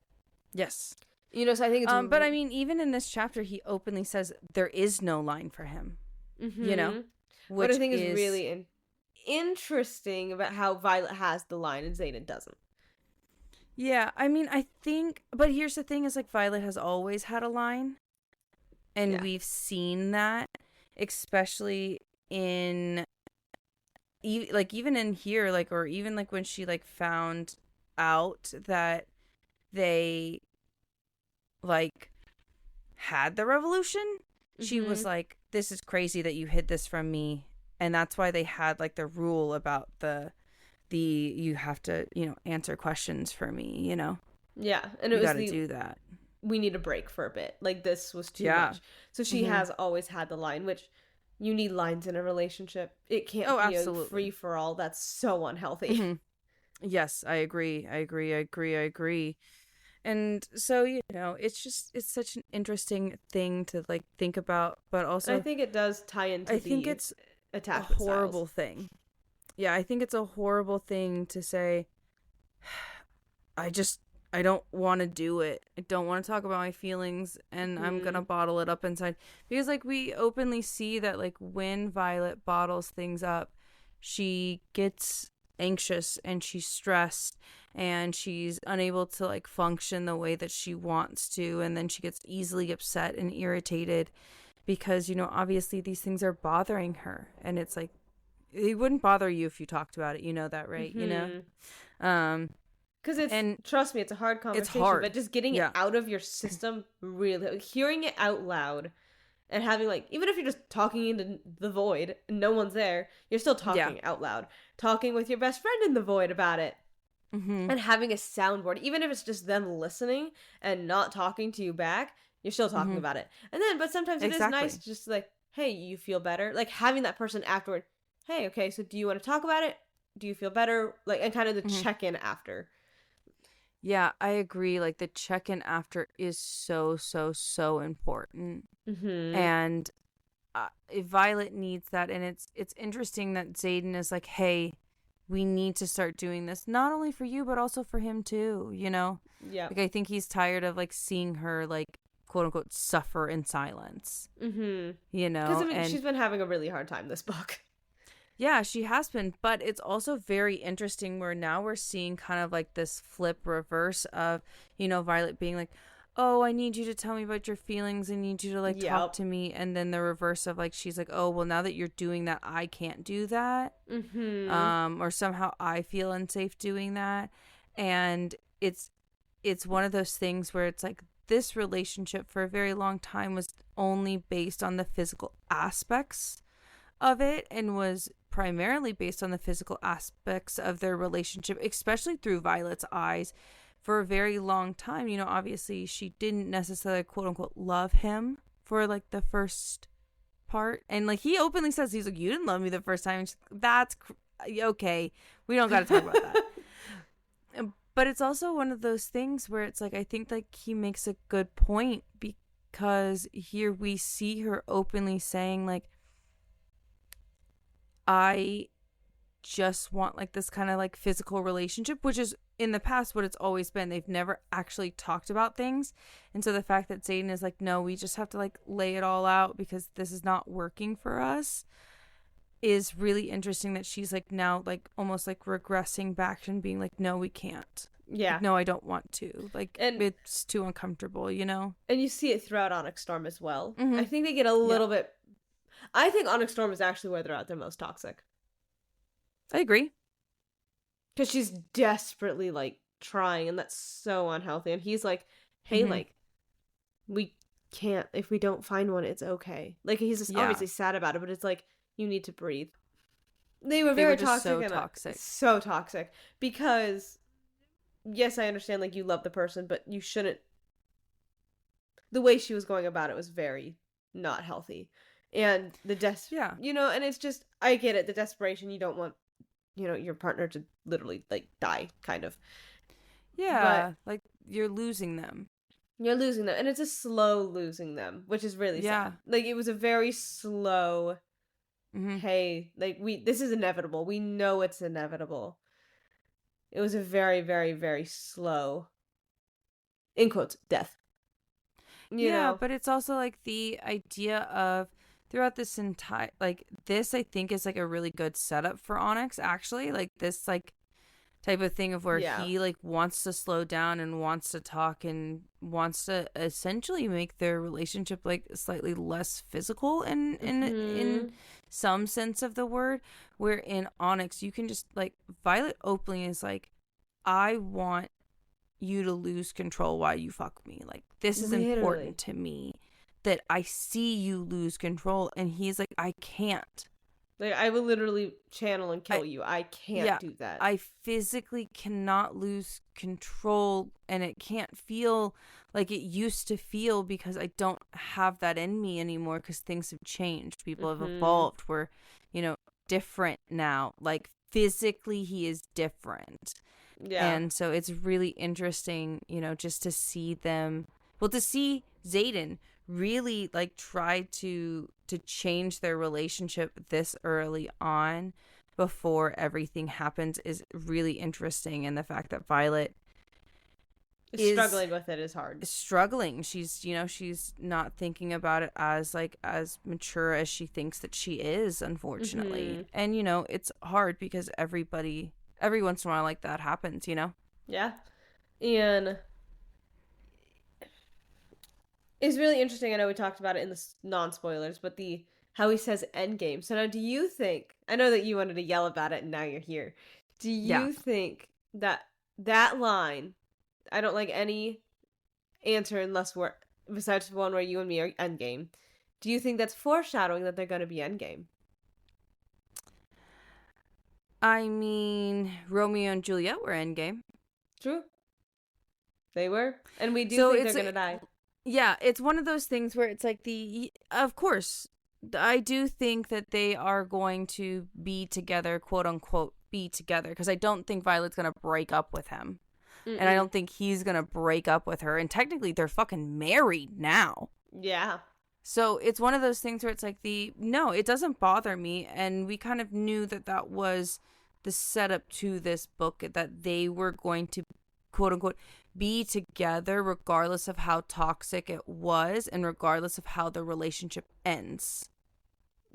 Yes. So I think it's... but I mean, even in this chapter, he openly says there is no line for him. Which what I think is really interesting about how Violet has the line and Xaden doesn't. Yeah, I mean, I think... But here's the thing, is, like, Violet has always had a line. And we've seen that, especially in... even in here, like, or even, like, when she, like, found out that they, like, had the revolution, she was like, this is crazy that you hid this from me. And that's why they had, like, the rule about the you have to, answer questions for me, Yeah, and it was gotta do that. We need a break for a bit. Like, this was too much. So she has always had the line, which you need lines in a relationship. It can't be absolutely. a free for all. That's so unhealthy. Mm-hmm. Yes, I agree. And so, it's such an interesting thing to like think about, but also I think it does tie into I think it's a attachment horrible styles. thing. Yeah, I think it's a horrible thing to say, I don't want to do it. I don't want to talk about my feelings, and I'm going to bottle it up inside. Because, like, we openly see that, like, when Violet bottles things up, she gets anxious and she's stressed and she's unable to, like, function the way that she wants to. And then she gets easily upset and irritated because, obviously these things are bothering her. And it's like, it wouldn't bother you if you talked about it. You know that, right? Because trust me, it's a hard conversation. It's hard. But just getting it out of your system, really, hearing it out loud and having, like, even if you're just talking into the void and no one's there, you're still talking out loud. Talking with your best friend in the void about it. Mm-hmm. And having a soundboard, even if it's just them listening and not talking to you back, you're still talking about it. And then, but sometimes it is nice just like, hey, you feel better? Like, having that person afterward, hey, okay, so do you want to talk about it? Do you feel better? Like, and kind of the check-in after. Yeah, I agree. Like, the check-in after is so, so, so important. And Violet needs that. And it's interesting that Xaden is like, hey, we need to start doing this. Not only for you, but also for him too, Yeah. Like, I think he's tired of, like, seeing her, like, quote-unquote, suffer in silence. Because, she's been having a really hard time this book. Yeah, she has been, but it's also very interesting where now we're seeing kind of like this flip reverse of, Violet being like, oh, I need you to tell me about your feelings. I need you to like talk to me. And then the reverse of like, she's like, oh, well, now that you're doing that, I can't do that. Or somehow I feel unsafe doing that. And it's one of those things where it's like this relationship for a very long time was only based on the physical aspects of it and was primarily based on the physical aspects of their relationship, especially through Violet's eyes for a very long time. Obviously she didn't necessarily quote unquote love him for like the first part, and like he openly says, he's like, you didn't love me the first time, and she's like, that's okay, we don't got to talk about that. But it's also one of those things where it's like, I think like he makes a good point, because here we see her openly saying like, I just want like this kind of like physical relationship, which is in the past what it's always been. They've never actually talked about things. And so the fact that Xaden is like, no, we just have to like lay it all out because this is not working for us, is really interesting. That she's like now like almost like regressing back and being like, no, we can't. Yeah. Like, no, I don't want to. Like, and it's too uncomfortable, And you see it throughout Onyx Storm as well. I think they get a little bit... I think Onyx Storm is actually where they're at their most toxic. I agree. Because she's desperately, like, trying, and that's so unhealthy. And he's like, hey, like, we can't, if we don't find one, it's okay. Like, he's just obviously sad about it, but it's like, you need to breathe. They were very toxic. So toxic. So toxic. Because, yes, I understand, like, you love the person, but you shouldn't... The way she was going about it was very not healthy. And the and it's just, I get it, the desperation, you don't want, your partner to literally, like, die, kind of. Yeah, but like, you're losing them. You're losing them, and it's a slow losing them, which is really sad. Like, it was a very slow, hey, like, this is inevitable. We know it's inevitable. It was a very, very, very slow, in quotes, death. You know? But it's also, like, the idea of, throughout this entire, like, this I think is like a really good setup for Onyx, actually. Like, this like type of thing of where he like wants to slow down and wants to talk and wants to essentially make their relationship like slightly less physical in some sense of the word, where in Onyx you can just like, Violet openly is like, I want you to lose control while you fuck me. Like, this is important to me, that I see you lose control. And he's like, I can't. Like, I will literally channel and kill you. I can't do that. I physically cannot lose control, and it can't feel like it used to feel because I don't have that in me anymore because things have changed. People have evolved. We're, different now. Like, physically, he is different. Yeah. And so it's really interesting, just to see them, to see Xaden really like try to change their relationship this early on before everything happens is really interesting. And the fact that Violet is struggling with it is hard. Struggling. She's, she's not thinking about it as mature as she thinks that she is, unfortunately. And, it's hard because every once in a while like that happens, Yeah. And it's really interesting. I know we talked about it in the non-spoilers, but how he says endgame. So now do you think, I know that you wanted to yell about it and now you're here. Do you think that line, I don't like any answer unless besides one where you and me are endgame. Do you think that's foreshadowing that they're going to be endgame? I mean, Romeo and Juliet were endgame. True. They were. And we do think they're going to die. Yeah, it's one of those things where it's like of course, I do think that they are going to be together, quote unquote, be together. Because I don't think Violet's going to break up with him. Mm-mm. And I don't think he's going to break up with her. And technically, they're fucking married now. Yeah. So it's one of those things where it's like no, it doesn't bother me. And we kind of knew that was the setup to this book, that they were going to, quote unquote, be together regardless of how toxic it was and regardless of how the relationship ends.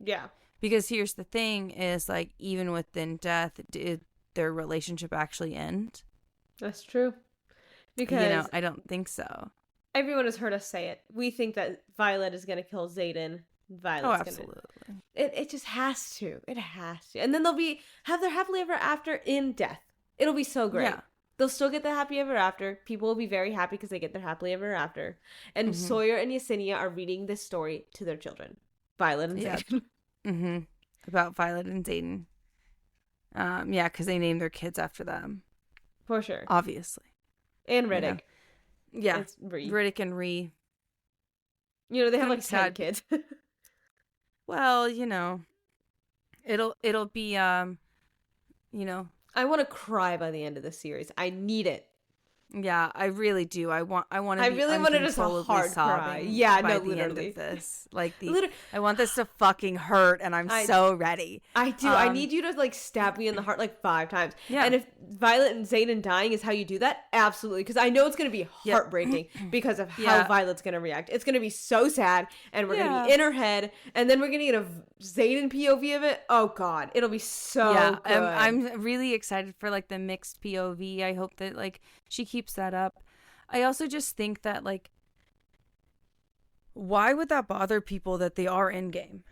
Yeah. Because here's the thing is, like, even within death, did their relationship actually end? That's true. Because I don't think so. Everyone has heard us say it. We think that Violet is going to kill Xaden. Violet's absolutely. It just has to. It has to. And then they'll have their happily ever after in death. It'll be so great. Yeah. They'll still get the happy ever after. People will be very happy because they get their happily ever after. And Sawyer and Yesenia are reading this story to their children. Violet and Xaden. About Violet and Xaden. Because they named their kids after them. For sure. Obviously. And Riddick. Yeah. It's Riddick and Ree. They have like 10 kids. Well, it'll be, I want to cry by the end of the series. I need it. Yeah, I really do. I want to I really wanted just a hard cry. Yeah, no, literally. End of this. Like I want this to fucking hurt, and I'm so ready. I do. I need you to like stab me in the heart like 5 times. Yeah. And if Violet and Xaden dying is how you do that, absolutely. Because I know it's going to be heartbreaking because of how Violet's going to react. It's going to be so sad, and we're going to be in her head, and then we're going to get a Xaden POV of it. Oh God, it'll be so good. I'm really excited for like the mixed POV. I hope that like she keeps that up. I also just think that like, why would that bother people that they are in game?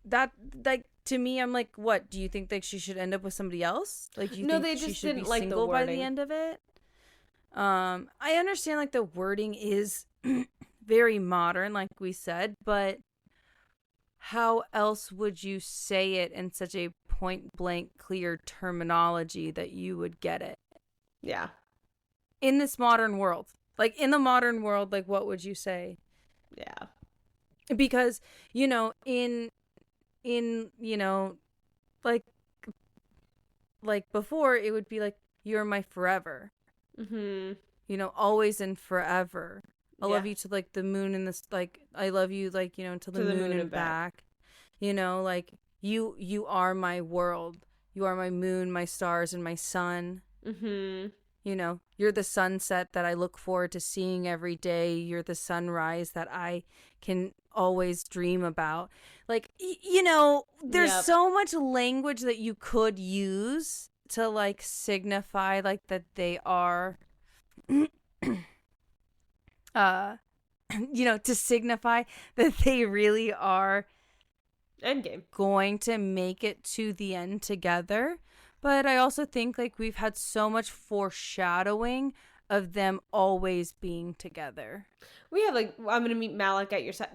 That like to me, I'm like, what do you think? Like she should end up with somebody else? Like you think they just she should didn't be like single the by the end of it? I understand like the wording is very modern, like we said, but how else would you say it in such a point blank clear terminology that you would get it? Yeah. In this modern world. Like, in the modern world, like, what would you say? Yeah. Because, in like before, it would be like, you're my forever. Always and forever. I love you to, like, the moon and this, like, I love you, like, until the moon and back. Like, you are my world. You are my moon, my stars, and my sun. You're the sunset that I look forward to seeing every day. You're the sunrise that I can always dream about. Like, there's so much language that you could use to, like, signify, like, that they are, to signify that they really are endgame going to make it to the end together. But I also think, like, we've had so much foreshadowing of them always being together. We have like, I'm gonna meet Malik at your side.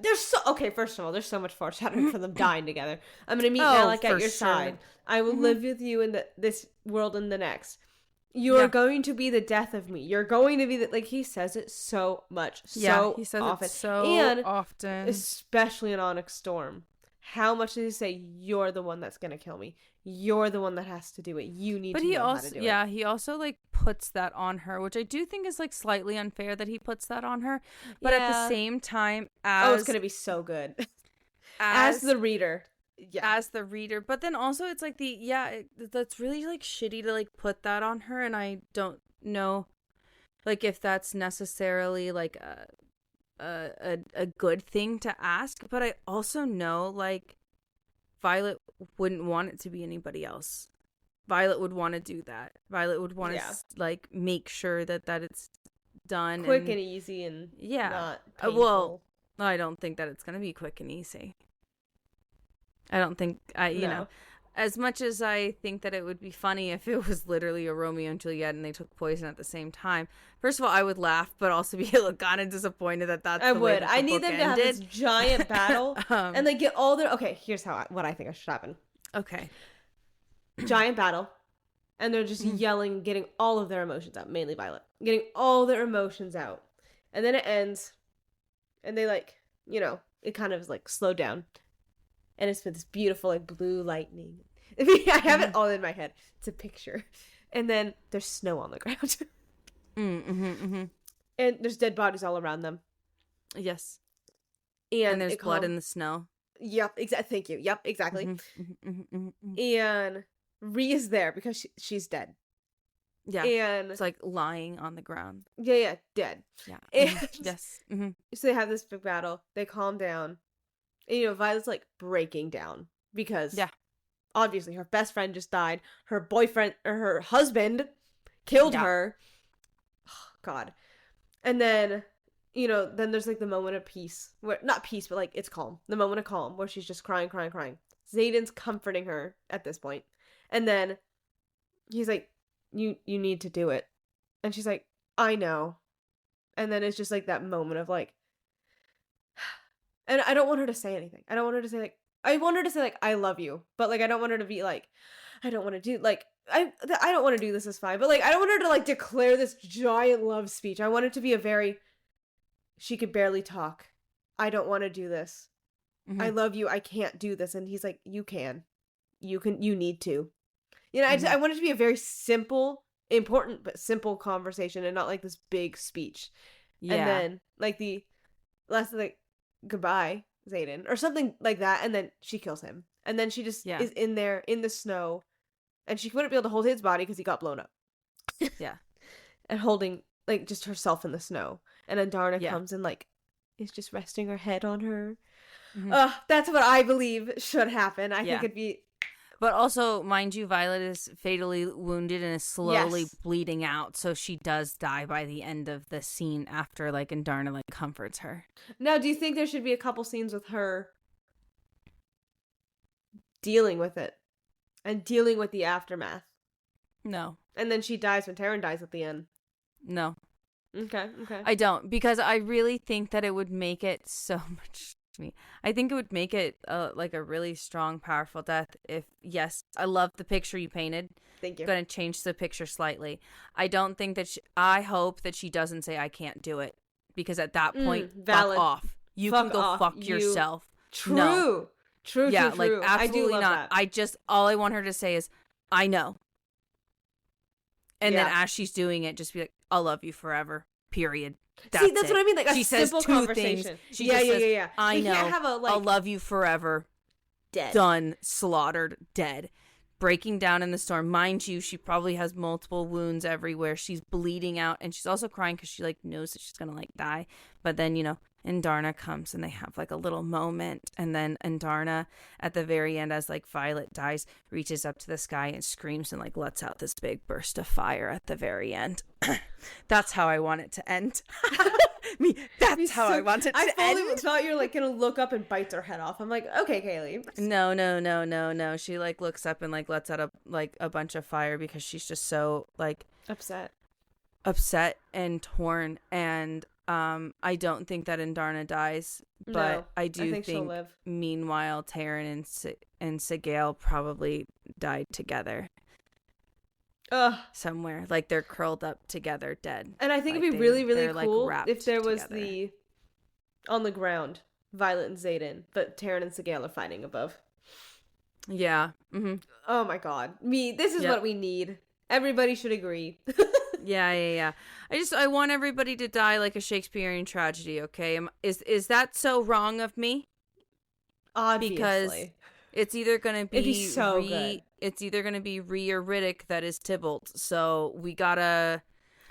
Okay, first of all, there's so much foreshadowing for them dying together. I'm gonna meet Malik at your side. I will live with you in this world and the next. You're going to be the death of me. You're going to be like, he says it so much, so he says often. It so and often, especially in Onyx Storm. How much does he say, you're the one that's gonna kill me? You're the one that has to do it. You need to know how to do it. He also like puts that on her, which I do think is like slightly unfair that he puts that on her. But at the same time, it's gonna be so good. As the reader. Yeah. As the reader. But then also it's like that's really like shitty to like put that on her, and I don't know like if that's necessarily like a good thing to ask, but I also know like Violet wouldn't want it to be anybody else. Violet would want to do that. Violet would want to like make sure that it's done quick and easy and not painful. Well, I don't think that it's going to be quick and easy. I don't think you know, as much as I think that it would be funny if it was literally a Romeo and Juliet and they took poison at the same time. First of all, I would laugh, but also be kind of disappointed that that's the way that the I need them book to have ended. this giant battle and they get all their... Okay, here's what I think should happen. Okay. Giant battle. And they're just yelling, getting all of their emotions out. Mainly Violet. Getting all their emotions out. And then it ends. And they like, you know, it kind of is like slowed down. And it's for this beautiful like blue lightning. I have it all in my head. It's a picture. And then there's snow on the ground. And there's dead bodies all around them. Yes. And there's blood in the snow. Yep, thank you. Yep, exactly. And Rhea is there because she's dead. Yeah. And it's like lying on the ground. Yeah, dead. Yeah. And yes. So they have this big battle. They calm down. And, you know, Violet's like breaking down because obviously her best friend just died. Her boyfriend or her husband killed her. Oh, God. And then, you know, then there's like the moment of peace. Where, not peace, but like it's calm. The moment of calm where she's just crying. Xaden's comforting her at this point. And then he's like, you need to do it. And she's like, I know. And then it's just like that moment of like, and I don't want her to say anything. I don't want her to say like, I want her to say like, I love you. But like, I don't want her to be like, I don't want to do like, I don't want to do this is fine. But like, I don't want her to like declare this giant love speech. I want it to be a very, she could barely talk. I don't want to do this. I love you. I can't do this. And he's like, you can, you need to. You know, I want it to be a very simple, important, but simple conversation and not like this big speech. Yeah. And then like the last like, goodbye, Xaden, or something like that. And then she kills him. And then she just is in there in the snow. And she wouldn't be able to hold his body because he got blown up. Yeah. And holding like just herself in the snow. And then Darna comes and like is just resting her head on her. That's what I believe should happen. I think it'd be. But also, mind you, Violet is fatally wounded and is slowly bleeding out. So she does die by the end of the scene after, like, and Darna, like, comforts her. Now, do you think there should be a couple scenes with her dealing with it? And dealing with the aftermath? No. And then she dies when Taryn dies at the end? No. Okay. I don't, because I really think that it would make it so much... I think it would make it like a really strong, powerful death if, yes, I love the picture you painted. Thank you. I'm going to change the picture slightly. I don't think that I hope that she doesn't say, I can't do it. Because at that point, valid. fuck off. You can go fuck yourself. True. No. True. Yeah, true. like absolutely I do love not. All I want her to say is, I know. And then as she's doing it, just be like, I'll love you forever. Period. That's what I mean. Like she a says simple two conversation. Things. She just says, I know. Can't have a, like, I'll love you forever. Dead. Done. Slaughtered. Dead. Breaking down in the storm. Mind you, she probably has multiple wounds everywhere. She's bleeding out, and she's also crying because she like knows that she's gonna like die. But then Andarna comes and they have like a little moment, and then Andarna at the very end, as like Violet dies, reaches up to the sky and screams and like lets out this big burst of fire at the very end. That's how I want it to end. That's how I want it to end. I fully thought you were like gonna look up and bite her head off. I'm like, okay, Kaylee. No. She like looks up and like lets out a bunch of fire because she's just so like upset. upset and torn, and I don't think that Indarna dies, but No, I do think she'll live. Meanwhile Taryn and Sigale probably died together. Somewhere, like they're curled up together, dead. And I think like it'd be really, really cool like, if there was together. on the ground, Violet and Xaden, but Taryn and Sigale are fighting above. Yeah. Mm-hmm. Oh my god. This is what we need. Everybody should agree. Yeah. I want everybody to die like a Shakespearean tragedy, okay? Is that so wrong of me? Obviously. Because it's either going to be, it'd be so good. It's either going to be Rhea or Riddick that is Tybalt. So we gotta,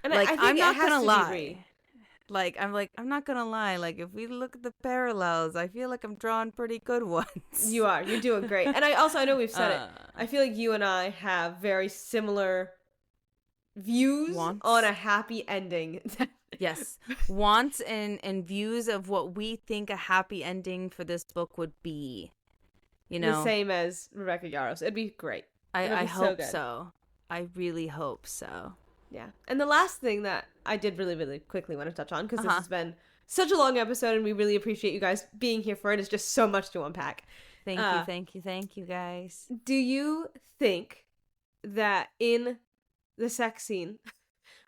and like, I'm not gonna lie. I'm not gonna lie. Like, if we look at the parallels, I feel like I'm drawing pretty good ones. You are. You're doing great. And I know we've said it. I feel like you and I have very similar views on a happy ending. Yes. Wants and views of what we think a happy ending for this book would be. You know? The same as Rebecca Yarros. It'd be great. I hope so. I really hope so. Yeah. And the last thing that I did really, really quickly want to touch on, because this has been such a long episode and we really appreciate you guys being here for it. It's just so much to unpack. Thank you, guys. Do you think that in the sex scene,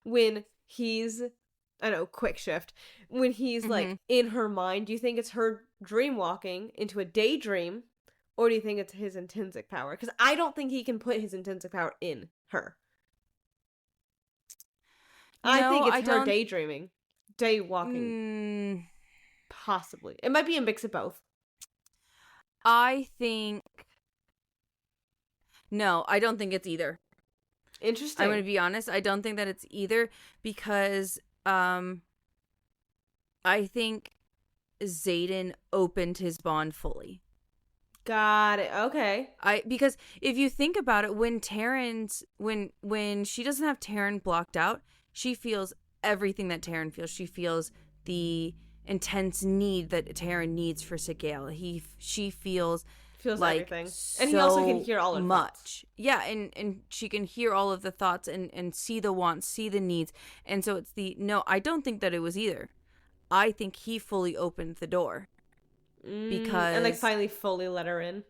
when he's, I know, quick shift, when he's like in her mind, do you think it's her dream walking into a daydream, or do you think it's his intrinsic power? Because I don't think he can put his intrinsic power in her. I think it's her daydreaming, daywalking. Possibly. It might be a mix of both. No, I don't think it's either. Interesting. I'm going to be honest. I don't think that it's either, because I think Xaden opened his bond fully. Got it. Okay. Because if you think about it, when she doesn't have Taryn blocked out, she feels everything that Taryn feels. She feels the intense need that Taryn needs for Sigale. She feels like everything. And he also can hear all of much. Yeah, and she can hear all of the thoughts and see the wants, see the needs. And so it's no, I don't think that it was either. I think he fully opened the door. Because and like finally fully let her in.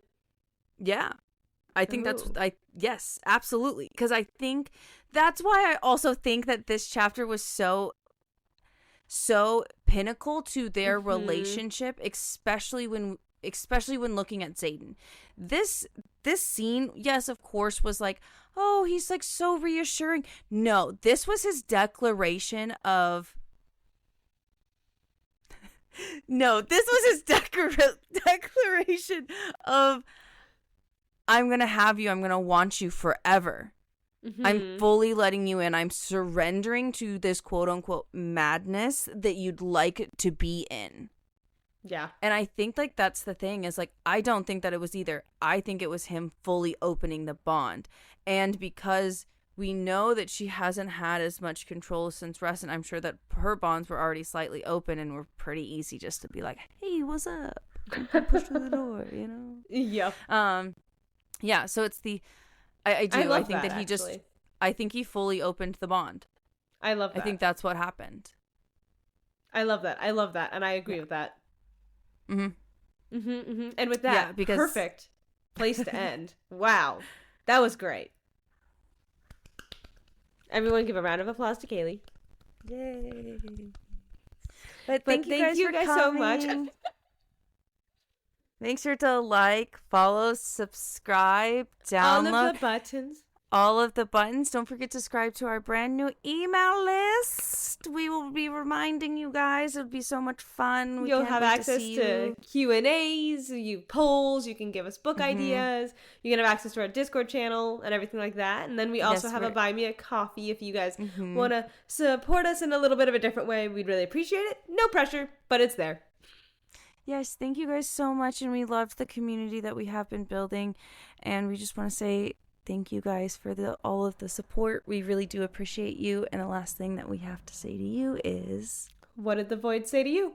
Yeah. I think yes, absolutely. Because I think that's why I also think that this chapter was so pinnacle to their relationship, especially when looking at Xaden. This scene, yes, of course, was like, oh, he's like so reassuring. No, this was his declaration of declaration of, I'm going to have you. I'm going to want you forever. I'm fully letting you in. I'm surrendering to this quote unquote madness that you'd like to be in. Yeah. And I think like that's the thing, is like, I don't think that it was either. I think it was him fully opening the bond. And because we know that she hasn't had as much control since Rest, and I'm sure that her bonds were already slightly open and were pretty easy just to be like, hey, what's up? Push through the door, you know? Yep. Yeah, so it's I think he fully opened the bond. I love that. I think that's what happened. I love that. And I agree with that. And with that, because perfect place to end. Wow. That was great. Everyone give a round of applause to Kaylee. Yay. But thank you guys so much. Make sure to like, follow, subscribe, download. All of the buttons. All of the buttons. Don't forget to subscribe to our brand new email list. We will be reminding you guys. It'll be so much fun. You'll have access to Q&As, polls. You can give us book ideas. You can have access to our Discord channel and everything like that. And then we also have a Buy Me a Coffee if you guys want to support us in a little bit of a different way. We'd really appreciate it. No pressure, but it's there. Yes, thank you guys so much. And we loved the community that we have been building. And we just want to say thank you guys for all of the support. We really do appreciate you. And the last thing that we have to say to you is, what did the void say to you?